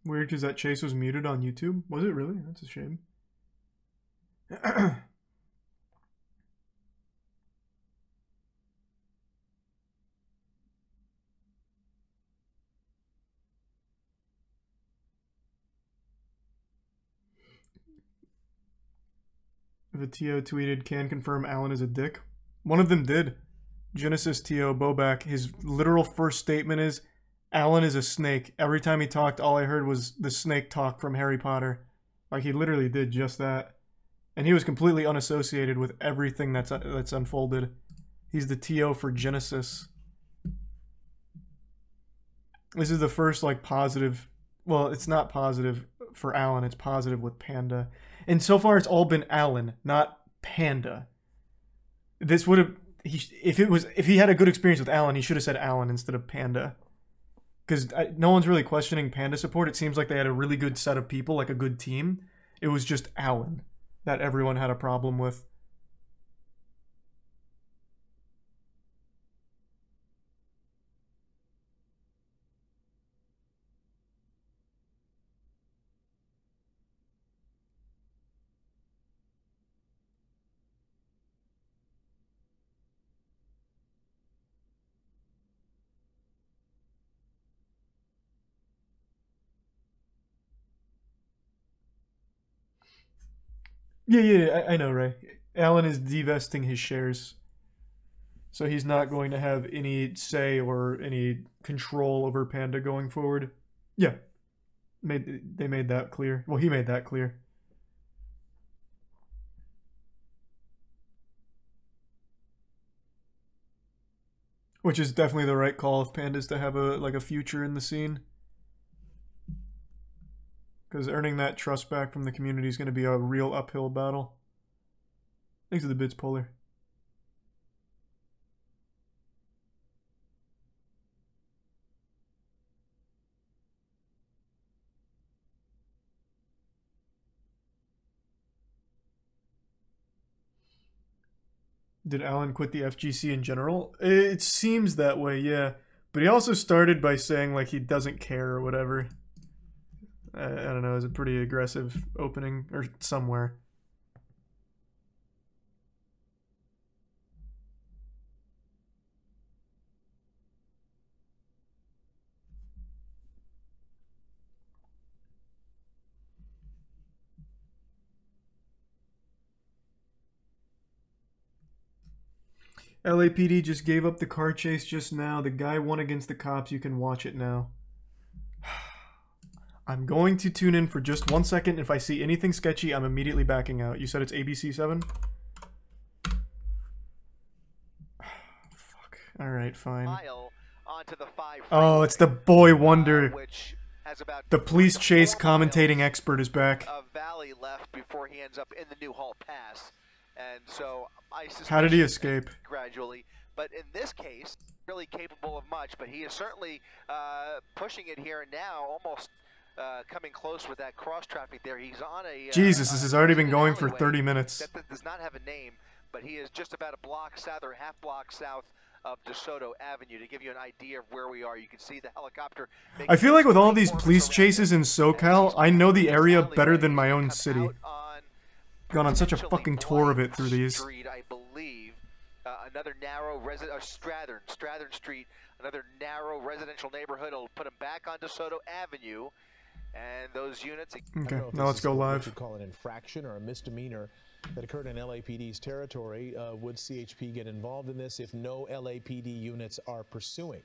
[SPEAKER 1] Weird because that chase was muted on YouTube. Was it really? That's a shame. The TO tweeted, can confirm Alan is a dick. One of them did. Genesis TO Bobak, his literal first statement is, Alan is a snake. Every time he talked, all I heard was the snake talk from Harry Potter. Like, he literally did just that. And he was completely unassociated with everything that's unfolded. He's the TO for Genesis. This is the first, like, positive... Well, it's not positive for Alan. It's positive with Panda. And so far, it's all been Alan, not Panda. This would have... If he had a good experience with Alan, he should have said Alan instead of Panda. Because no one's really questioning Panda support. It seems like they had a really good set of people, like a good team. It was just Alan that everyone had a problem with. Yeah, I know, Ray. Alan is divesting his shares. So he's not going to have any say or any control over Panda going forward. Yeah. They made that clear. Well, he made that clear. Which is definitely the right call if Panda's to have a future in the scene. Because earning that trust back from the community is going to be a real uphill battle. Thanks to the bits, Polar. Did Alan quit the FGC in general? It seems that way, yeah. But he also started by saying, like, he doesn't care or whatever. I don't know, it was a pretty aggressive opening, or somewhere. LAPD just gave up the car chase just now. The guy won against the cops. You can watch it now. I'm going to tune in for just 1 second. If I see anything sketchy, I'm immediately backing out. You said it's ABC 7? Fuck. Alright, fine. Oh, it's the boy wonder. The police chase commentating expert is back.
[SPEAKER 3] Valley left before he ends up in the New Hall Pass. And so I suspect
[SPEAKER 1] how did he escape?
[SPEAKER 3] Gradually. But in this case, really capable of much. But he is certainly pushing it here now, almost coming close with that cross traffic there. He's on a
[SPEAKER 1] Jesus, this has already been going for 30 minutes.
[SPEAKER 3] That does not have a name, but he is just about a block south or half block south of DeSoto Avenue. To give you an idea of where we are, you can see the helicopter.
[SPEAKER 1] I feel like with all these police chases in SoCal, I know the area better than my own city. Gone on such a fucking tour of it through these.
[SPEAKER 3] Street, I believe, another narrow Strathern Street, another narrow residential neighborhood. It'll put him back on DeSoto Avenue. And those units.
[SPEAKER 1] Okay, now let's go live.
[SPEAKER 4] What you call an infraction or a misdemeanor that occurred in LAPD's territory. Would CHP get involved in this if no LAPD units are pursuing?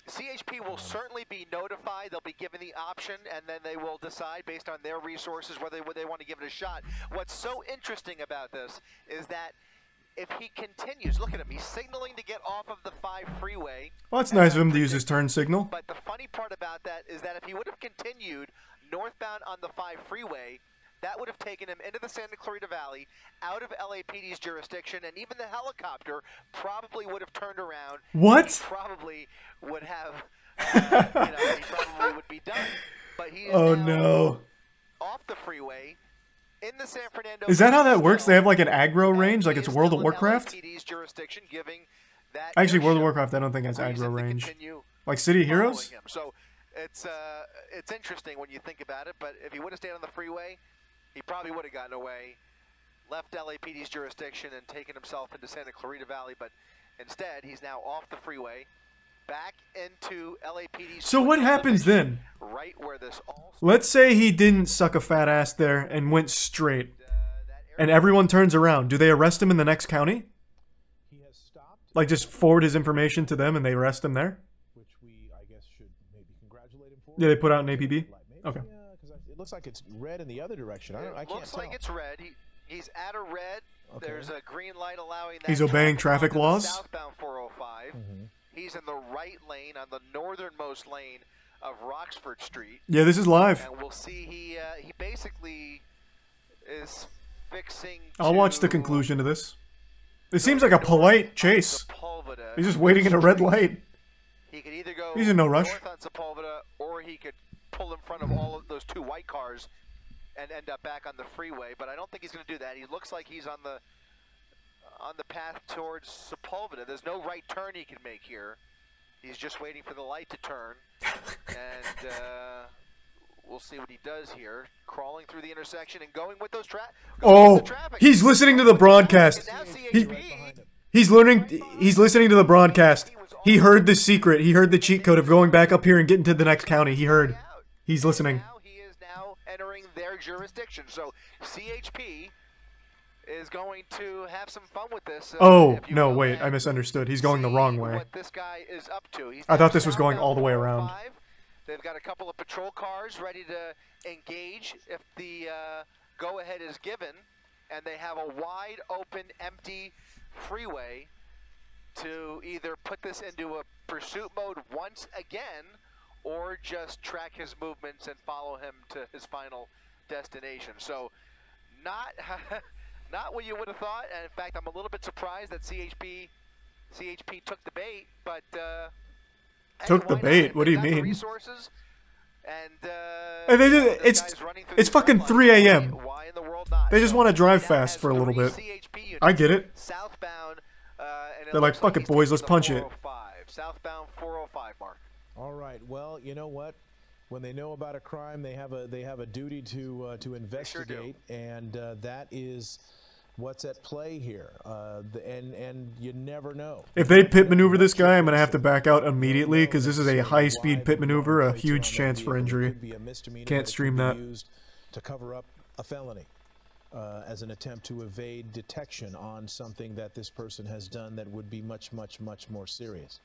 [SPEAKER 3] CHP will certainly be notified. They'll be given the option, and then they will decide based on their resources whether they want to give it a shot. What's so interesting about this is that if he continues, look at him, he's signaling to get off of the 5 freeway.
[SPEAKER 1] Well, that's nice of him to use his turn signal.
[SPEAKER 3] But the funny part about that is that if he would have continued northbound on the 5 freeway, that would have taken him into the Santa Clarita Valley, out of LAPD's jurisdiction, and even the helicopter probably would have turned around.
[SPEAKER 1] What?
[SPEAKER 3] He probably would have, he probably would be done. But he is now off the freeway. In the San Fernando.
[SPEAKER 1] Is that how that works? They have like an aggro range, like it's World of Warcraft? Actually, World of Warcraft I don't think has aggro range. Like City of Heroes?
[SPEAKER 3] So it's interesting when you think about it, but if he would have stayed on the freeway, he probably would have gotten away, left LAPD's jurisdiction and taken himself into Santa Clarita Valley, but instead he's now off the freeway, back into LAPD's.
[SPEAKER 1] So what happens then?
[SPEAKER 3] Right where this all.
[SPEAKER 1] Let's say he didn't suck a fat ass there and went straight, and everyone turns around. Do they arrest him in the next county?
[SPEAKER 4] He has stopped.
[SPEAKER 1] Like just forward his information to them and they arrest him there?
[SPEAKER 4] Which we, I guess, should maybe congratulate him for.
[SPEAKER 1] Yeah, they put out an APB?
[SPEAKER 4] Maybe,
[SPEAKER 1] Okay.
[SPEAKER 4] Because it looks like it's red in the other direction. I can't tell.
[SPEAKER 3] Looks like it's red. He's at a red. Okay. There's a green light allowing that.
[SPEAKER 1] He's obeying traffic laws?
[SPEAKER 3] Southbound 405. He's in the right lane, on the northernmost lane of Roxford Street.
[SPEAKER 1] Yeah, this is live.
[SPEAKER 3] And we'll see he basically is fixing.
[SPEAKER 1] I'll watch the conclusion to this. It seems like a polite chase. He's just waiting in a red light.
[SPEAKER 3] He could either go
[SPEAKER 1] He's in no rush.
[SPEAKER 3] north on Sepulveda, or he could pull in front of all of those 2 white cars and end up back on the freeway. But I don't think he's going to do that. He looks like he's on the path towards Sepulveda. There's no right turn he can make here. He's just waiting for the light to turn. And we'll see what he does here. Crawling through the intersection and going with those traffic.
[SPEAKER 1] He's listening to the broadcast. He's listening to the broadcast. He heard the secret. He heard the cheat code of going back up here and getting to the next county. He heard. He's listening.
[SPEAKER 3] He is now entering their jurisdiction. So CHP is going to have some fun with this.
[SPEAKER 1] Oh, no, wait, I misunderstood. He's going the wrong way.
[SPEAKER 3] What this guy is up to.
[SPEAKER 1] I thought this was going all the way around.
[SPEAKER 3] They've got a couple of patrol cars ready to engage if the go-ahead is given, and they have a wide open, empty freeway to either put this into a pursuit mode once again, or just track his movements and follow him to his final destination. So, not what you would have thought, and in fact, I'm a little bit surprised that CHP took the bait, but
[SPEAKER 1] took the bait? What do you mean?
[SPEAKER 3] Resources,
[SPEAKER 1] and they did, it's fucking 3 a.m.
[SPEAKER 3] Why in the world not?
[SPEAKER 1] They just want to drive fast for a little bit. I get it.
[SPEAKER 3] Southbound,
[SPEAKER 1] they're like, fuck it, boys, let's punch it.
[SPEAKER 3] Southbound 405, Mark.
[SPEAKER 4] All right. Well, you know what? When they know about a crime, they have a duty to investigate, and that is what's at play here. And you never know.
[SPEAKER 1] If they pit maneuver this guy, I'm gonna have to back out immediately because this is a high-speed pit maneuver, a huge chance for injury. Can't stream that.
[SPEAKER 4] To cover up a felony. as an attempt to evade detection on something that this person has done that would be much, much, much more serious.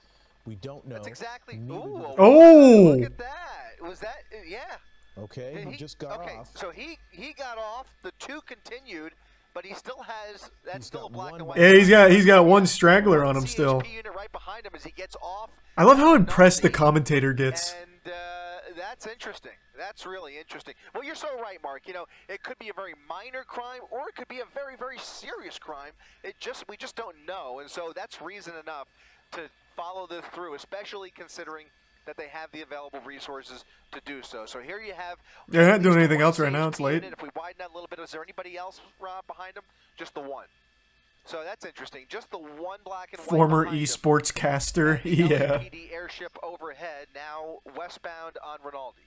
[SPEAKER 4] We don't know.
[SPEAKER 3] That's exactly.
[SPEAKER 4] Neither
[SPEAKER 3] Ooh,
[SPEAKER 4] does-
[SPEAKER 1] Oh!
[SPEAKER 3] look at that. Was that? Yeah.
[SPEAKER 4] Okay, he just got
[SPEAKER 3] okay,
[SPEAKER 4] off.
[SPEAKER 3] so he got off. The 2 continued, but he still has. That's
[SPEAKER 4] He's
[SPEAKER 3] still a
[SPEAKER 4] got
[SPEAKER 3] black
[SPEAKER 4] one
[SPEAKER 3] and
[SPEAKER 4] back.
[SPEAKER 3] white.
[SPEAKER 1] Yeah, he's got one straggler on him
[SPEAKER 3] CHP
[SPEAKER 1] still.
[SPEAKER 3] unit right behind him as he gets off.
[SPEAKER 1] I love how impressed the commentator gets.
[SPEAKER 3] And that's interesting. That's really interesting. Well, you're so right, Mark. You know, it could be a very minor crime, or it could be a very, very serious crime. We just don't know, and so that's reason enough to follow this through, especially considering that they have the available resources to do so. So here you have.
[SPEAKER 1] They're not doing anything else right now. It's late.
[SPEAKER 3] If we widen that a little bit, is there anybody else, Rob, behind him? Just the one. So that's interesting. Just the one black and white.
[SPEAKER 1] Former esports caster. Yeah.
[SPEAKER 3] LAPD airship overhead, now westbound on Rinaldi.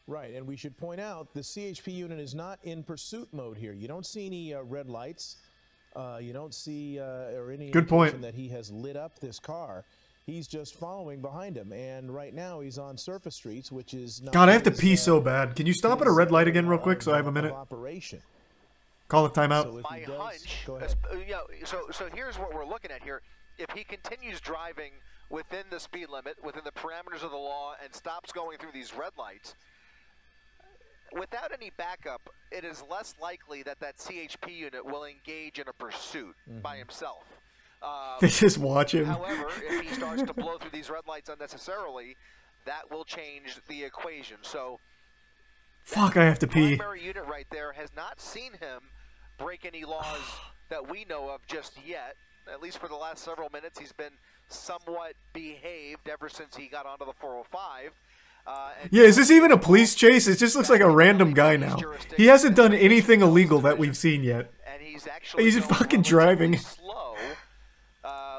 [SPEAKER 4] Right, and we should point out the CHP unit is not in pursuit mode here. You don't see any red lights. You don't see or any
[SPEAKER 1] Good point.
[SPEAKER 4] indication that he has lit up this car. He's just following behind him, and right now he's on surface streets, which is not.
[SPEAKER 1] God, I have to
[SPEAKER 4] his,
[SPEAKER 1] pee so bad. Can you stop at a red light again real quick so I have a minute?
[SPEAKER 4] Operation.
[SPEAKER 1] Call a timeout.
[SPEAKER 4] So if
[SPEAKER 3] My
[SPEAKER 4] he does,
[SPEAKER 3] hunch,
[SPEAKER 4] go ahead.
[SPEAKER 3] so here's what we're looking at here. If he continues driving within the speed limit, within the parameters of the law, and stops going through these red lights, without any backup, it is less likely that that CHP unit will engage in a pursuit by himself.
[SPEAKER 1] They just watch him.
[SPEAKER 3] However, if he starts to blow through these red lights unnecessarily, that will change the equation. So,
[SPEAKER 1] Fuck, I have to pee.
[SPEAKER 3] primary unit right there has not seen him break any laws that we know of just yet. At least for the last several minutes, he's been somewhat behaved ever since he got onto the 405.
[SPEAKER 1] Yeah, is this even a police chase? It just looks like a random guy now. He hasn't done anything illegal that we've seen yet.
[SPEAKER 3] And he's actually
[SPEAKER 1] He's
[SPEAKER 3] going
[SPEAKER 1] fucking
[SPEAKER 3] relatively
[SPEAKER 1] driving.
[SPEAKER 3] slow,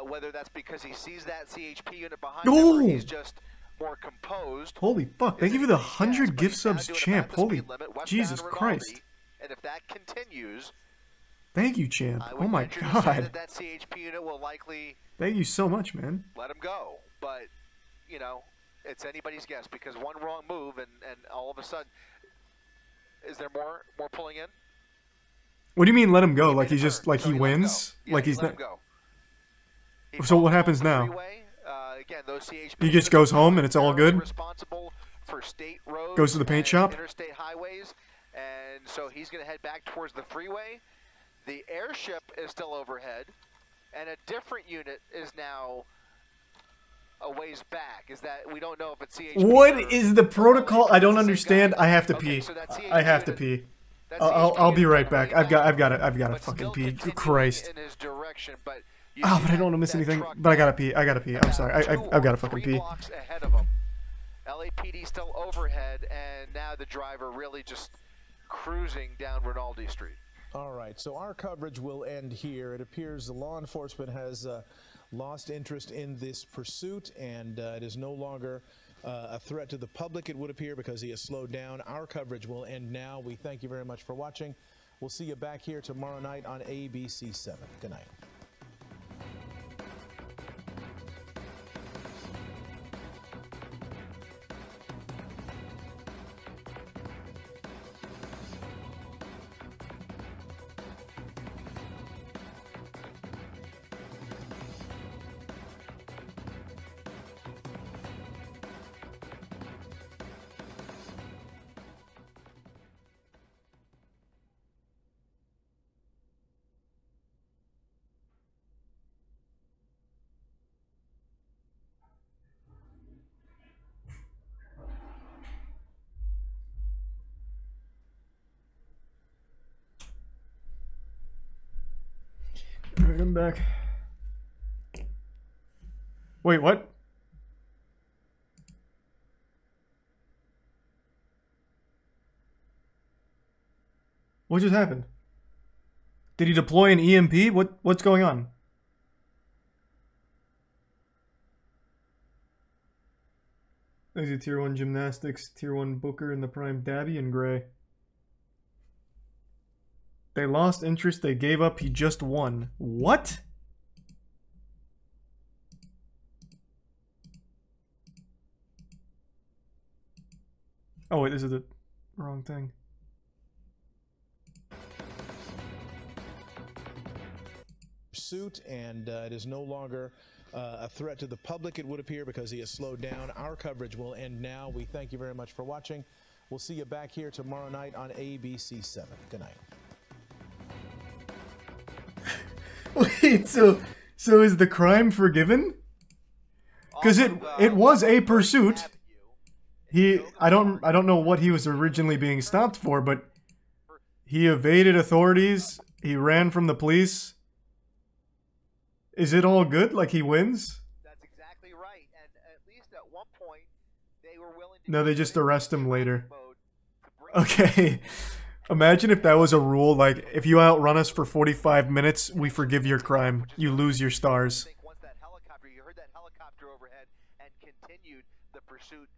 [SPEAKER 3] whether that's because he sees that CHP unit behind him
[SPEAKER 1] No!
[SPEAKER 3] or he's just more composed.
[SPEAKER 1] Holy fuck, thank you for the 100 gift subs, champ. Holy Jesus Christ.
[SPEAKER 3] And if that continues,
[SPEAKER 1] Thank you, champ.
[SPEAKER 3] I
[SPEAKER 1] Oh
[SPEAKER 3] would
[SPEAKER 1] my
[SPEAKER 3] venture to say
[SPEAKER 1] god.
[SPEAKER 3] that CHP unit will likely
[SPEAKER 1] Thank you so much, man.
[SPEAKER 3] let him go. But, you know, it's anybody's guess because one wrong move and all of a sudden, is there more pulling in?
[SPEAKER 1] What do you mean let him go?
[SPEAKER 3] He
[SPEAKER 1] Like
[SPEAKER 3] made
[SPEAKER 1] he's
[SPEAKER 3] a
[SPEAKER 1] just,
[SPEAKER 3] turn,
[SPEAKER 1] like
[SPEAKER 3] so
[SPEAKER 1] he
[SPEAKER 3] he let him
[SPEAKER 1] wins?
[SPEAKER 3] go. Yeah,
[SPEAKER 1] Like
[SPEAKER 3] he
[SPEAKER 1] he's
[SPEAKER 3] let
[SPEAKER 1] not...
[SPEAKER 3] him go. He
[SPEAKER 1] So what
[SPEAKER 3] followed
[SPEAKER 1] happens
[SPEAKER 3] the
[SPEAKER 1] now?
[SPEAKER 3] freeway. Again, those CHP
[SPEAKER 1] He just
[SPEAKER 3] units
[SPEAKER 1] goes
[SPEAKER 3] are
[SPEAKER 1] home and it's all
[SPEAKER 3] primarily
[SPEAKER 1] good?
[SPEAKER 3] Responsible for state roads,
[SPEAKER 1] Goes to the paint
[SPEAKER 3] and
[SPEAKER 1] shop?
[SPEAKER 3] interstate highways, and so he's going to head back towards the freeway. The airship is still overhead, and a different unit is now a ways back. Is that we don't know if it's CHP.
[SPEAKER 1] What is the protocol? I don't
[SPEAKER 3] It's the same
[SPEAKER 1] understand.
[SPEAKER 3] guy.
[SPEAKER 1] I have to
[SPEAKER 3] Okay,
[SPEAKER 1] pee.
[SPEAKER 3] so that
[SPEAKER 1] I have
[SPEAKER 3] CHP
[SPEAKER 1] to
[SPEAKER 3] unit-
[SPEAKER 1] pee.
[SPEAKER 3] that
[SPEAKER 1] I'll
[SPEAKER 3] CHP
[SPEAKER 1] be
[SPEAKER 3] unit
[SPEAKER 1] right
[SPEAKER 3] is
[SPEAKER 1] back.
[SPEAKER 3] way
[SPEAKER 1] I've got to
[SPEAKER 3] but
[SPEAKER 1] fucking
[SPEAKER 3] still
[SPEAKER 1] pee.
[SPEAKER 3] continuing
[SPEAKER 1] Christ.
[SPEAKER 3] in his direction, but you
[SPEAKER 1] Oh,
[SPEAKER 3] see
[SPEAKER 1] but I don't want to
[SPEAKER 3] that-
[SPEAKER 1] miss
[SPEAKER 3] that
[SPEAKER 1] anything.
[SPEAKER 3] truck
[SPEAKER 1] But I gotta pee. I gotta pee. I'm
[SPEAKER 3] about
[SPEAKER 1] sorry.
[SPEAKER 3] two
[SPEAKER 1] I've got
[SPEAKER 3] or
[SPEAKER 1] to fucking
[SPEAKER 3] three
[SPEAKER 1] pee.
[SPEAKER 3] blocks ahead of him. LAPD still overhead, and now the driver really just cruising down Rinaldi Street.
[SPEAKER 4] All right, so our coverage will end here. It appears the law enforcement has lost interest in this pursuit, and it is no longer a threat to the public, it would appear, because he has slowed down. Our coverage will end now. We thank you very much for watching. We'll see you back here tomorrow night on ABC 7. Good night.
[SPEAKER 1] Alright, I'm back. Wait, what? What just happened? Did he deploy an EMP? What's going on? There's a Tier 1 Gymnastics, Tier 1 Booker, and the Prime Dabby in gray. They lost interest, they gave up, he just won. What? Oh wait, this is the wrong thing.
[SPEAKER 4] pursuit, and it is no longer a threat to the public, it would appear, because he has slowed down. Our coverage will end now. We thank you very much for watching. We'll see you back here tomorrow night on ABC 7. Good night.
[SPEAKER 1] Wait, so is the crime forgiven? Because it was a pursuit. I don't know what he was originally being stopped for, but he evaded authorities. He ran from the police. Is it all good? Like he wins?
[SPEAKER 3] That's exactly right. And at least at one point, they were willing to...
[SPEAKER 1] No, they just arrest him later. Okay. Imagine if that was a rule, like, if you outrun us for 45 minutes, we forgive your crime. You lose your stars.
[SPEAKER 3] Once that helicopter, you heard that helicopter overhead and continued the pursuit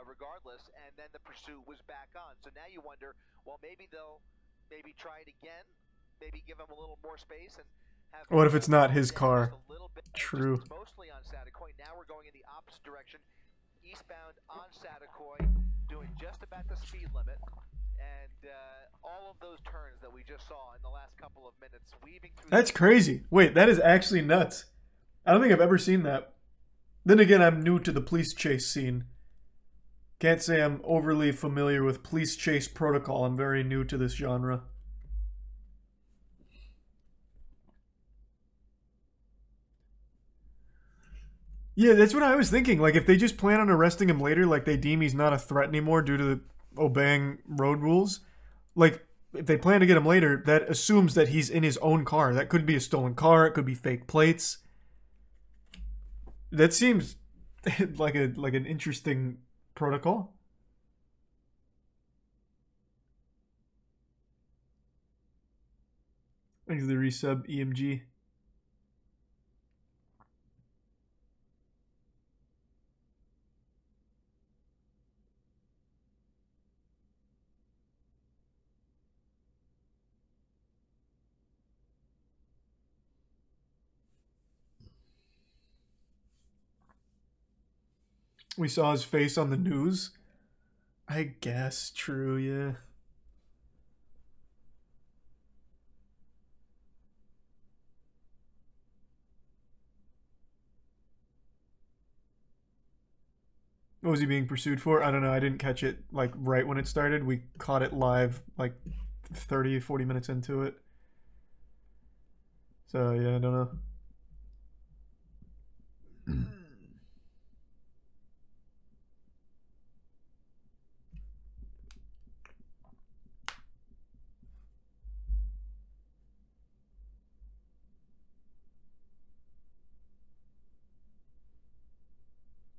[SPEAKER 3] regardless, and then the pursuit was back on. So now you wonder, well, maybe they'll try it again, maybe give him a little more space and have...
[SPEAKER 1] What if it's not his car? True.
[SPEAKER 3] Mostly on Satakoy. Now we're going in the opposite direction, eastbound on Satakoy, doing just about the speed limit. And all of those turns that we just saw in the last couple of minutes, weaving through...
[SPEAKER 1] That's crazy. Wait, that is actually nuts. I don't think I've ever seen that. Then again, I'm new to the police chase scene. Can't say I'm overly familiar with police chase protocol. I'm very new to this genre. Yeah, that's what I was thinking. Like, if they just plan on arresting him later, like they deem he's not a threat anymore due to the obeying road rules, like, if they plan to get him later, that assumes that he's in his own car. That could be a stolen car. It could be fake plates. That seems like an interesting protocol. Thanks for the resub, EMG. We saw his face on the news. I guess, true, yeah. What was he being pursued for? I don't know. I didn't catch it, like, right when it started. We caught it live, like, 30, 40 minutes into it. So, yeah, I don't know.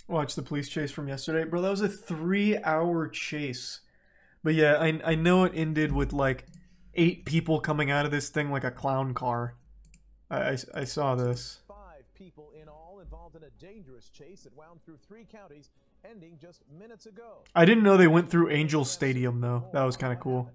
[SPEAKER 1] Watch the police chase from yesterday. Bro, that was a 3-hour chase. But yeah, I know it ended with like 8 people coming out of this thing like a clown car. I saw this.
[SPEAKER 4] 5 people in all involved in a dangerous chase that wound through 3 counties, ending just minutes ago.
[SPEAKER 1] I didn't know they went through Angel Stadium though. That was kind of cool.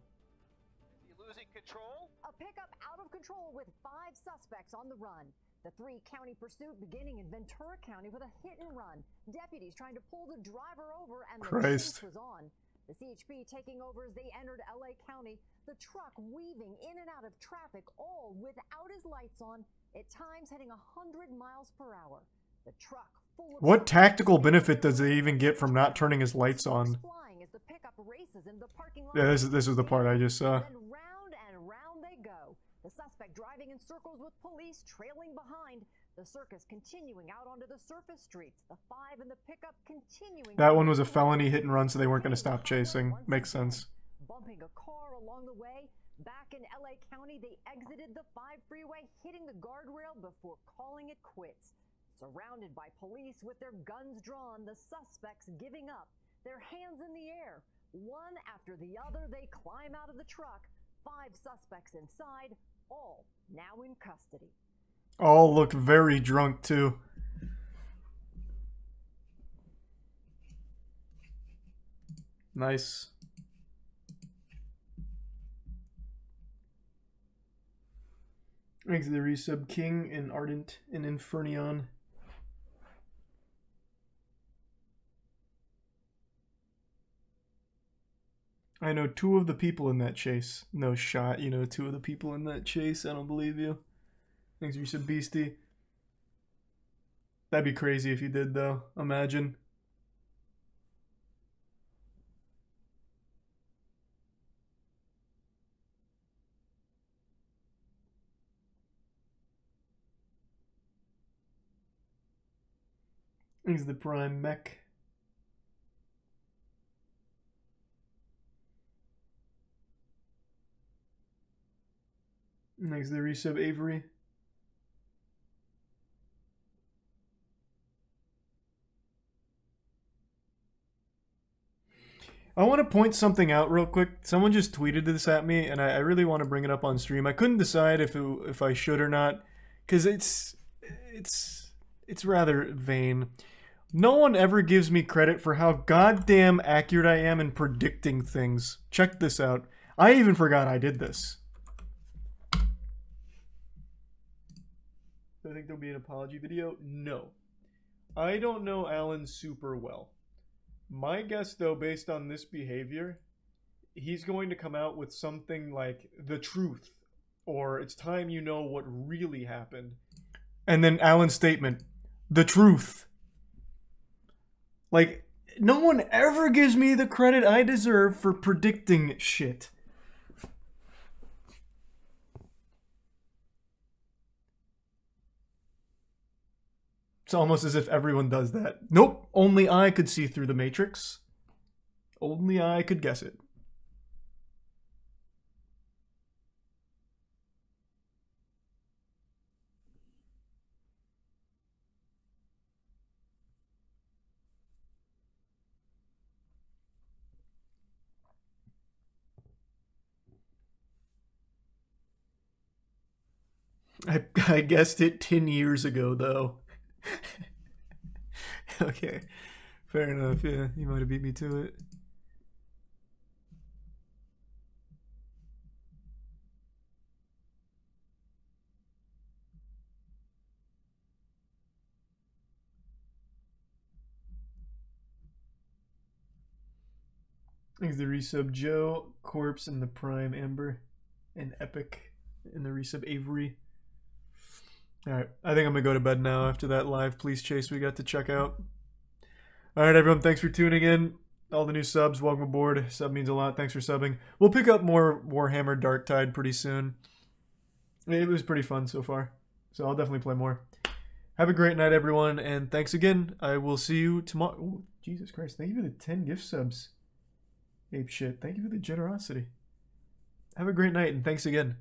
[SPEAKER 3] Losing control?
[SPEAKER 5] A pickup out of control with 5 suspects on the run. The 3-county pursuit beginning in Ventura County with a hit and run. Deputies trying to pull the driver over and the chase was on. The CHP taking over as they entered LA County. The truck weaving in and out of traffic, all without his lights on, at times heading 100 miles per hour. The truck full of...
[SPEAKER 1] What tactical benefit does he even get from not turning his lights on?
[SPEAKER 5] As the pickup races into the parking lot.
[SPEAKER 1] Yeah, this is the part I just saw.
[SPEAKER 5] Then round and round they go. The suspect driving in circles with police trailing behind. The circus continuing out onto the surface streets. The 5 in the pickup continuing.
[SPEAKER 1] That one was a felony hit and run, so they weren't going to stop chasing. Makes sense.
[SPEAKER 5] Bumping a car along the way. Back in LA County, they exited the 5 freeway, hitting the guardrail before calling it quits. Surrounded by police with their guns drawn, the suspects giving up. Their hands in the air. One after the other, they climb out of the truck. 5 suspects inside, all now in custody.
[SPEAKER 1] All looked very drunk, too. Nice. Thanks to the resub King and Ardent and Infernion. I know 2 of the people in that chase. No shot, you know 2 of the people in that chase. I don't believe you. Thanks, you said Beastie. That'd be crazy if you did, though. Imagine. Thanks, the Prime Mech. Thanks, the resub Avery. I want to point something out real quick. Someone just tweeted this at me, and I really want to bring it up on stream. I couldn't decide if I should or not, because it's rather vain. No one ever gives me credit for how goddamn accurate I am in predicting things. Check this out. I even forgot I did this. Do I think there'll be an apology video? No. I don't know Alan super well. My guess, though, based on this behavior, he's going to come out with something like the truth, or it's time you know what really happened. And then Alan's statement, the truth. Like, no one ever gives me the credit I deserve for predicting shit. It's almost as if everyone does that. Nope, only I could see through the Matrix. Only I could guess it. I guessed it 10 years ago, though. Okay, fair enough. Yeah, you might have beat me to it. Thanks the resub Joe, Corpse in the Prime Amber, and Epic in the resub Avery. Alright, I think I'm gonna go to bed now after that live Police Chase we got to check out. Alright everyone, thanks for tuning in. All the new subs, welcome aboard. Sub means a lot, thanks for subbing. We'll pick up more Warhammer Dark Tide pretty soon. It was pretty fun so far, so I'll definitely play more. Have a great night everyone, and thanks again. I will see you tomorrow. Ooh, Jesus Christ, thank you for the 10 gift subs. Ape shit, thank you for the generosity. Have a great night, and thanks again.